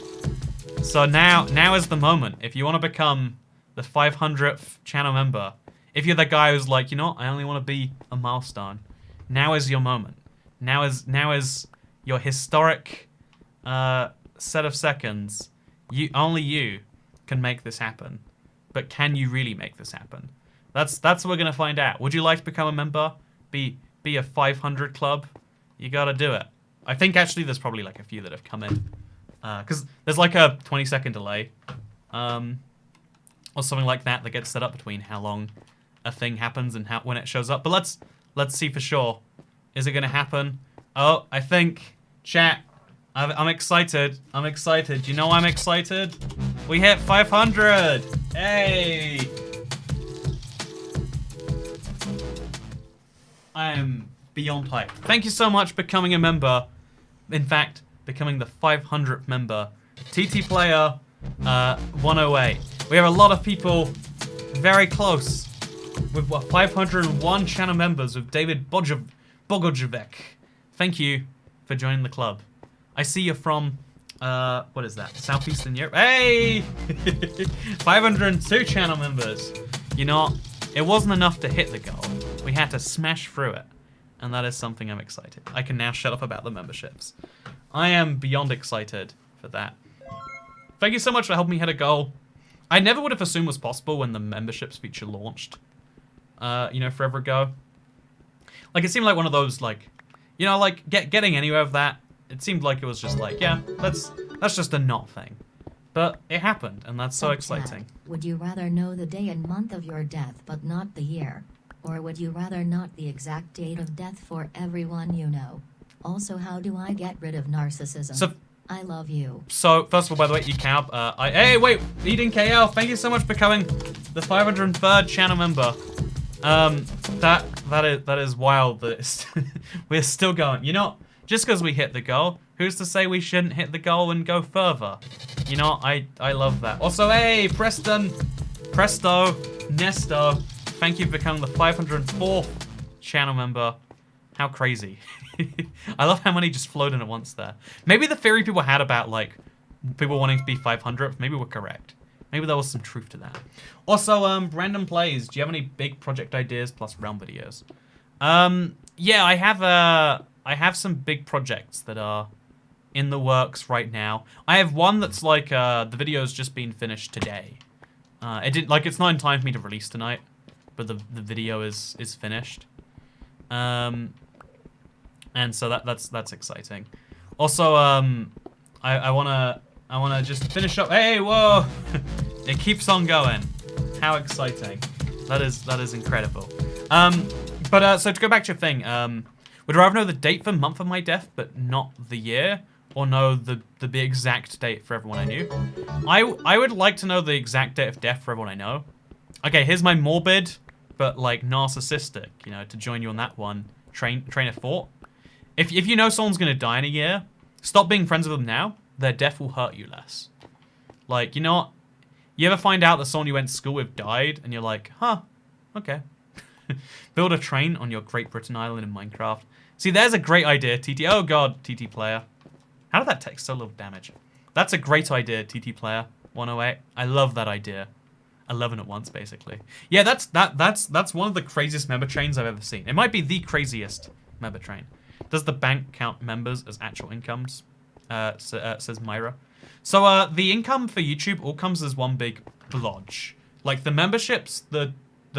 So now is the moment. If you want to become the 500th channel member, if you're the guy who's like, you know what, I only want to be a milestone, now is your moment. Now is your historic set of seconds. Only you can make this happen. But can you really make this happen? That's what we're gonna find out. Would you like to become a member? Be a 500 club? You gotta do it. I think actually there's probably like a few that have come in. Because there's like a 20-second delay. Or something like that gets set up between how long a thing happens and when it shows up. But let's see for sure. Is it gonna happen? Oh, I think, chat, I'm excited. I'm excited. You know I'm excited? We hit 500! Hey! I am beyond hyped. Thank you so much for becoming a member. In fact, becoming the 500th member. TT Player 108. We have a lot of people very close. With 501 channel members with David Bogojevec. Thank you for joining the club. I see you're from, what is that? Southeastern Europe. Hey! 502 channel members. You know, it wasn't enough to hit the goal. We had to smash through it. And that is something I'm excited. I can now shut up about the memberships. I am beyond excited for that. Thank you so much for helping me hit a goal. I never would have assumed was possible when the memberships feature launched. You know, forever ago. Like, it seemed like one of those, like, you know, like, getting anywhere with that. It seemed like it was just like, yeah, that's just a not thing. But it happened, and that's so exciting. Would you rather know the day and month of your death, but not the year? Or would you rather not the exact date of death for everyone you know? Also, how do I get rid of narcissism? So, I love you. So, first of all, by the way, Ecab, hey, wait, Eden KL, thank you so much for becoming the 503rd channel member. That is wild that we're still going. You know, just because we hit the goal, who's to say we shouldn't hit the goal and go further? You know, I love that. Also, hey, Presto, Nesto, thank you for becoming the 504th channel member. How crazy. I love how many just flowed in at once there. Maybe the theory people had about, like, people wanting to be 500th, maybe we're correct. Maybe there was some truth to that. Also, Brandon Plays, do you have any big project ideas plus realm videos? Yeah, I have some big projects that are in the works right now. I have one that's like, the video's just been finished today. It's not in time for me to release tonight, but the video is finished. And so that's exciting. Also, I wanna just finish up. Hey, whoa! It keeps on going. How exciting! That is incredible. So to go back to your thing, would I rather know the date for month of my death, but not the year, or know the exact date for everyone I knew? I would like to know the exact date of death for everyone I know. Okay, here's my morbid, but like narcissistic, you know, to join you on that one. Train of thought. If you know someone's gonna die in a year, stop being friends with them now. Their death will hurt you less. Like, you know what? You ever find out that someone you went to school with died, and you're like, huh, okay. Build a train on your Great Britain island in Minecraft. See, there's a great idea, TT. Oh god, TT player. How did that take so little damage? That's a great idea, TT player 108. I love that idea. 11 at once, basically. Yeah, that's one of the craziest member trains I've ever seen. It might be the craziest member train. Does the bank count members as actual incomes? Says Myra. So the income for YouTube all comes as one big blodge. Like the memberships, the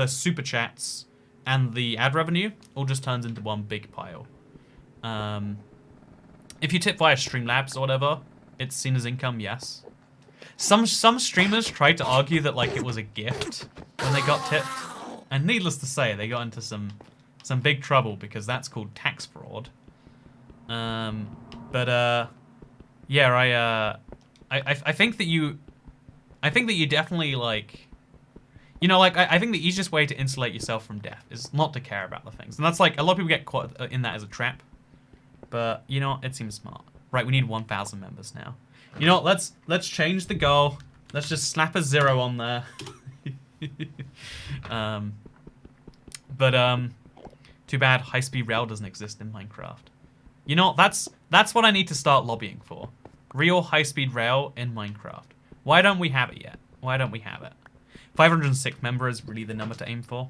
super chats, and the ad revenue all just turns into one big pile. If you tip via Streamlabs or whatever, it's seen as income, yes. Some streamers tried to argue that like it was a gift when they got tipped, and needless to say, they got into some big trouble because that's called tax fraud. Yeah, I think that you definitely like, you know, like I think the easiest way to insulate yourself from death is not to care about the things, and that's like a lot of people get caught in that as a trap. But you know, it seems smart. Right, we need 1,000 members now. You know what? Let's change the goal. Let's just slap a 0 on there. Too bad high-speed rail doesn't exist in Minecraft. You know, that's what I need to start lobbying for. Real high-speed rail in Minecraft. Why don't we have it yet? Why don't we have it? 506 member is really the number to aim for.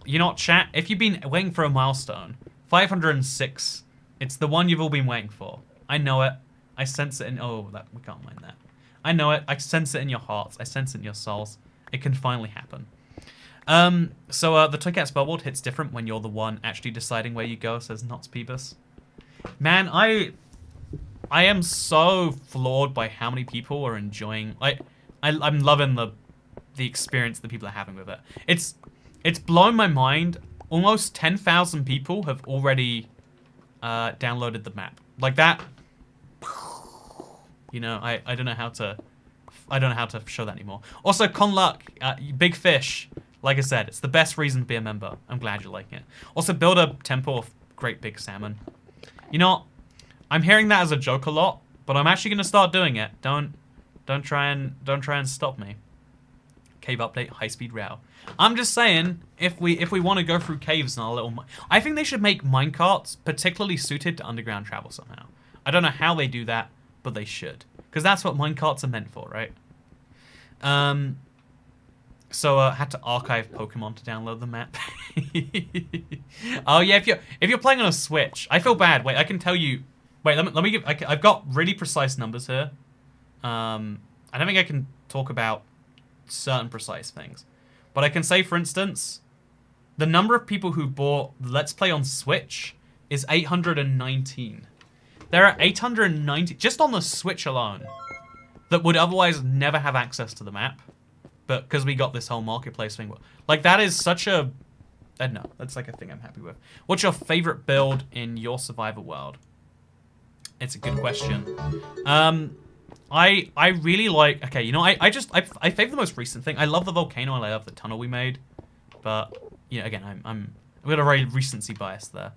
You know what, chat? If you've been waiting for a milestone, 506, it's the one you've all been waiting for. I know it. I sense it in... Oh, we can't mind that. I know it. I sense it in your hearts. I sense it in your souls. It can finally happen. The Toy Cat spellboard hits different when you're the one actually deciding where you go, says Nots Peebus. Man, I am so floored by how many people are enjoying... I'm loving the experience that people are having with it. It's blown my mind. Almost 10,000 people have already downloaded the map. Like that... You know, I don't know how to show that anymore. Also, Conluck, Big Fish. Like I said, it's the best reason to be a member. I'm glad you like it. Also, build a temple of great big salmon. You know, I'm hearing that as a joke a lot, but I'm actually gonna start doing it. Don't try and stop me. Cave update, high speed rail. I'm just saying, if we want to go through caves in our little, I think they should make minecarts particularly suited to underground travel somehow. I don't know how they do that, but they should, because that's what minecarts are meant for, right? Had to archive Pokemon to download the map. Oh yeah, if you're playing on a Switch, I feel bad. Wait, I can tell you. Wait, let me give. I've got really precise numbers here. I don't think I can talk about certain precise things, but I can say, for instance, the number of people who bought Let's Play on Switch is 819. There are 890 just on the Switch alone that would otherwise never have access to the map, but because we got this whole marketplace thing. Like, that is such a... I don't know. That's like a thing I'm happy with. What's your favorite build in your survival world? It's a good question. I really like... Okay, you know, I favor the most recent thing. I love the volcano and I love the tunnel we made. But, you know, again, I've got a very recency bias there.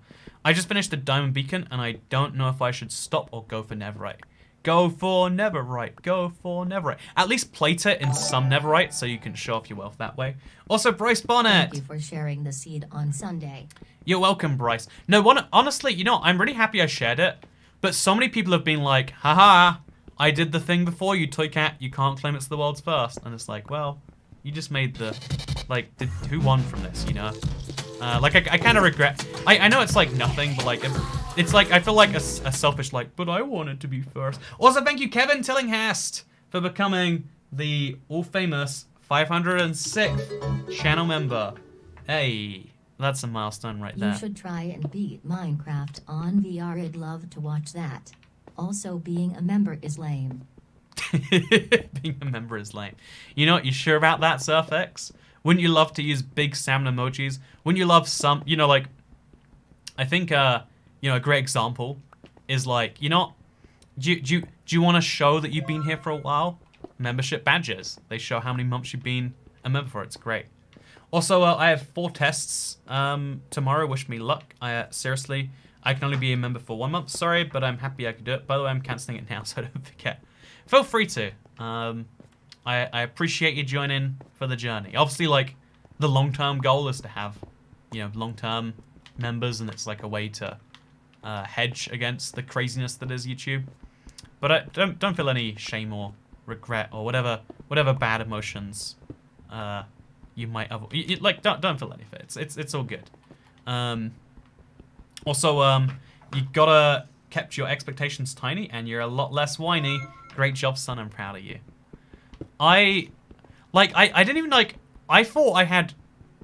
I just finished the diamond beacon and I don't know if I should stop or go for netherite. Go for netherite. Go for netherite. At least plate it in some netherite so you can show off your wealth that way. Also, Bryce Bonnet. Thank you for sharing the seed on Sunday. You're welcome, Bryce. No, honestly, you know, I'm really happy I shared it. But so many people have been like, haha, I did the thing before you, Toy Cat. You can't claim it's the world's first. And it's like, well, you just made the... Like, who won from this, you know? Like, I kind of regret... I know it's, like, nothing, but, like, it's, like, I feel like a selfish, like, but I wanted to be first. Also, thank you, Kevin Tillinghast, for becoming the all-famous 506th channel member. Hey, that's a milestone right there. You should try and beat Minecraft on VR. I'd love to watch that. Also, being a member is lame. Being a member is lame. You know what? You sure about that, SurfX? Wouldn't you love to use big salmon emojis? Wouldn't you love some, you know, like, I think, you know, a great example is like, you know, do you want to show that you've been here for a while? Membership badges. They show how many months you've been a member for. It's great. Also, I have 4 tests tomorrow. Wish me luck. Seriously, I can only be a member for 1 month. Sorry, but I'm happy I could do it. By the way, I'm cancelling it now, so I don't forget. Feel free to. I appreciate you joining for the journey. Obviously, like, the long-term goal is to have, you know, long-term members, and it's like a way to hedge against the craziness that is YouTube. But don't feel any shame or regret or whatever bad emotions you might have. Like, don't feel any of it. It's all good. Also, you gotta kept your expectations tiny, and you're a lot less whiny. Great job, son. I'm proud of you. I didn't even like, I thought I had,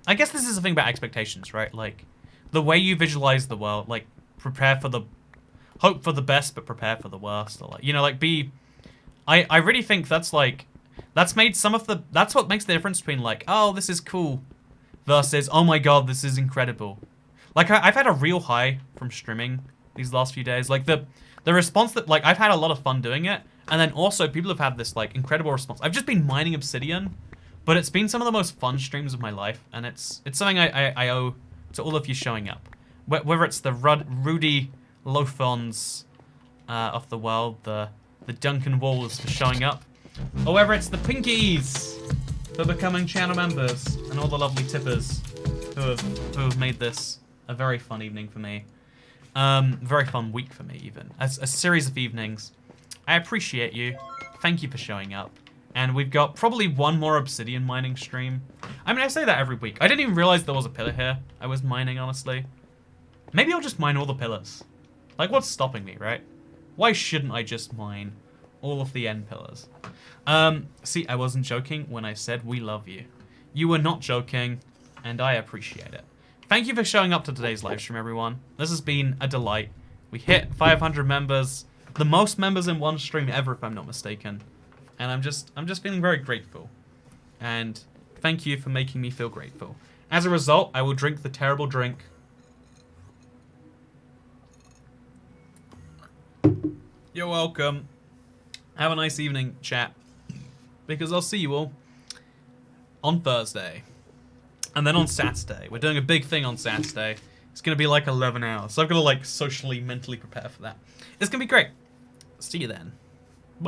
I guess this is the thing about expectations, right? Like, the way you visualize the world, like, hope for the best, but prepare for the worst. Or like, you know, like, I really think that's like, that's what makes the difference between like, oh, this is cool, versus, oh my god, this is incredible. Like, I've had a real high from streaming these last few days. Like, the response that, like, I've had a lot of fun doing it, and then also people have had this, like, incredible response. I've just been mining Obsidian, but it's been some of the most fun streams of my life, and it's something I owe to all of you showing up. Whether it's the Rudy Lothons of the world, the Duncan Walls for showing up, or whether it's the Pinkies for becoming channel members, and all the lovely tippers who have made this a very fun evening for me. Very fun week for me, even. A series of evenings. I appreciate you. Thank you for showing up. And we've got probably one more Obsidian mining stream. I mean, I say that every week. I didn't even realize there was a pillar here I was mining, honestly. Maybe I'll just mine all the pillars. Like, what's stopping me, right? Why shouldn't I just mine all of the end pillars? See, I wasn't joking when I said we love you. You were not joking, and I appreciate it. Thank you for showing up to today's live stream, everyone. This has been a delight. We hit 500 members, the most members in one stream ever, if I'm not mistaken. And I'm just feeling very grateful. And thank you for making me feel grateful. As a result, I will drink the terrible drink. You're welcome. Have a nice evening, chat. Because I'll see you all on Thursday. And then on Saturday. We're doing a big thing on Saturday. It's going to be like 11 hours. So I've got to like socially, mentally prepare for that. It's going to be great. See you then.